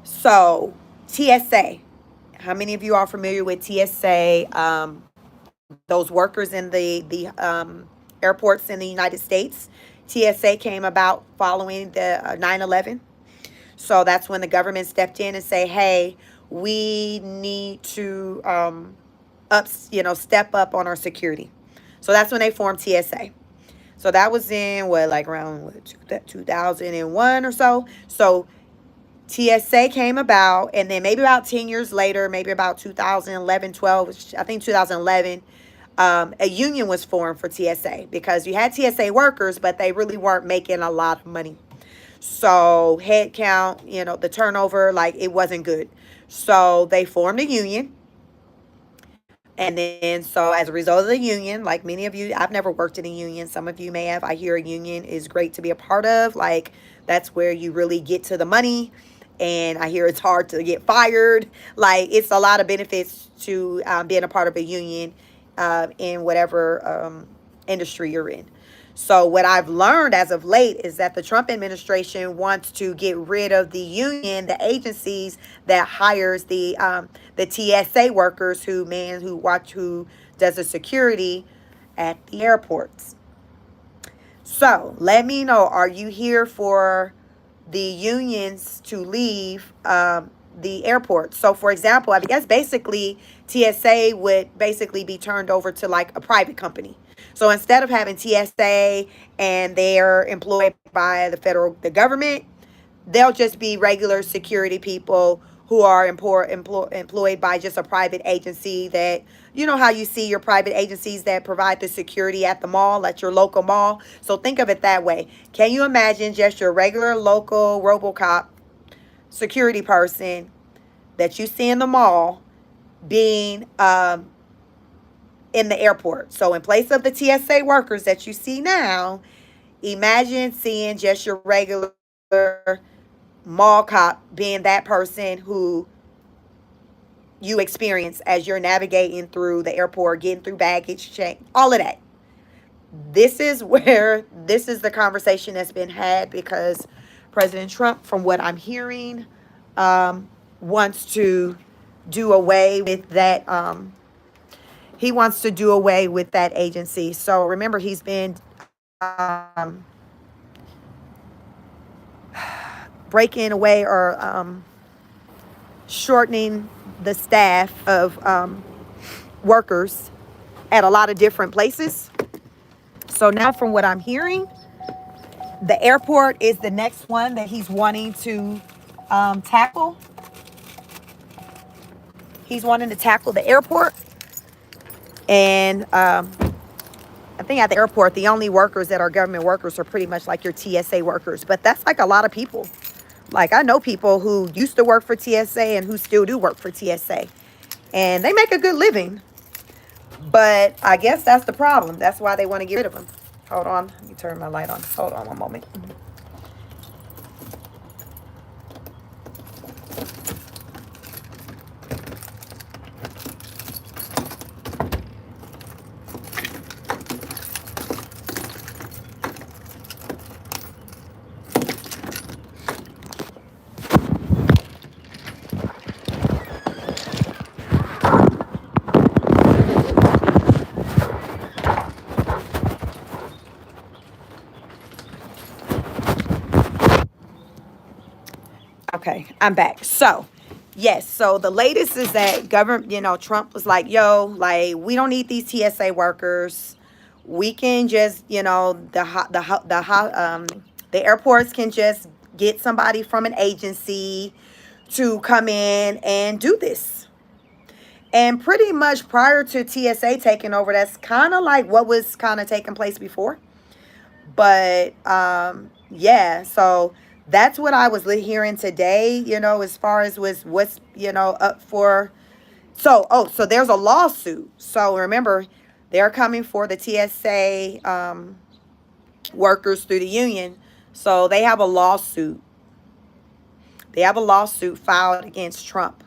so TSA. How many of you are familiar with TSA? Those workers in the airports in the United States. TSA came about following the 9/11. So that's when the government stepped in and say, "Hey, we need to step up on our security." So that's when they formed TSA. So that was in what, like around 2001 or so. So TSA came about, and then maybe about 10 years later, maybe about 2011, 12, I think 2011, a union was formed for TSA because you had TSA workers, but they really weren't making a lot of money. So head count, the turnover, like it wasn't good. So they formed a union. And then, so as a result of the union, like many of you, I've never worked in a union. Some of you may have. I hear a union is great to be a part of. Like, that's where you really get to the money. And I hear it's hard to get fired. Like, it's a lot of benefits to being a part of a union in whatever industry you're in. So what I've learned as of late is that the Trump administration wants to get rid of the union, the agencies that hires the TSA workers who does the security at the airports. So let me know, are you here for the unions to leave the airport? So for example, I guess basically TSA would basically be turned over to like a private company. So instead of having TSA and they're employed by the government, they'll just be regular security people who are employed by just a private agency that, you know how you see your private agencies that provide the security at the mall, at your local mall. So think of it that way. Can you imagine just your regular local RoboCop security person that you see in the mall being in the airport? So in place of the TSA workers that you see now, imagine seeing just your regular mall cop being that person who you experience as you're navigating through the airport, getting through baggage check, all of that. This is the conversation that's been had because President Trump, from what I'm hearing, wants to do away with that. He wants to do away with that agency. So remember, he's been breaking away or shortening the staff of workers at a lot of different places. So now, from what I'm hearing, the airport is the next one that he's wanting to tackle. He's wanting to tackle the airport. And I think at the airport, the only workers that are government workers are pretty much like your TSA workers. But that's like a lot of people. Like I know people who used to work for TSA and who still do work for TSA. And they make a good living. But I guess that's the problem. That's why they want to get rid of them. Hold on. Let me turn my light on. Hold on one moment. Okay, I'm back. So, yes, so the latest is that government, Trump was like, yo, like, we don't need these TSA workers. We can just, the airports can just get somebody from an agency to come in and do this. And pretty much prior to TSA taking over, that's kind of like what was kind of taking place before. But yeah, so that's what I was hearing today, as far as what's, up for. So there's a lawsuit. So remember, they're coming for the TSA workers through the union. So they have a lawsuit. They have a lawsuit filed against Trump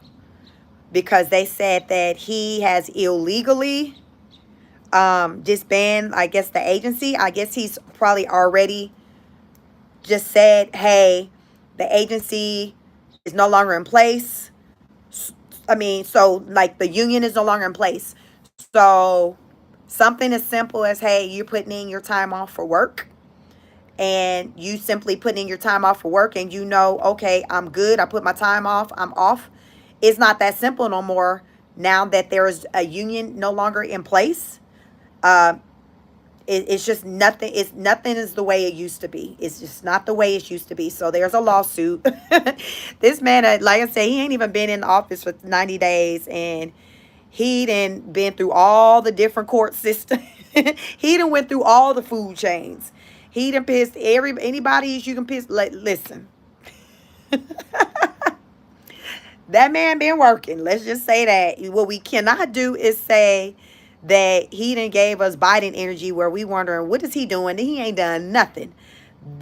because they said that he has illegally disbanded, I guess, the agency. I guess he's probably already just said, hey, the agency is no longer in place. I mean, so like the union is no longer in place. So something as simple as, hey, you're putting in your time off for work, and you simply putting in your time off for work, and okay, I'm good. I put my time off. I'm off. It's not that simple no more now that there is a union no longer in place. Uh, it's just nothing. It's nothing is the way it used to be. It's just not the way it used to be. So there's a lawsuit. This man, like I said, he ain't even been in office for 90 days, and he done been through all the different court systems. He done went through all the food chains. He done pissed anybody you can piss. Like, listen, that man been working. Let's just say that. What we cannot do is say that he done gave us Biden energy where we wondering, what is he doing? He ain't done nothing.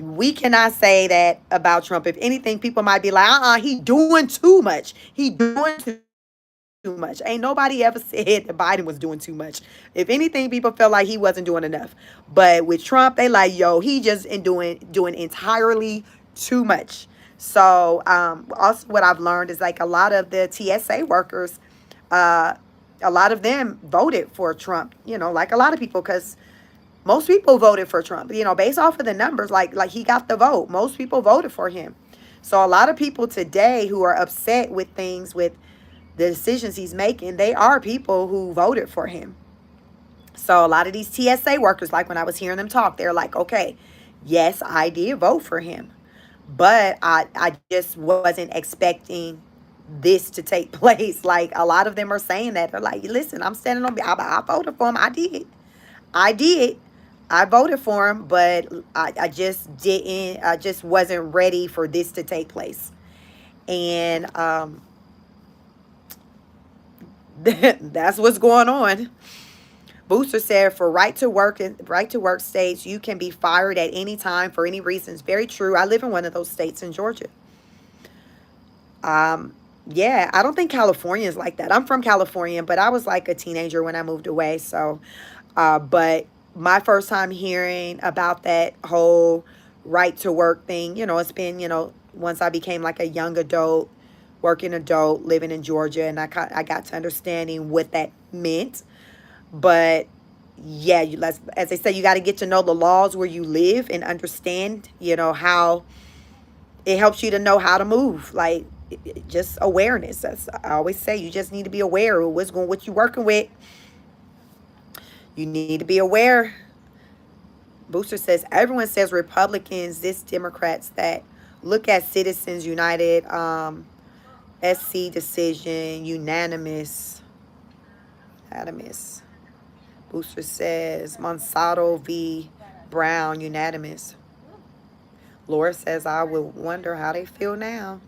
We cannot say that about Trump. If anything, people might be like, he doing too much. He doing too much. Ain't nobody ever said that Biden was doing too much. If anything, people felt like he wasn't doing enough. But with Trump, they like, yo, he just doing entirely too much. So also what I've learned is like a lot of the TSA workers, a lot of them voted for Trump, like a lot of people, because most people voted for Trump, based off of the numbers, like he got the vote. Most people voted for him. So a lot of people today who are upset with things, with the decisions he's making, they are people who voted for him. So a lot of these TSA workers, like when I was hearing them talk, they're like, okay, yes, I did vote for him, but I just wasn't expecting this to take place. Like a lot of them are saying that. They're like, listen, I'm standing on, I voted for him. I did. I voted for him, but I just didn't, I just wasn't ready for this to take place. And that's what's going on. Booster said for right to work states, you can be fired at any time for any reasons. Very true. I live in one of those states in Georgia. Yeah, I don't think California is like that. I'm from California, but I was like a teenager when I moved away. So, but my first time hearing about that whole right to work thing, it's been, once I became like a young adult, working adult, living in Georgia, and I got to understanding what that meant. But yeah, as they say, you got to get to know the laws where you live and understand, how it helps you to know how to move. Like just awareness. That's, I always say, you just need to be aware of what you're working with. You need to be aware. Booster says everyone says Republicans, this Democrats that look at Citizens United. SC decision, unanimous. Unanimous. Booster says Monsanto v. Brown, unanimous. Laura says, I would wonder how they feel now.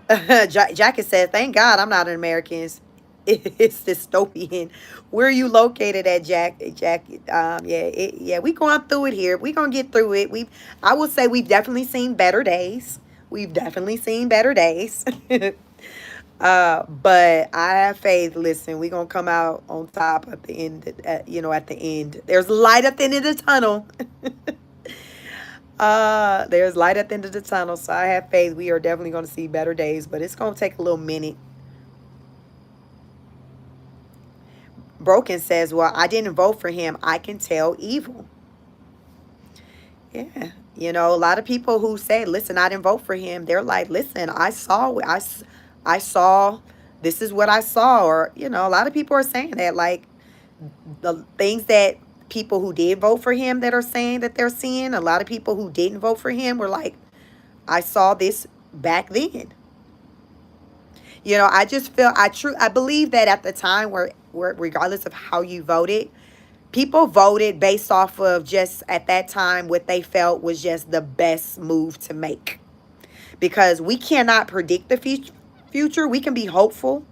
Jackie says, thank God I'm not an American. It's dystopian. Where are you located at, Jack? Jack, yeah, we going through it here. We gonna get through it. I will say we've definitely seen better days. We've definitely seen better days. But I have faith. Listen, we gonna come out on top at the end. At the end, there's light at the end of the tunnel. There's light at the end of the tunnel, so I have faith. We are definitely gonna see better days, but it's gonna take a little minute. Broken says, "Well, I didn't vote for him. I can tell evil." Yeah, a lot of people who say, "Listen, I didn't vote for him," they're like, "Listen, I saw. This is what I saw," or a lot of people are saying that, like the things that people who did vote for him that are saying that they're seeing. A lot of people who didn't vote for him were like, "I saw this back then." I just feel I believe that at the time where regardless of how you voted, people voted based off of just at that time what they felt was just the best move to make. Because we cannot predict the future. We can be hopeful.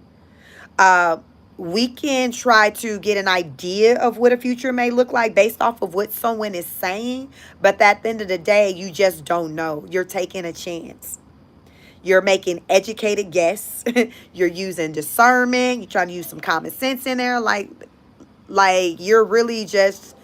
Uh, we can try to get an idea of what a future may look like based off of what someone is saying. But at the end of the day, you just don't know. You're taking a chance. You're making educated guess. You're using discernment. You're trying to use some common sense in there. Like you're really just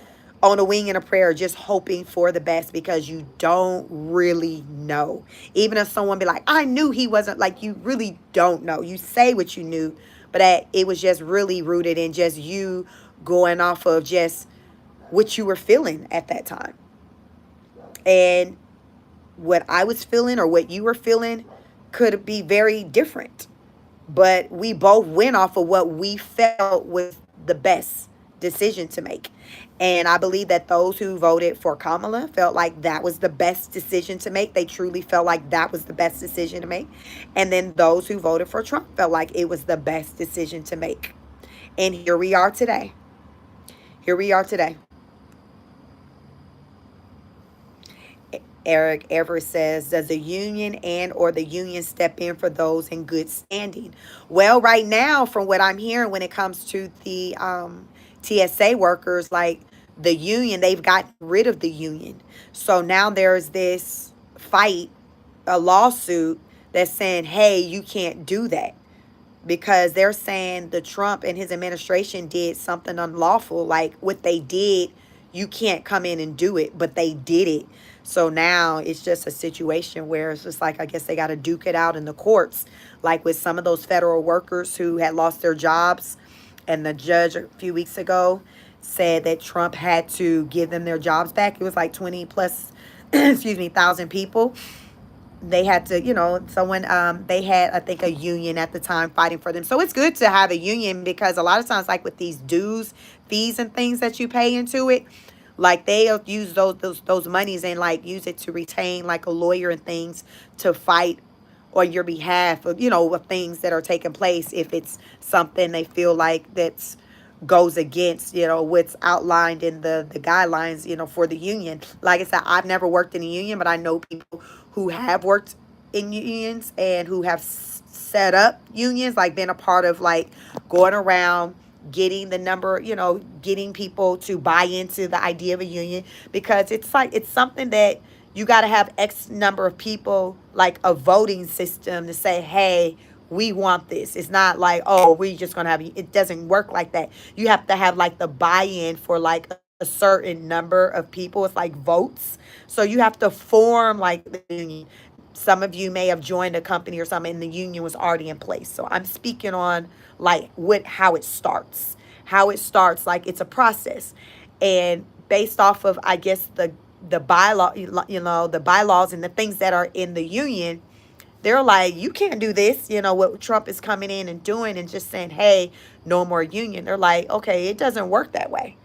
on a wing and a prayer, just hoping for the best because you don't really know. Even if someone be like, I knew he wasn't, like, you really don't know. You say what you knew, but it was just really rooted in just you going off of just what you were feeling at that time. And what I was feeling or what you were feeling could be very different. But we both went off of what we felt was the best decision to make. And I believe that those who voted for Kamala felt like that was the best decision to make. They truly felt like that was the best decision to make. And then those who voted for Trump felt like it was the best decision to make. And here we are today. Here we are today. Eric Everett says, does the union and or the union step in for those in good standing? Well, right now, from what I'm hearing when it comes to the TSA workers, like the union, they've gotten rid of the union. So now there's this fight, a lawsuit that's saying, hey, you can't do that. Because they're saying the Trump and his administration did something unlawful. Like what they did, you can't come in and do it, but they did it. So now it's just a situation where it's just like, I guess they got to duke it out in the courts, like with some of those federal workers who had lost their jobs. And the judge a few weeks ago said that Trump had to give them their jobs back. It was like 20 plus, excuse me, thousand people. They had to, they had, I think, a union at the time fighting for them. So it's good to have a union because a lot of times, like with these dues, fees and things that you pay into it, like they'll use those monies and like use it to retain like a lawyer and things to fight on your behalf of, of things that are taking place if it's something they feel like that's goes against, what's outlined in the guidelines, for the union. Like I said, I've never worked in a union, but I know people who have worked in unions and who have set up unions, like been a part of like going around getting the number, getting people to buy into the idea of a union because it's like it's something that you got to have X number of people, like a voting system to say, hey, we want this. It's not like, oh, we just going to have, it doesn't work like that. You have to have like the buy-in for like a certain number of people. It's like votes. So you have to form like the union. Some of you may have joined a company or something and the union was already in place. So I'm speaking on like how it starts. How it starts, like it's a process. And based off of, I guess, the bylaw, the bylaws and the things that are in the union, they're like, you can't do this, what Trump is coming in and doing and just saying, hey, no more union. They're like, okay, it doesn't work that way.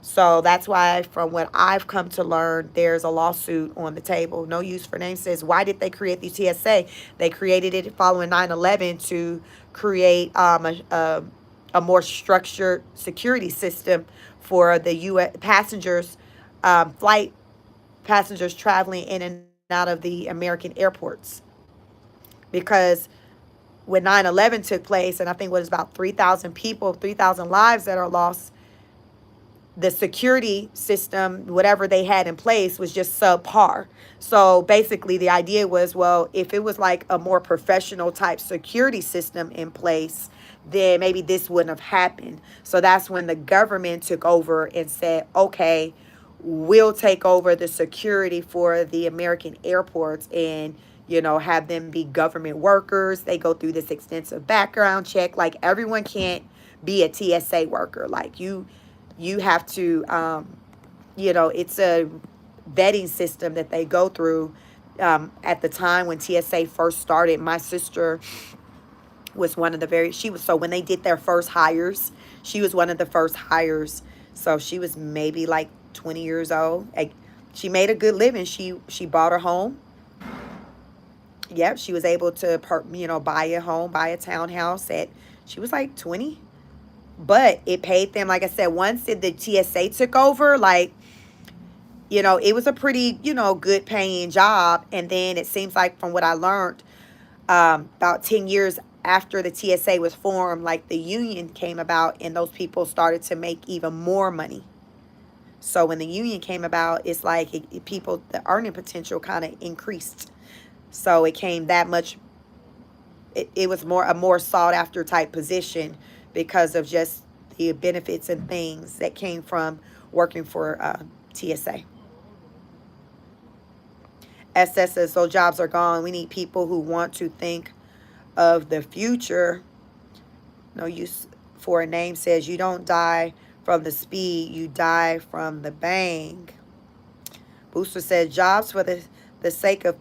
So that's why, from what I've come to learn, there's a lawsuit on the table. No use for name says, why did they create the TSA? They created it following 9/11 to create a more structured security system for the U.S. passengers, flight passengers traveling in and out of the American airports. Because when 9/11 took place, and I think it was about 3,000 people, 3,000 lives that are lost, the security system, whatever they had in place, was just subpar. So basically, the idea was, well, if it was like a more professional type security system in place, then maybe this wouldn't have happened. So that's when the government took over and said, okay, we'll take over the security for the American airports and, have them be government workers. They go through this extensive background check. Like, everyone can't be a TSA worker. Like, you have to, it's a vetting system that they go through. At the time when TSA first started, my sister was one of the so when they did their first hires, she was one of the first hires. So she was maybe like 20 years old. Like, she made a good living. She bought her home. Yep, she was able to, buy a home, buy a townhouse she was like 20. But it paid them, like I said, once the TSA took over, like, it was a pretty, good paying job. And then it seems like, from what I learned, about 10 years after the TSA was formed, like, the union came about and those people started to make even more money. So when the union came about, it's like the earning potential kind of increased. So it came that much, it was a more sought after type position because of just the benefits and things that came from working for TSA. SS says, so jobs are gone. We need people who want to think of the future. No use for a name says, you don't die from the speed, you die from the bang. Booster says, jobs for the sake of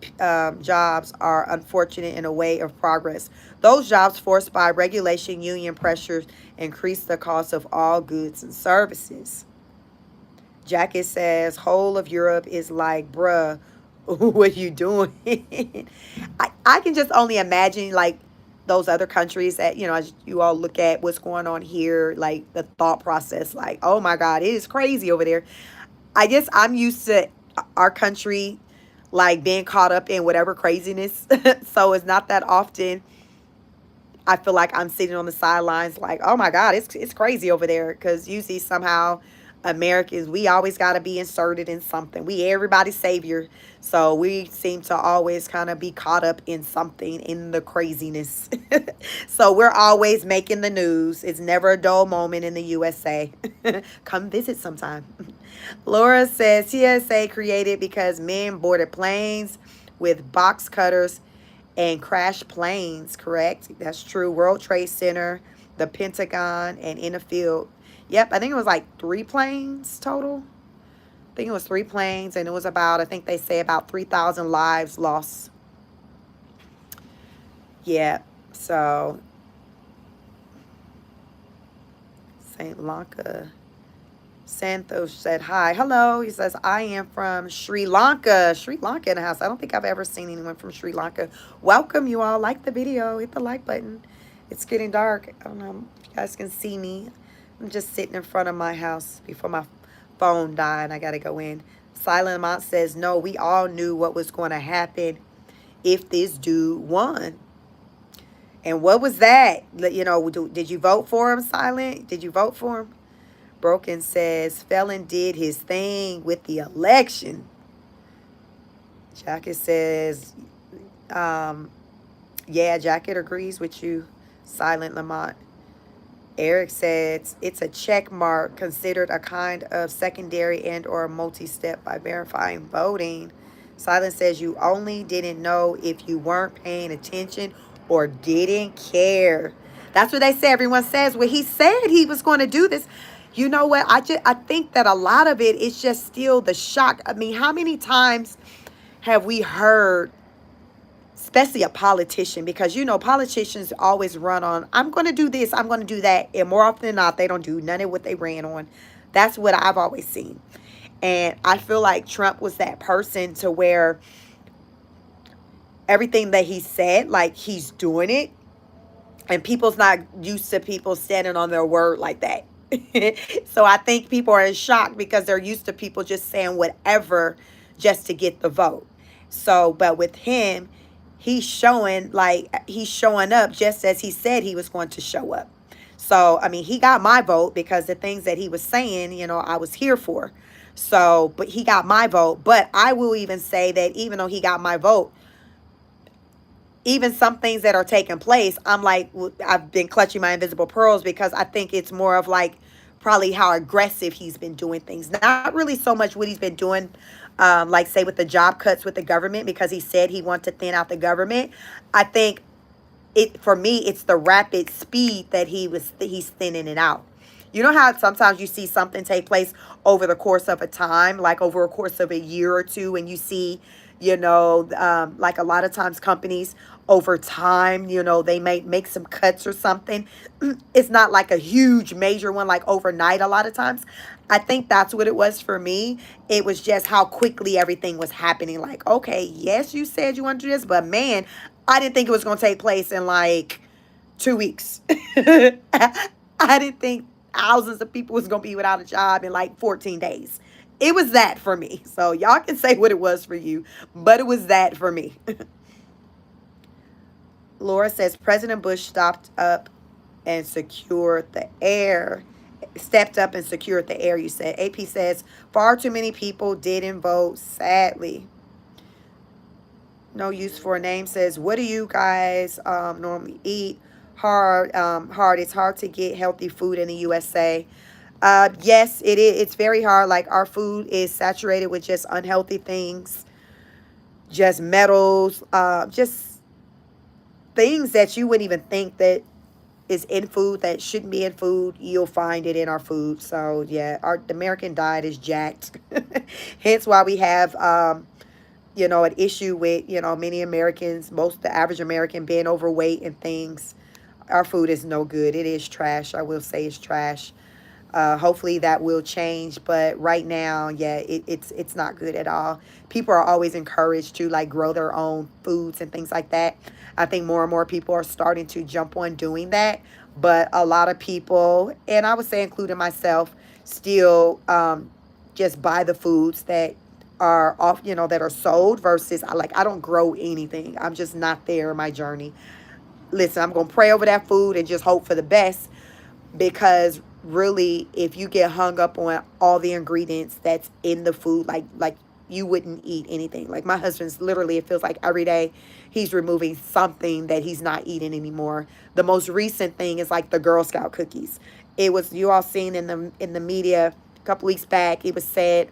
jobs are unfortunate in a way of progress. Those jobs forced by regulation, union pressures, increase the cost of all goods and services. Jacket says, whole of Europe is like, bruh, what are you doing? I can just only imagine, like, those other countries that, as you all look at what's going on here, like, the thought process, like, oh my God, it is crazy over there. I guess I'm used to our country, like, being caught up in whatever craziness. So it's not that often I feel like I'm sitting on the sidelines like, oh my God, it's crazy over there. Because usually somehow Americans, we always got to be inserted in something. We everybody's savior. So we seem to always kind of be caught up in something, in the craziness. So we're always making the news. It's never a dull moment in the USA. Come visit sometime. Laura says, TSA created because men boarded planes with box cutters and crashed planes, correct? That's true. World Trade Center, the Pentagon, and in the field. Yep, I think it was like 3 planes total. I think it was 3 planes, and it was about, I think they say about 3,000 lives lost. Yeah, so St. Lanka. Santosh said, hi. Hello. He says, I am from Sri Lanka. Sri Lanka in the house. I don't think I've ever seen anyone from Sri Lanka. Welcome, you all. Like the video. Hit the like button. It's getting dark. I don't know if you guys can see me. I'm just sitting in front of my house before my phone died. I got to go in. Silent Mont says, no, we all knew what was going to happen if this dude won. And what was that? Did you vote for him, Silent? Did you vote for him? Broken says, Felon did his thing with the election. Jacket says, yeah, Jacket agrees with you, Silent Lamont. Eric says, it's a check mark considered a kind of secondary and or multi-step by verifying voting. Silent says, you only didn't know if you weren't paying attention or didn't care. That's what they say. Everyone says, well, he said he was going to do this. You know what? I think that a lot of it is just still the shock. I mean, how many times have we heard, especially a politician, because, politicians always run on, I'm going to do this, I'm going to do that. And more often than not, they don't do none of what they ran on. That's what I've always seen. And I feel like Trump was that person to where everything that he said, like he's doing it. And people's not used to people standing on their word like that. So I think people are in shock because they're used to people just saying whatever just to get the vote. So, but with him, he's showing up just as he said he was going to show up. So, I mean, he got my vote because the things that he was saying, I was here for. So, but he got my vote. But I will even say that even though he got my vote, even some things that are taking place, I'm like, I've been clutching my invisible pearls because I think it's more of like probably how aggressive he's been doing things. Not really so much what he's been doing, like say with the job cuts with the government, because he said he wanted to thin out the government. I think for me, it's the rapid speed that he's thinning it out. You know how sometimes you see something take place over the course of a time, like over a course of a year or two, and you see, like a lot of times companies over time, they may make some cuts or something. It's not like a huge major one, like overnight a lot of times. I think that's what it was for me. It was just how quickly everything was happening. Like, okay, yes, you said you want to do this, but man, I didn't think it was going to take place in like 2 weeks. I didn't think thousands of people was going to be without a job in like 14 days. It was that for me. So y'all can say what it was for you, but it was that for me. Laura says President Bush and secured the air. Stepped up and secured the air, you said. AP says far too many people didn't vote, sadly. No use for a name says, what do you guys normally eat? Hard. It's hard to get healthy food in the USA. Yes, it is. It's very hard. Like our food is saturated with just unhealthy things, just metals, just things that you wouldn't even think that is in food that shouldn't be in food. You'll find it in our food. So yeah, the American diet is jacked. Hence why we have an issue with, many Americans, most the average American being overweight and things. Our food is no good. It is trash. I will say it's trash. Hopefully that will change, but right now, yeah, it's not good at all. People are always encouraged to like grow their own foods and things like that. I think more and more people are starting to jump on doing that, but a lot of people, and I would say including myself, still just buy the foods that are off, that are sold versus I don't grow anything. I'm just not there in my journey. Listen, I'm gonna pray over that food and just hope for the best, because really, if you get hung up on all the ingredients that's in the food, like you wouldn't eat anything. Like my husband's literally, it feels like every day he's removing something that he's not eating anymore. The most recent thing is like the Girl Scout cookies. It was, you all seen in the media a couple weeks back, it was said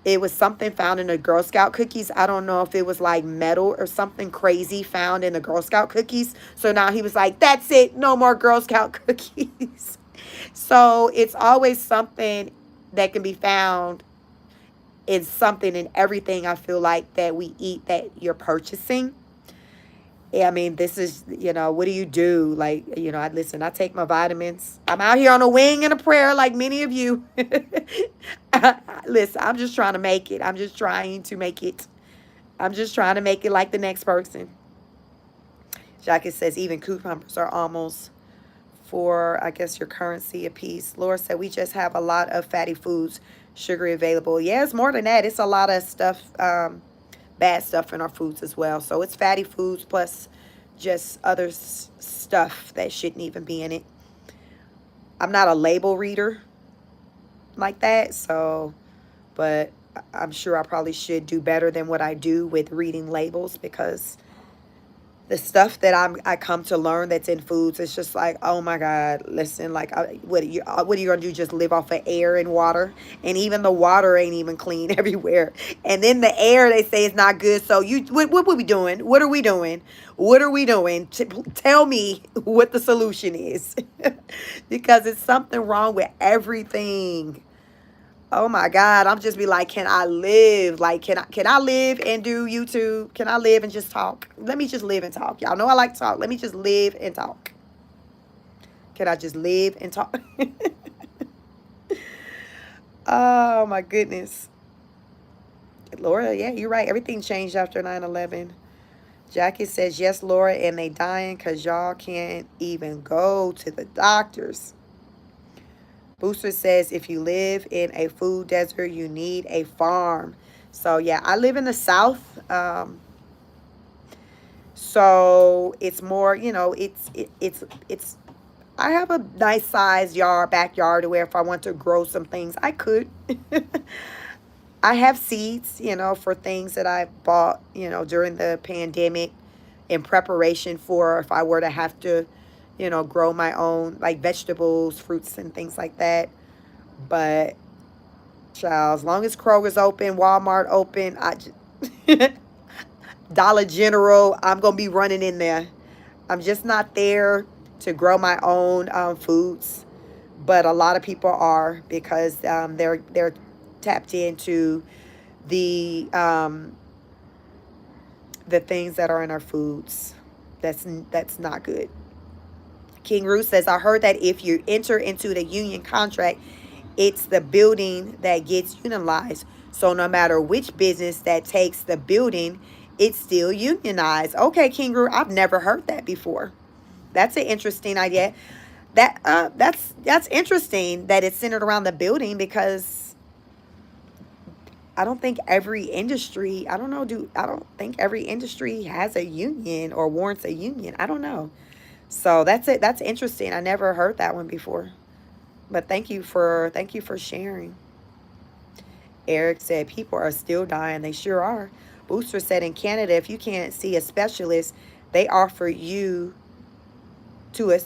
it was something found in the Girl Scout cookies. I don't know if it was like metal or something crazy found in the Girl Scout cookies. So now he was like, that's it, no more Girl Scout cookies. So it's always something that can be found in something in everything, I feel like, that we eat that you're purchasing. I mean, this is, what do you do? Like, I take my vitamins. I'm out here on a wing and a prayer like many of you. Listen, I'm just trying to make it. I'm just trying to make it. I'm just trying to make it like the next person. Jackie says even cucumbers are almost for, I guess, your currency a piece. Laura said we just have a lot of fatty foods, sugary available. Yeah, it's more than that. It's a lot of stuff, bad stuff in our foods as well. So it's fatty foods plus just other stuff that shouldn't even be in it. I'm not a label reader like that, so, but I'm sure I probably should do better than what I do with reading labels, because the stuff that I come to learn that's in foods, it's just like, oh my God, listen, like, what are you gonna do? Just live off of air and water? And even the water ain't even clean everywhere. And then the air, they say, is not good. So what are we doing? What are we doing? What are we doing? Tell me what the solution is, because it's something wrong with everything. Oh my God, I'm just be like, can I live? Like, can I live and do YouTube? Can I live and just talk? Let me just live and talk. Y'all know I like to talk. Let me just live and talk. Can I just live and talk? Oh my goodness. Laura, yeah, you're right. Everything changed after 9/11. Jackie says, yes, Laura, and they dying because y'all can't even go to the doctors. Booster says, if you live in a food desert, you need a farm. So, yeah, I live in the South. So it's more, it's I have a nice size backyard where if I want to grow some things, I could. I have seeds, for things that I bought, during the pandemic in preparation for if I were to have to, grow my own, like vegetables, fruits, and things like that. But, child, as long as Kroger's open, Walmart open, Dollar General, I'm going to be running in there. I'm just not there to grow my own foods, but a lot of people are because they're tapped into the um, the things that are in our foods. That's not good. King Roo says, I heard that if you enter into the union contract, it's the building that gets unionized. So no matter which business that takes the building, it's still unionized. Okay, King Roo, I've never heard that before. That's an interesting idea. That's interesting that it's centered around the building because I don't think every industry, I don't think every industry has a union or warrants a union. I don't know. So that's it. That's interesting. I never heard that one before. But thank you for sharing. Eric said people are still dying. They sure are. Booster said in Canada, if you can't see a specialist, they offer you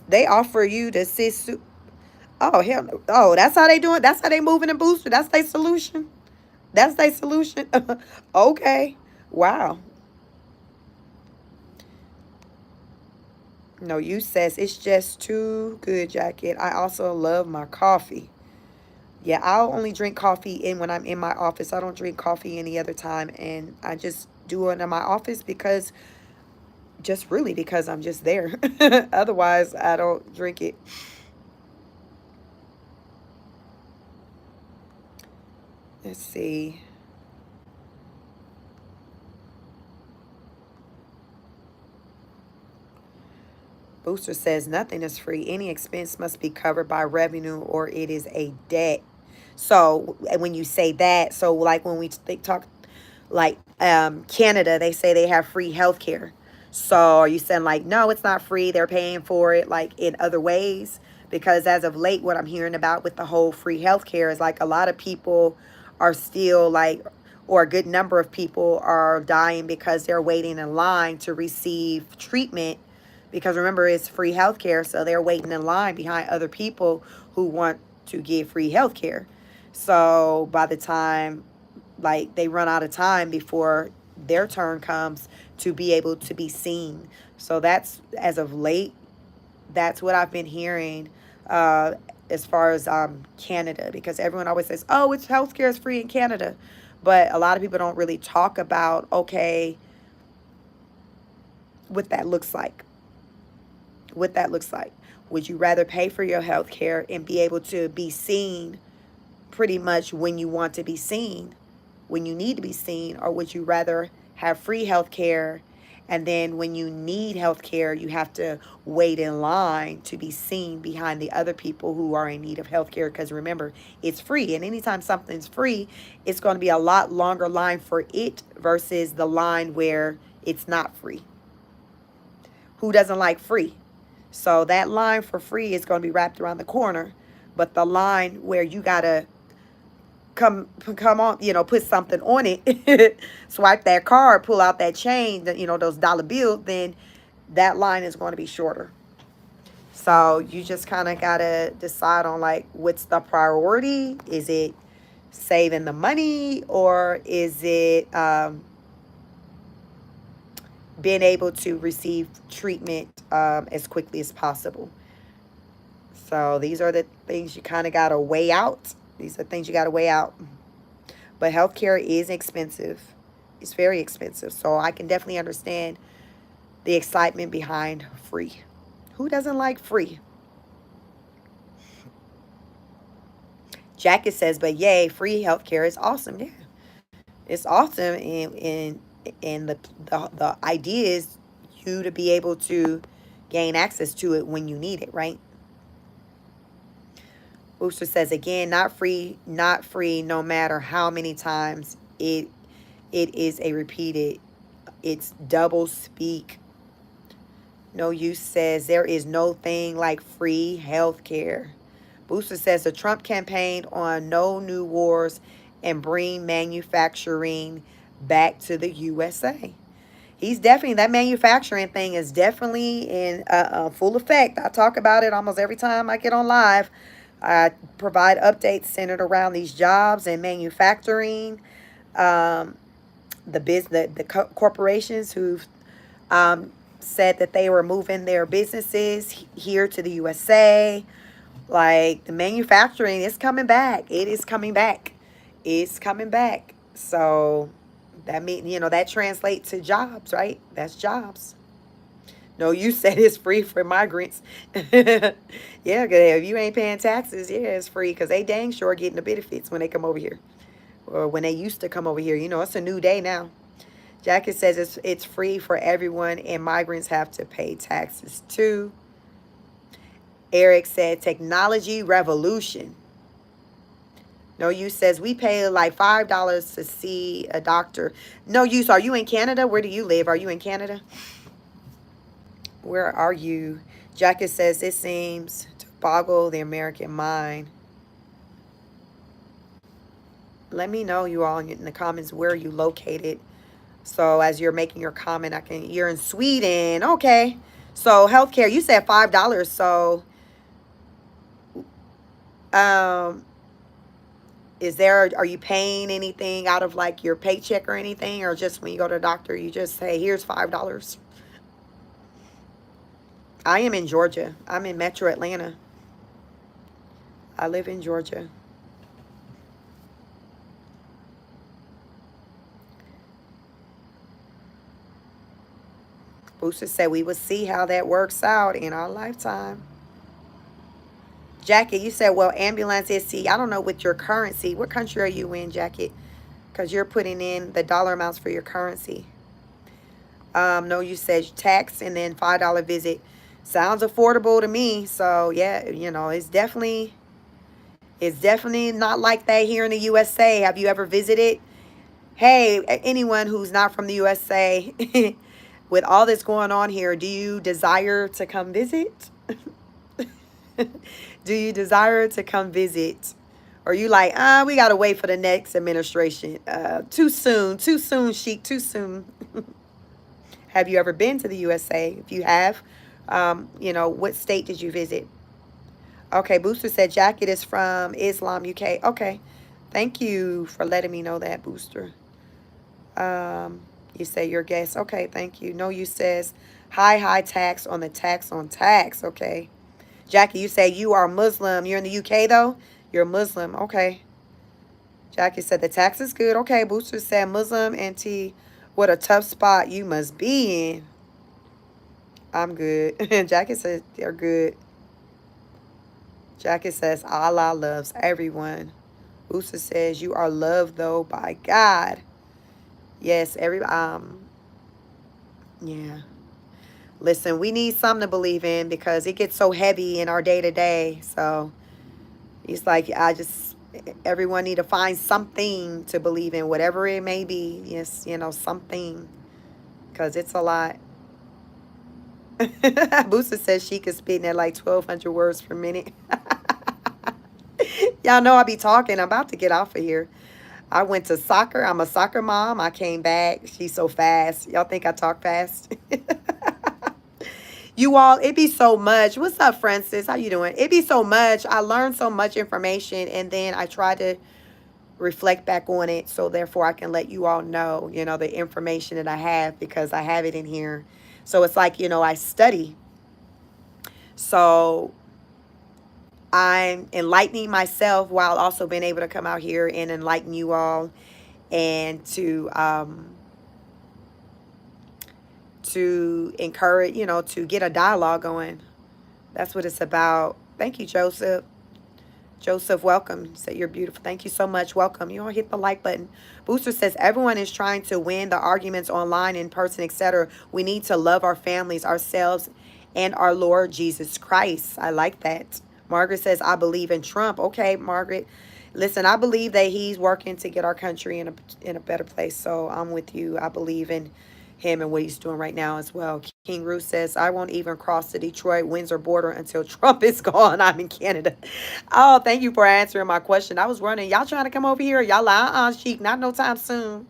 they offer you to see. Oh hell no. Oh, that's how they doing. That's how they moving in Booster. That's their solution. That's their solution. Okay. Wow. No, you says it's just too good, Jacket. I also love my coffee. Yeah, I'll only drink coffee in when I'm in my office. I don't drink coffee any other time, and I just do it in my office because just really because I'm just there. Otherwise, I don't drink it. Let's see. Booster says nothing is free. Any expense must be covered by revenue or it is a debt. So when you say that, so like when they talk like Canada, they say they have free healthcare. So are you saying like no, it's not free? They're paying for it like in other ways? Because as of late, what I'm hearing about with the whole free healthcare is like a lot of people are still like, or a good number of people are dying because they're waiting in line to receive treatment because remember it's free healthcare, so they're waiting in line behind other people who want to get free healthcare. So by the time like they run out of time before their turn comes to be able to be seen. So that's as of late, that's what I've been hearing as far as Canada, because everyone always says, "Oh, it's healthcare is free in Canada," but a lot of people don't really talk about okay, what that looks like what that looks like. Would you rather pay for your health care and be able to be seen pretty much when you want to be seen, when you need to be seen, or would you rather have free health care and then when you need health care, you have to wait in line to be seen behind the other people who are in need of health care? Because remember, it's free. And anytime something's free, it's going to be a lot longer line for it versus the line where it's not free. Who doesn't like free? So that line for free is going to be wrapped around the corner, but the line where you gotta come on, put something on it, swipe that card, pull out that chain, those dollar bills, then that line is going to be shorter. So you just kind of gotta decide on like what's the priority. Is it saving the money or is it being able to receive treatment as quickly as possible? So these are the things you kind of got to weigh out. These are things you got to weigh out. But healthcare is expensive. It's very expensive. So I can definitely understand the excitement behind free. Who doesn't like free? Jacket says, but yay, free healthcare is awesome. Yeah, it's awesome, and the idea is you to be able to gain access to it when you need it, right? Booster says again, not free, not free, no matter how many times it is a repeated. It's double speak. No Use says there is no thing like free health care. Booster says the Trump campaign on no new wars and bring manufacturing back to the USA. He's definitely, that manufacturing thing is definitely in full effect. I talk about it almost every time I get on live. I provide updates centered around these jobs and manufacturing. Um, the corporations who've said that they were moving their businesses here to the USA. Like the manufacturing is coming back. It is coming back. It's coming back. So that mean that translates to jobs, right? That's jobs. No, you said it's free for migrants. Yeah, if you ain't paying taxes, yeah, it's free because they dang sure getting the benefits when they come over here or when they used to come over here. It's a new day now. Jacket says it's free for everyone and migrants have to pay taxes too. Eric said technology revolution. No Use says we pay like $5 to see a doctor. No Use, are you in Canada? Where do you live? Are you in Canada? Where are you? Jacket says it seems to boggle the American mind. Let me know, you all, in the comments where you located. So as you're making your comment, you're in Sweden. Okay. So healthcare, you said $5. So um are you paying anything out of like your paycheck or anything, or just when you go to the doctor you just say here's $5? I am in Georgia. I'm in Metro Atlanta. I live in Georgia. Booster said we will see how that works out in our lifetime. Jacket, you said, well, ambulance is, see, I don't know with your currency. What country are you in, Jacket? Because you're putting in the dollar amounts for your currency. No, you said tax and then $5 visit. Sounds affordable to me. So, yeah, it's definitely not like that here in the USA. Have you ever visited? Hey, anyone who's not from the USA, with all that's going on here, do you desire to come visit? Do you desire to come visit? Or you like, we got to wait for the next administration. Too soon, Sheik, too soon. Have you ever been to the USA? If you have, what state did you visit? Okay, Booster said Jacket is from Islam, UK. Okay, thank you for letting me know that, Booster. You say your guest. Okay, thank you. No, you says high tax on the tax on tax. Okay. Jackie, you say you are Muslim. You're in the UK though? You're Muslim. Okay. Jackie said the tax is good. Okay. Booster said Muslim and T. What a tough spot you must be in. I'm good. Jackie says they're good. Jackie says Allah loves everyone. Booster says you are loved though by God. Yes, yeah. Listen, we need something to believe in because it gets so heavy in our day to day. So it's like everyone need to find something to believe in, whatever it may be. Yes, something, because it's a lot. Booster says she could spit at like 1,200 words per minute. Y'all know I be talking. I'm about to get off of here. I went to soccer. I'm a soccer mom. I came back. She's so fast. Y'all think I talk fast? You all, it be so much. What's up, Francis? How you doing? It be so much. I learned so much information, and then I try to reflect back on it, so therefore I can let you all know, the information that I have, because I have it in here. So it's like, I study. So I'm enlightening myself while also being able to come out here and enlighten you all, and to encourage, to get a dialogue going. That's what it's about. Thank you, Joseph. Joseph, welcome. You said you're beautiful. Thank you so much. Welcome. You all hit the like button. Booster says everyone is trying to win the arguments online, in person, etc. We need to love our families, ourselves, and our Lord Jesus Christ. I like that. Margaret says, I believe in Trump. Okay, Margaret. Listen, I believe that he's working to get our country in a better place. So I'm with you. I believe in him and what he's doing right now as well. King Ruth says, I won't even cross the Detroit Windsor border until Trump is gone. I'm in Canada. Oh, thank you for answering my question. I was wondering, y'all trying to come over here? Y'all like, Sheik, not no time soon.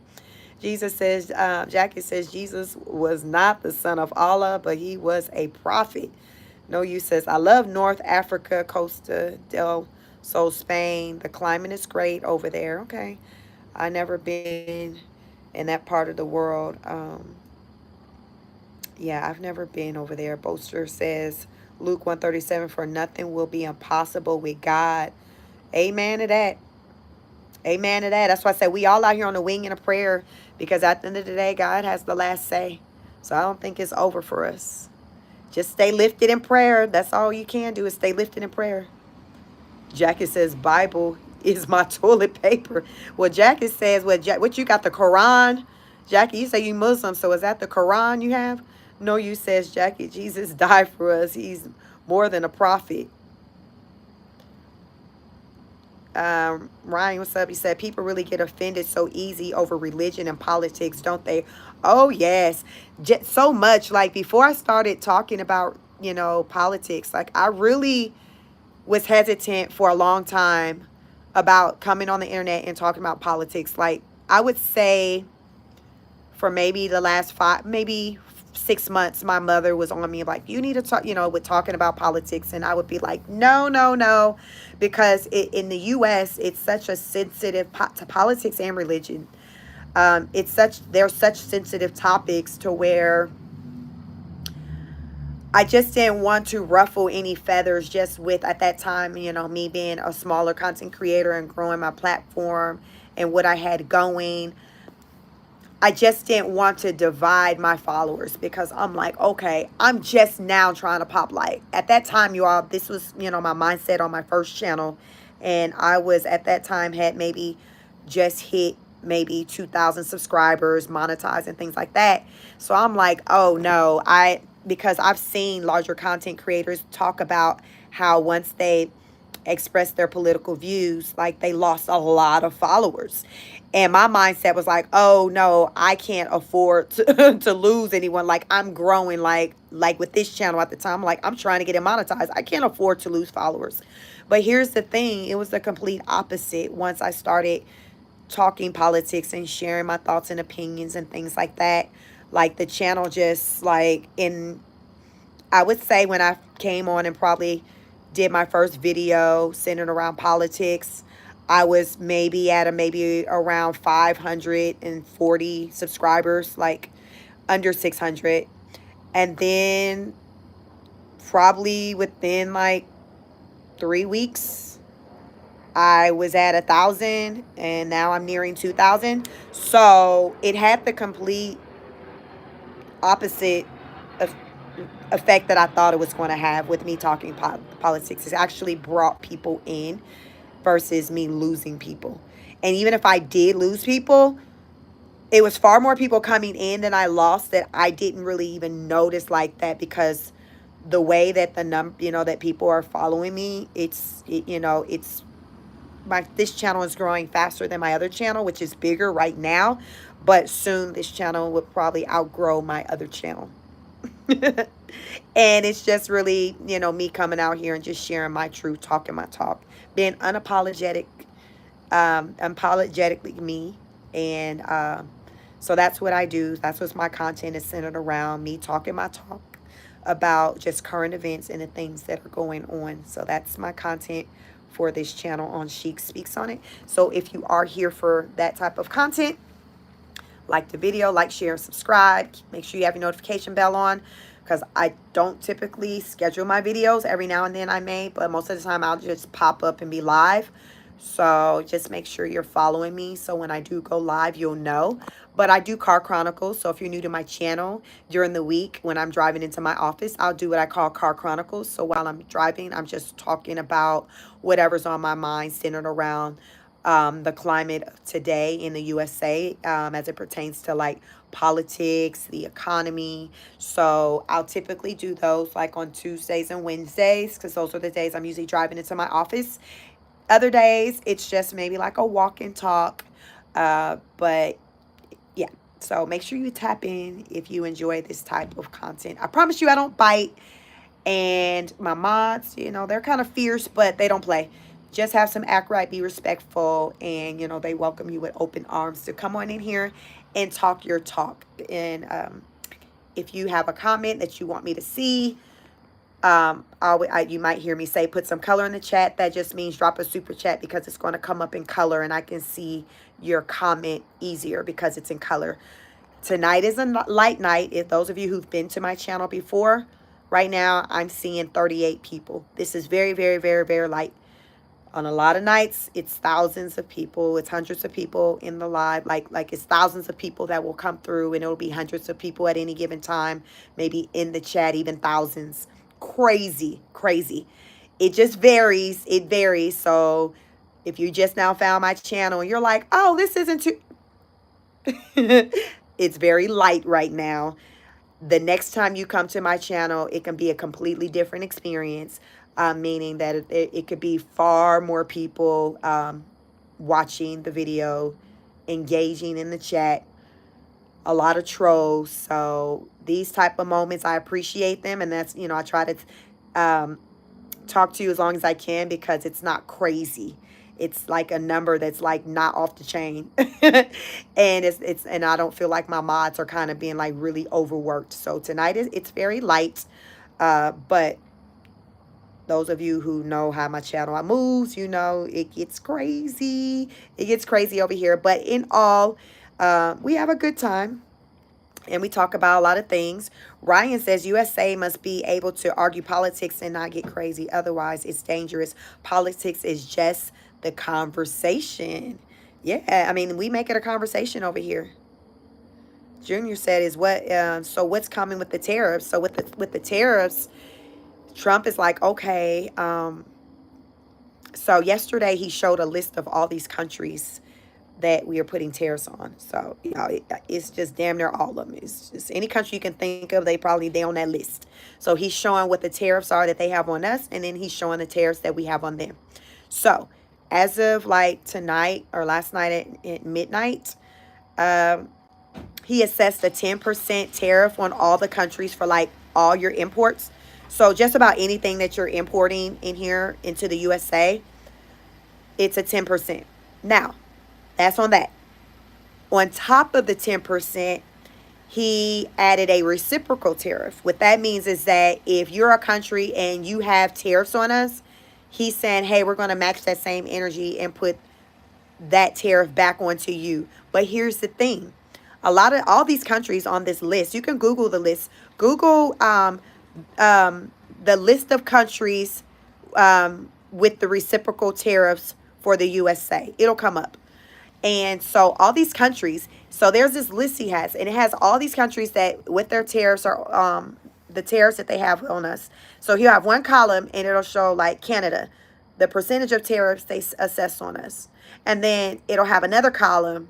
Jesus says, Jackie says, Jesus was not the son of Allah, but he was a prophet. No, you says, I love North Africa, Costa del Sol, Spain. The climate is great over there. Okay. I never been in that part of the world. Yeah, I've never been over there. Boaster says, Luke 137, for nothing will be impossible with God. Amen to that. Amen to that. That's why I say we all out here on the wing and a prayer, because at the end of the day, God has the last say. So I don't think it's over for us. Just stay lifted in prayer. That's all you can do, is stay lifted in prayer. Jackie says, Bible is my toilet paper. Well, Jackie says, what you got, the Quran? Jackie, you say you Muslim, so is that the Quran you have? No, you says, Jackie, Jesus died for us. He's more than a prophet. Ryan, what's up? He said, people really get offended so easy over religion and politics, don't they? Oh, yes. So much. Like, before I started talking about, politics, like, I really was hesitant for a long time about coming on the internet and talking about politics. Like, I would say for maybe the last maybe 6 months, my mother was on me like, you need to talk, with talking about politics. And I would be like, no, no, no. Because in the U.S., it's such a sensitive to politics and religion. They're such sensitive topics to where I just didn't want to ruffle any feathers, just with, at that time, me being a smaller content creator and growing my platform and what I had going. I just didn't want to divide my followers, because I'm like, okay, I'm just now trying to pop light. At that time, you all, this was, my mindset on my first channel. And I was, at that time, had maybe just hit maybe 2,000 subscribers, monetized and things like that. So I'm like, oh no, because I've seen larger content creators talk about how once they express their political views, like, they lost a lot of followers. And my mindset was like, oh no, I can't afford to lose anyone. Like, I'm growing, like with this channel at the time, like, I'm trying to get it monetized. I can't afford to lose followers. But here's the thing, it was the complete opposite. Once I started talking politics and sharing my thoughts and opinions and things like that, like, the channel just, like, I would say when I came on and probably did my first video centered around politics, I was maybe at maybe around 540 subscribers, like under 600. And then probably within like 3 weeks, I was at 1,000, and now I'm nearing 2,000. So it had the complete opposite effect that I thought it was going to have with me talking politics. It actually brought people in versus me losing people. And even if I did lose people, it was far more people coming in than I lost, that I didn't really even notice like that, because the way that that people are following me, this channel is growing faster than my other channel, which is bigger right now, but soon this channel would probably outgrow my other channel. And it's just really, me coming out here and just sharing my truth, talking my talk, being unapologetically me. And so that's what I do. That's what my content is centered around, me talking my talk about just current events and the things that are going on. So that's my content for this channel on Sheik Speaks on It. So if you are here for that type of content, like the video, like, share, and subscribe. Make sure you have your notification bell on, because I don't typically schedule my videos. Every now and then I may, but most of the time I'll just pop up and be live. So just make sure you're following me. So when I do go live, you'll know. But I do car chronicles. So if you're new to my channel, during the week when I'm driving into my office, I'll do what I call car chronicles. So while I'm driving, I'm just talking about whatever's on my mind centered around the climate of today in the USA, as it pertains to like politics, the economy. So I'll typically do those like on Tuesdays and Wednesdays because those are the days I'm usually driving into my office. Other days, it's just maybe like a walk and talk. But yeah, so make sure you tap in if you enjoy this type of content. I promise you, I don't bite. And my mods, they're kind of fierce, but they don't play. Just have some act right, be respectful, and they welcome you with open arms to come on in here and talk your talk. And if you have a comment that you want me to see, you might hear me say put some color in the chat. That just means drop a super chat because it's going to come up in color and I can see your comment easier because it's in color. Tonight is a light night. If those of you who've been to my channel before, right now I'm seeing 38 people. This is very, very, very, very light. On a lot of nights, it's thousands of people. It's hundreds of people in the live. Like it's thousands of people that will come through, and it'll be hundreds of people at any given time, maybe in the chat, even thousands. Crazy, crazy. It just varies. It varies. So if you just now found my channel and you're like, oh, this isn't too... It's very light right now. The next time you come to my channel, it can be a completely different experience, meaning that it could be far more people watching the video, engaging in the chat, a lot of trolls. So these type of moments, I appreciate them. And that's, I try to talk to you as long as I can because it's not crazy. It's like a number that's like not off the chain. And and I don't feel like my mods are kind of being like really overworked. So tonight it's very light. But those of you who know how my channel moves, it gets crazy. It gets crazy over here. But in all, we have a good time. And we talk about a lot of things. Ryan says USA must be able to argue politics and not get crazy. Otherwise, it's dangerous. Politics is just the conversation. Yeah, I mean, we make it a conversation over here. Junior said is so what's coming with the tariffs? So with the tariffs, Trump is like, okay. So yesterday he showed a list of all these countries that we are putting tariffs on. So, it's just damn near all of them. It's just any country you can think of, they on that list. So he's showing what the tariffs are that they have on us, and then he's showing the tariffs that we have on them. So as of like tonight or last night at midnight, he assessed a 10% tariff on all the countries for like all your imports. So just about anything that you're importing in here into the USA, it's a 10%. Now, that's on that. On top of the 10%, he added a reciprocal tariff. What that means is that if you're a country and you have tariffs on us, he's saying, hey, we're going to match that same energy and put that tariff back onto you. But here's the thing. All these countries on this list, you can Google the list. Google the list of countries with the reciprocal tariffs for the USA. It'll come up. And so all these countries, so there's this list he has, and it has all these countries that with their tariffs are the tariffs that they have on us. So he'll have one column and it'll show like Canada, the percentage of tariffs they assess on us. And then it'll have another column,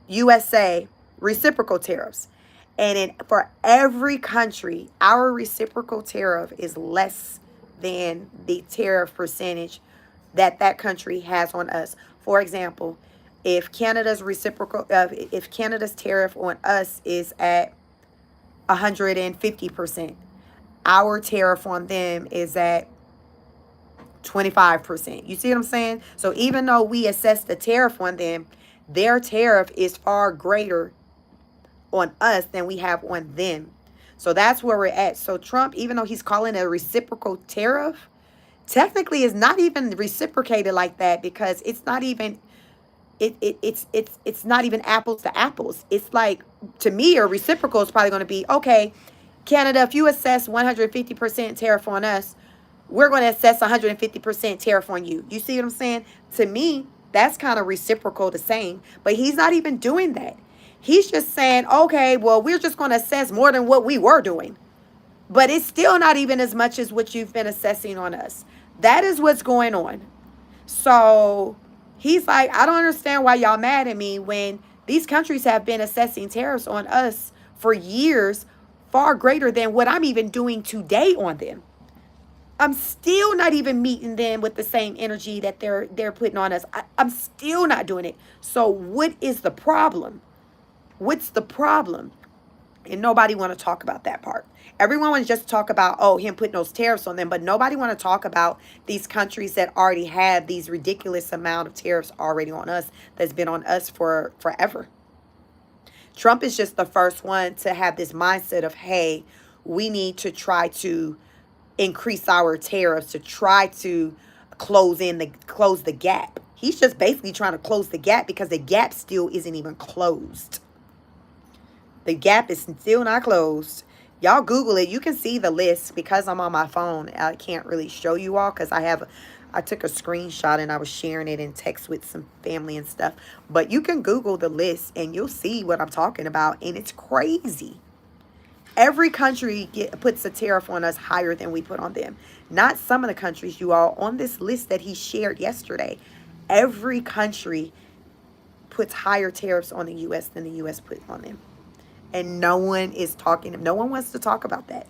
USA, reciprocal tariffs. And for every country, our reciprocal tariff is less than the tariff percentage that that country has on us. For example, if Canada's tariff on us is at 150%, our tariff on them is at 25%. You see what I'm saying? So even though we assess the tariff on them, their tariff is far greater on us than we have on them. So that's where we're at. So Trump, even though he's calling it a reciprocal tariff, technically is not even reciprocated like that because it's not even it's not even apples to apples. It's like, to me, a reciprocal is probably going to be, okay, Canada, if you assess 150% tariff on us, we're going to assess 150% tariff on you. You see what I'm saying? To me, That's kind of reciprocal the same. But he's not even doing that. He's just saying, okay, well, we're just going to assess more than what we were doing. But it's still not even as much as what you've been assessing on us. That is what's going on. So he's like, I don't understand why y'all mad at me when these countries have been assessing tariffs on us for years, far greater than what I'm even doing today on them. I'm still not even meeting them with the same energy that they're putting on us. I'm still not doing it. So what is the problem? What's the problem? And nobody want to talk about that part. Everyone wants just to talk about, oh, him putting those tariffs on them, but nobody want to talk about these countries that already have these ridiculous amount of tariffs already on us that's been on us for forever. Trump is just the first one to have this mindset of, hey, we need to try to increase our tariffs to try to close the gap. He's just basically trying to close the gap because the gap still isn't even closed. The gap is still not closed. Y'all Google it. You can see the list. Because I'm on my phone, I can't really show you all because I took a screenshot and I was sharing it in text with some family and stuff. But you can Google the list and you'll see what I'm talking about. And it's crazy. Every country puts a tariff on us higher than we put on them. Not some of the countries, you all. On this list that he shared yesterday, every country puts higher tariffs on the U.S. than the U.S. put on them. And no one wants to talk about that.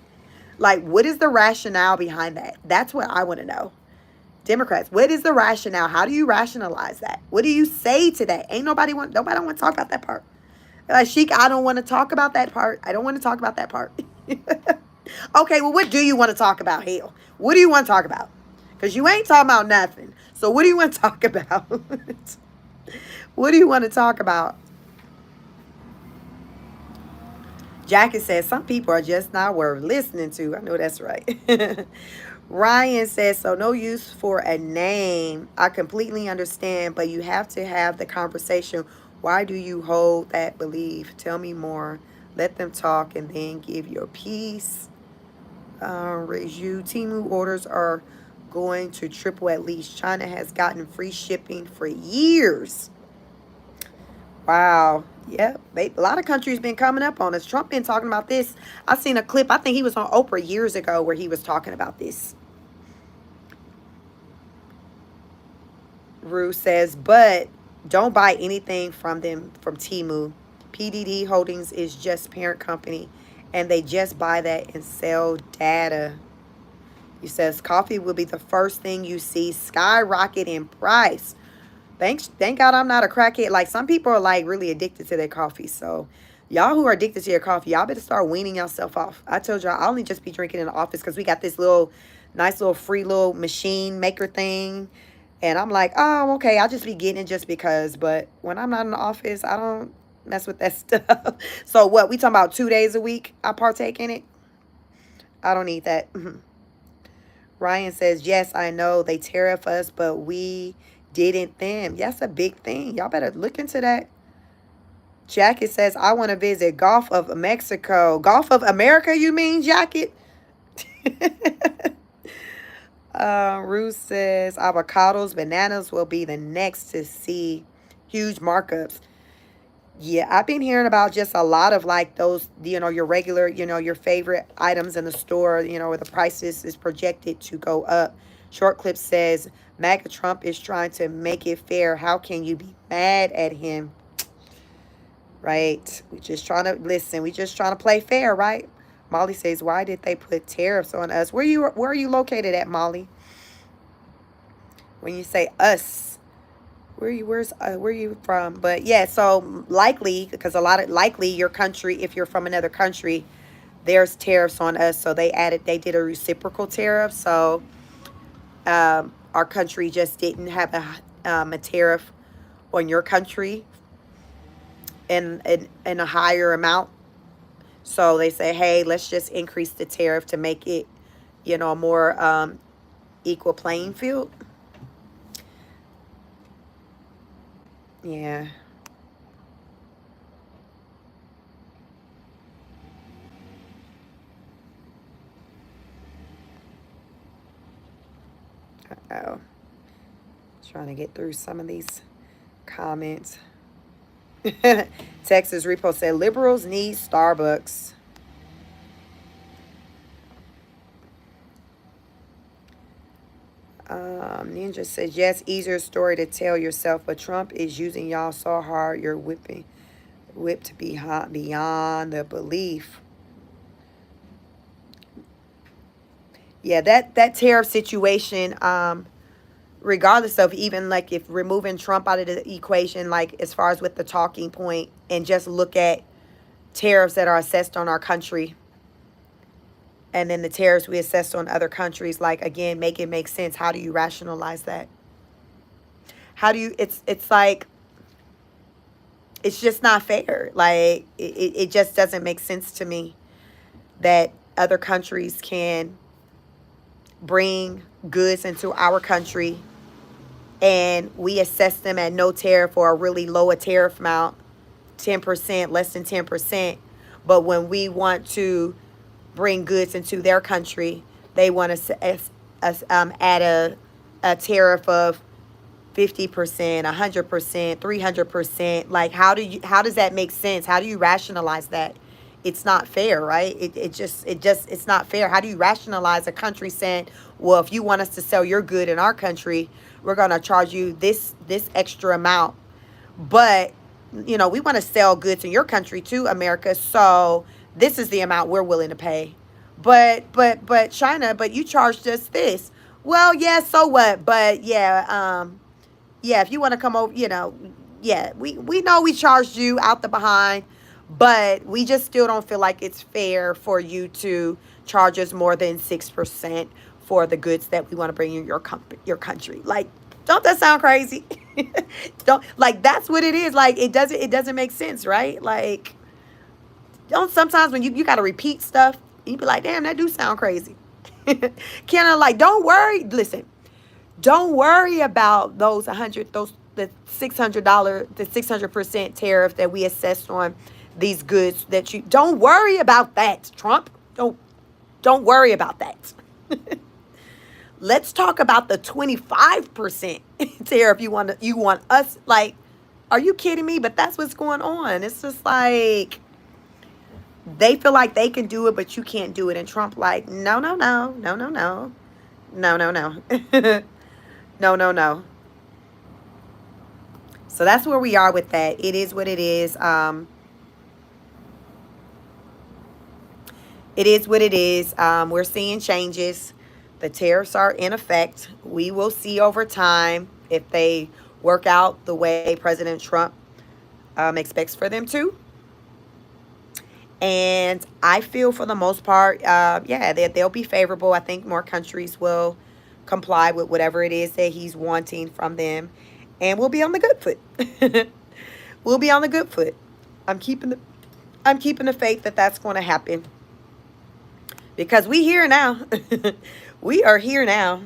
Like, what is the rationale behind that? That's what I want to know. Democrats, what is the rationale? How do you rationalize that? What do you say to that? Nobody want to talk about that part. Like, Sheik, I don't want to talk about that part. I don't want to talk about that part. Okay, well, what do you want to talk about, hell? What do you want to talk about? Because you ain't talking about nothing. So what do you want to talk about? What do you want to talk about? Jackie says, some people are just not worth listening to. I know that's right. Ryan says, so no use for a name. I completely understand, but you have to have the conversation. Why do you hold that belief? Tell me more. Let them talk and then give your piece. Review. Temu orders are going to triple at least. China has gotten free shipping for years. Wow. Yep. A lot of countries been coming up on us. Trump been talking about this. I seen a clip. I think he was on Oprah years ago where he was talking about this. Rue says, but don't buy anything from them from Temu. PDD Holdings is just parent company, and they just buy that and sell data. He says coffee will be the first thing you see skyrocket in price. Thank God I'm not a crackhead. Like, some people are like really addicted to their coffee. So y'all who are addicted to your coffee, y'all better start weaning yourself off. I told y'all I only just be drinking in the office because we got this nice little free little machine maker thing. And I'm like, oh, okay, I'll just be getting it just because. But when I'm not in the office, I don't mess with that stuff. So what, we talking about 2 days a week I partake in it? I don't need that. Ryan says, yes, I know they tariff us, but we didn't them. That's a big thing. Y'all better look into that. Jacket says, I want to visit Gulf of Mexico. Gulf of America, you mean, Jacket? Ruth says, avocados, bananas will be the next to see huge markups. Yeah, I've been hearing about just a lot of like those, your regular, your favorite items in the store, where the prices is projected to go up. Short Clip says, MAGA Trump is trying to make it fair. How can you be mad at him? Right? We just trying to listen. We just trying to play fair, right? Molly says, why did they put tariffs on us? Where are you located at, Molly? When you say us, where are you from? But yeah, so likely, because likely your country, if you're from another country, there's tariffs on us. So they did a reciprocal tariff. So our country just didn't have a tariff on your country in a higher amount. So they say, hey, let's just increase the tariff to make it, a more equal playing field. Yeah. Uh-oh. Trying to get through some of these Comments. Texas Repo said liberals need Starbucks. Ninja says yes, easier story to tell yourself, but Trump is using y'all so hard you're whipped beyond the belief. Yeah, that tariff situation, regardless of even like if removing Trump out of the equation, like as far as with the talking point, and just look at tariffs that are assessed on our country and then the tariffs we assessed on other countries, like again, make it make sense. How do you rationalize that? How do you, it's like, it's just not fair. Like it just doesn't make sense to me that other countries can bring goods into our country and we assess them at no tariff or a really low tariff amount, 10%, less than 10%. But when we want to bring goods into their country, they want to add a tariff of 50%, 100%, 300%. Like, how does that make sense? How do you rationalize that? It's not fair, right? It's not fair. How do you rationalize a country saying, well, if you want us to sell your good in our country, we're going to charge you this extra amount. But, we want to sell goods in your country too, America. So this is the amount we're willing to pay. But China, but you charged us this. Well, yeah, so what? But yeah, if you want to come over, yeah, we know we charged you out the behind, but we just still don't feel like it's fair for you to charge us more than 6% for the goods that we want to bring in your country. Like, don't that sound crazy? Don't, like, that's what it is. Like, it doesn't make sense, right? Like, don't, sometimes when you got to repeat stuff, you be like, damn, that do sound crazy. Kind of like, don't worry. Listen, don't worry about the $600, the 600% tariff that we assessed on these goods that you, don't worry about that, Trump. Don't worry about that. Let's talk about the 25% tariff you want us, like, are you kidding me? But that's what's going on. It's just like they feel like they can do it, but you can't do it. And Trump like, no, no, no, no, no, no. No, no, no. No, no, no. So that's where we are with that. It is what it is. It is what it is. We're seeing changes. The tariffs are in effect. We will see over time if they work out the way President Trump expects for them to. And I feel for the most part, yeah, they'll be favorable. I think more countries will comply with whatever it is that he's wanting from them. And we'll be on the good foot. We'll be on the good foot. I'm keeping the faith that that's going to happen. Because we here now. We are here now.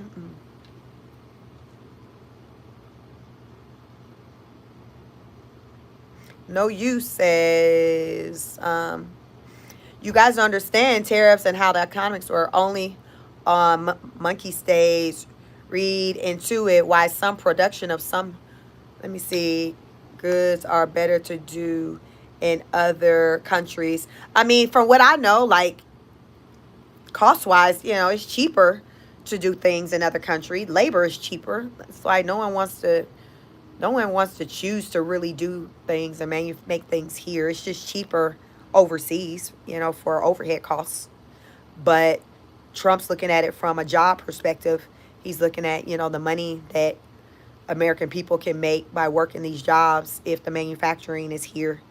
No use says, you guys understand tariffs and how the economics were only monkey stage. Read into it why some production of some, let me see, goods are better to do in other countries. I mean, from what I know, like, cost-wise, it's cheaper to do things in other countries. Labor is cheaper. It's like no one wants to choose to really do things and make things here. It's just cheaper overseas, for overhead costs. But Trump's looking at it from a job perspective. He's looking at, the money that American people can make by working these jobs. If the manufacturing is here,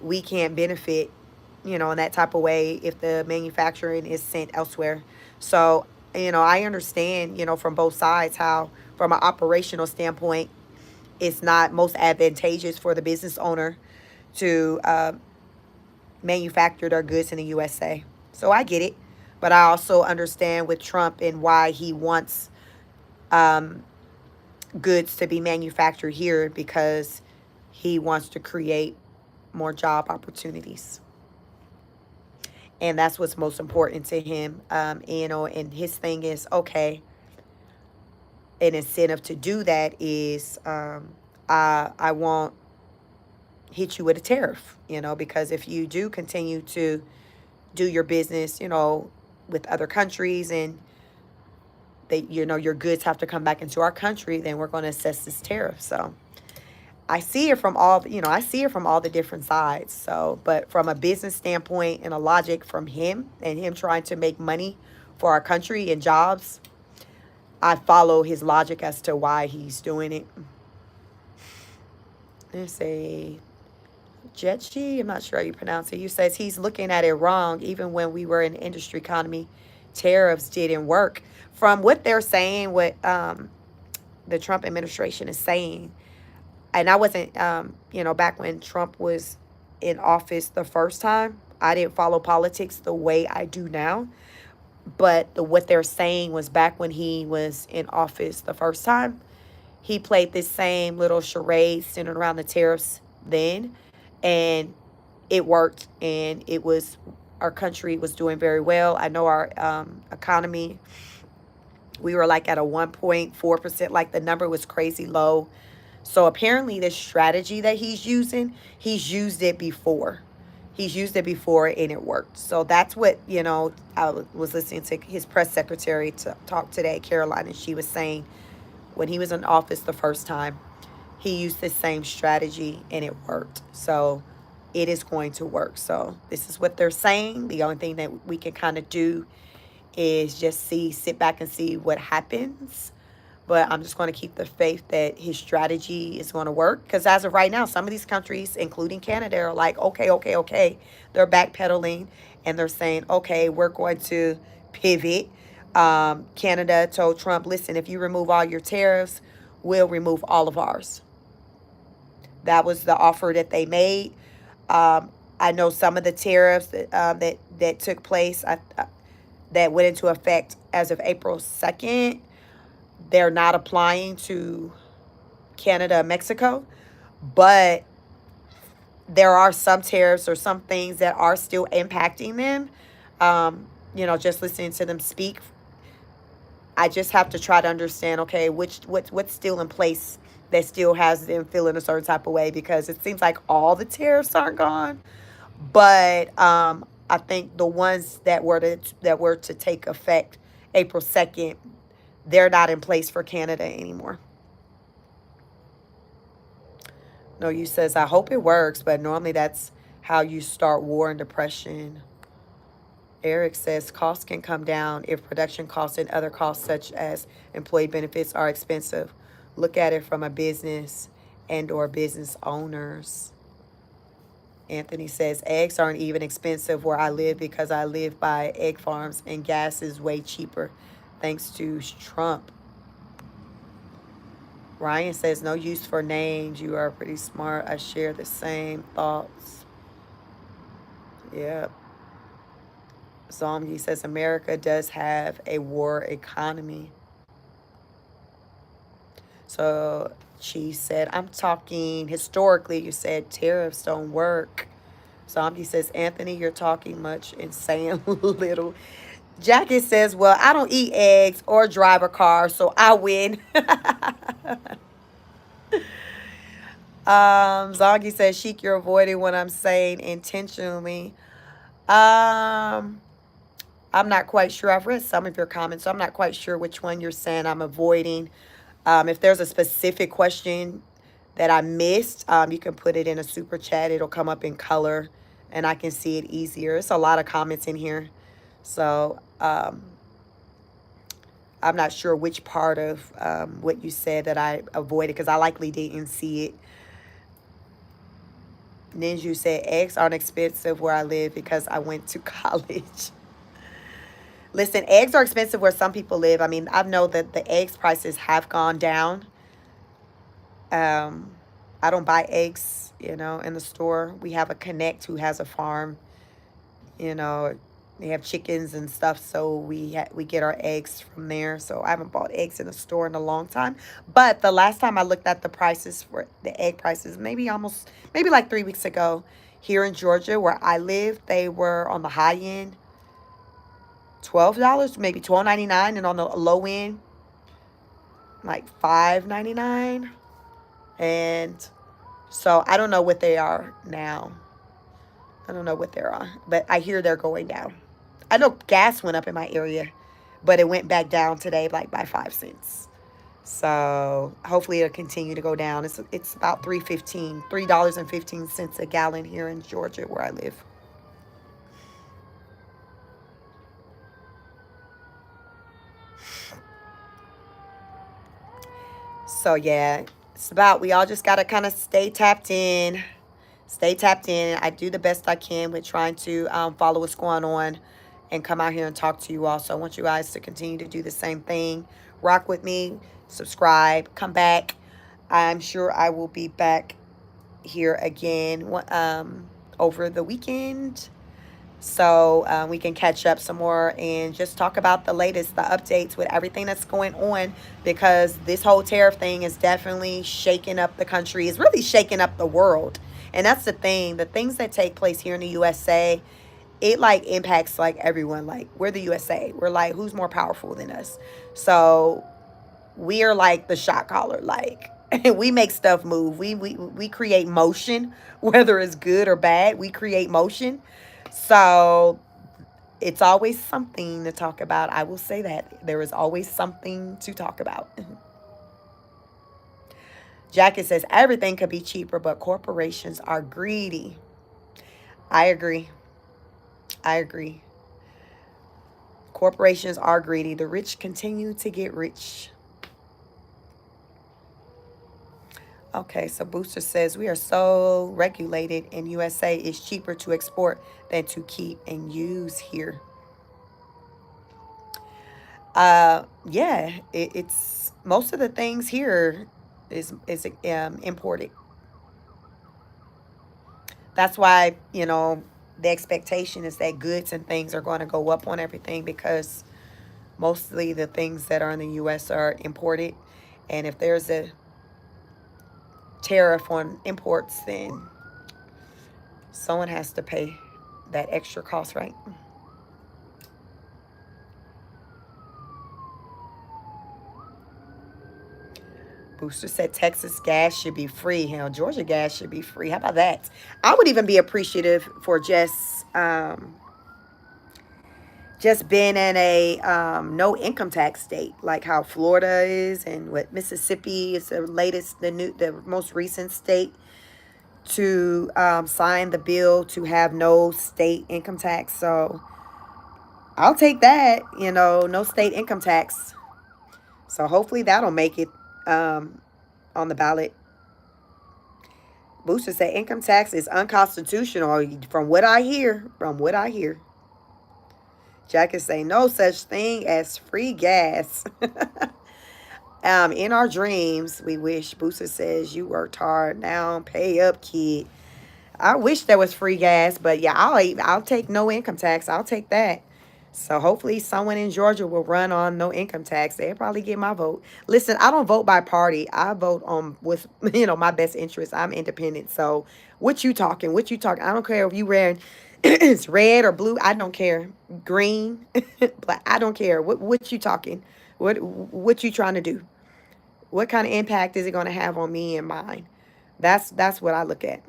we can't benefit, in that type of way if the manufacturing is sent elsewhere. So, I understand, from both sides how, from an operational standpoint, it's not most advantageous for the business owner to manufacture their goods in the USA. So I get it. But I also understand with Trump and why he wants goods to be manufactured here, because he wants to create more job opportunities. And that's what's most important to him. And his thing is, okay, an incentive to do that is I won't hit you with a tariff, because if you do continue to do your business, with other countries, and they, your goods have to come back into our country, then we're going to assess this tariff. So I see it from all the different sides. So, but from a business standpoint and a logic from him and him trying to make money for our country and jobs, I follow his logic as to why he's doing it. Let's say Jetchi, I'm not sure how you pronounce it. He says he's looking at it wrong. Even when we were in the industry economy, tariffs didn't work. From what they're saying, what the Trump administration is saying, and I wasn't, back when Trump was in office the first time, I didn't follow politics the way I do now. But what they're saying was back when he was in office the first time, he played this same little charade centered around the tariffs then, and it worked, and our country was doing very well. I know our economy, we were like at a 1.4%, like the number was crazy low. So apparently this strategy that he's used it before. He's used it before and it worked. So that's what, I was listening to his press secretary to talk today, Caroline, and she was saying when he was in office the first time, he used the same strategy and it worked. So it is going to work. So this is what they're saying. The only thing that we can kind of do is just sit back and see what happens. But I'm just going to keep the faith that his strategy is going to work. Because as of right now, some of these countries, including Canada, are like, okay. They're backpedaling and they're saying, okay, we're going to pivot. Canada told Trump, listen, if you remove all your tariffs, we'll remove all of ours. That was the offer that they made. I know some of the tariffs that took place that went into effect as of April 2nd, they're not applying to Canada and Mexico, but there are some tariffs or some things that are still impacting them. Just listening to them speak, I just have to try to understand, okay, what's still in place that still has them feeling a certain type of way, because it seems like all the tariffs aren't gone, but I think the ones that were to take effect April 2nd, they're not in place for Canada anymore. No, you says, I hope it works, but normally that's how you start war and depression. Eric says costs can come down if production costs and other costs such as employee benefits are expensive. Look at it from a business and or business owners. Anthony says eggs aren't even expensive where I live because I live by egg farms and gas is way cheaper thanks to Trump. Ryan says no use for names. You are pretty smart. I share the same thoughts. Yep. Zomgi says America does have a war economy. So she said, I'm talking historically. You said tariffs don't work. Zombie says, Anthony, you're talking much and saying little. Jackie says, well, I don't eat eggs or drive a car, so I win. Zongi says, Sheik, you're avoiding what I'm saying intentionally. I'm not quite sure. I've read some of your comments, so I'm not quite sure which one you're saying I'm avoiding. If there's a specific question that I missed, you can put it in a super chat. It'll come up in color, and I can see it easier. It's a lot of comments in here. So I'm not sure which part of what you said that I avoided, because I likely didn't see it. Ninju said, eggs aren't expensive where I live because I went to college. Listen, eggs are expensive where some people live. I mean, I know that the eggs prices have gone down. I don't buy eggs, in the store. We have a connect who has a farm. They have chickens and stuff, so we get our eggs from there. So I haven't bought eggs in the store in a long time. But the last time I looked at the prices for the egg prices, maybe like 3 weeks ago, here in Georgia where I live, they were on the high end $12, maybe $12.99, and on the low end like $5.99. And so I don't know what they are now. I don't know what they're on, but I hear they're going down. I know gas went up in my area, but it went back down today, like by 5 cents. So hopefully it'll continue to go down. It's about $3.15 a gallon here in Georgia where I live. So yeah, it's about we all just gotta kind of stay tapped in. Stay tapped in. I do the best I can with trying to follow what's going on and come out here and talk to you all. So I want you guys to continue to do the same thing. Rock with me, subscribe, come back. I'm sure I will be back here again over the weekend. So we can catch up some more and just talk about the latest, the updates with everything that's going on, because this whole tariff thing is definitely shaking up the country. It's really shaking up the world. And that's the thing. The things that take place here in the USA, it like impacts like everyone. Like we're the USA. We're like, who's more powerful than us? So we are like the shot caller. Like we make stuff move. We create motion, whether it's good or bad. We create motion. So it's always something to talk about. I will say that there is always something to talk about. Jackie says everything could be cheaper, but corporations are greedy. I agree. I agree. Corporations are greedy. The rich continue to get rich. Okay, so Booster says we are so regulated in USA. It's cheaper to export than to keep and use here. Yeah, it's most of the things here is imported. That's why the expectation is that goods and things are going to go up on everything, because mostly the things that are in the U.S. are imported, and if there's a tariff on imports, then someone has to pay that extra cost, right? Booster said Texas gas should be free. Hell, Georgia gas should be free. How about that? I would even be appreciative for just being in a no income tax state, like how Florida is, and what Mississippi is the most recent state to sign the bill to have no state income tax. So I'll take that. No state income tax. So hopefully that'll make it on the ballot. Booster said income tax is unconstitutional. From what I hear, Jack is saying no such thing as free gas. In our dreams, we wish. Booster says you worked hard. Now pay up, kid. I wish there was free gas, but yeah, I'll take no income tax. I'll take that. So hopefully someone in Georgia will run on no income tax. They'll probably get my vote. Listen, I don't vote by party. I vote on with my best interest. I'm independent. So what you talking? What you talking? I don't care if you red it's red or blue. I don't care. Green, black. I don't care. What you talking? What you trying to do? What kind of impact is it going to have on me and mine? That's what I look at.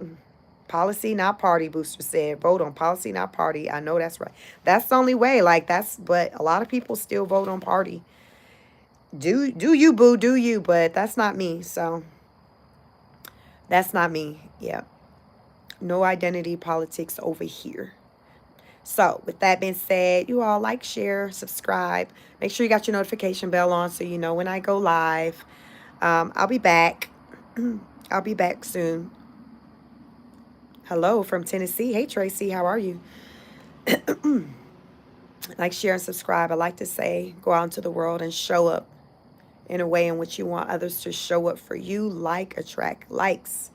Policy, not party, Booster said. Vote on policy, not party. I know that's right. That's the only way. But a lot of people still vote on party. Do you, boo, do you, but that's not me. So that's not me. Yeah. No identity politics over here. So with that being said, you all like, share, subscribe. Make sure you got your notification bell on so you know when I go live. I'll be back. I'll be back soon. Hello from Tennessee. Hey, Tracy, how are you? Like, share, and subscribe. I like to say, go out into the world and show up in a way in which you want others to show up for you. Like, attract likes.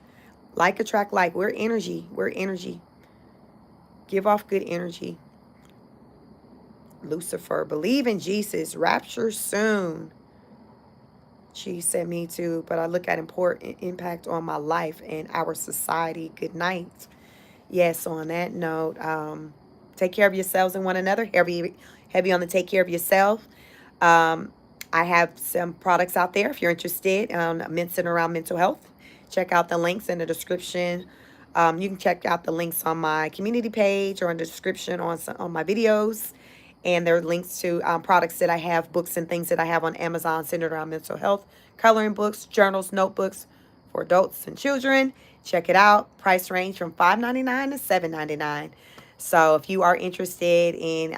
Like, attract like. We're energy. We're energy. Give off good energy. Lucifer, believe in Jesus. Rapture soon. She said me too, but I look at important impact on my life and our society. Good night. Yes, on that note, take care of yourselves and one another. Heavy on the take care of yourself. I have some products out there if you're interested, centered around mental health. check out the links in the description. You can check out the links on my community page or in the description on my videos. And there are links to products that I have, books and things that I have on Amazon centered around mental health, coloring books, journals, notebooks for adults and children. Check it out. Price range from $5.99 to $7.99. So if you are interested in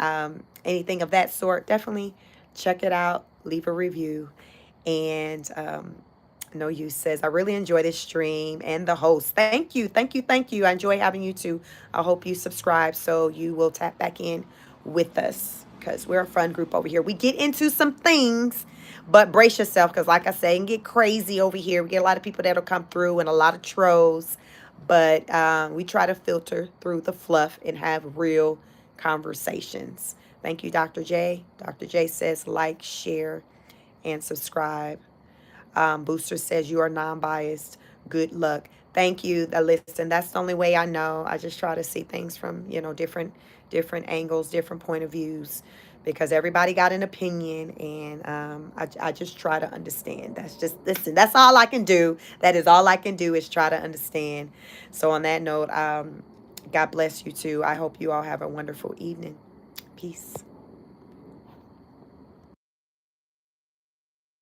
anything of that sort, definitely check it out. Leave a review. And No Use says, I really enjoy this stream and the host. Thank you, thank you, thank you. I enjoy having you too. I hope you subscribe so you will tap back in with us because we're a fun group over here. We get into some things, but brace yourself because, like I say, it can get crazy over here. We get a lot of people that'll come through and a lot of trolls, but we try to filter through the fluff and have real conversations. Thank you, Dr. J. Dr. J says, like, share, and subscribe. Booster says you are non-biased. Good luck. Thank you. Listen, that's the only way I know. I just try to see things from different angles, different point of views, because everybody got an opinion, and I just try to understand. That's just listen. That's all I can do. That is all I can do is try to understand. So on that note, God bless you too. I hope you all have a wonderful evening. Peace.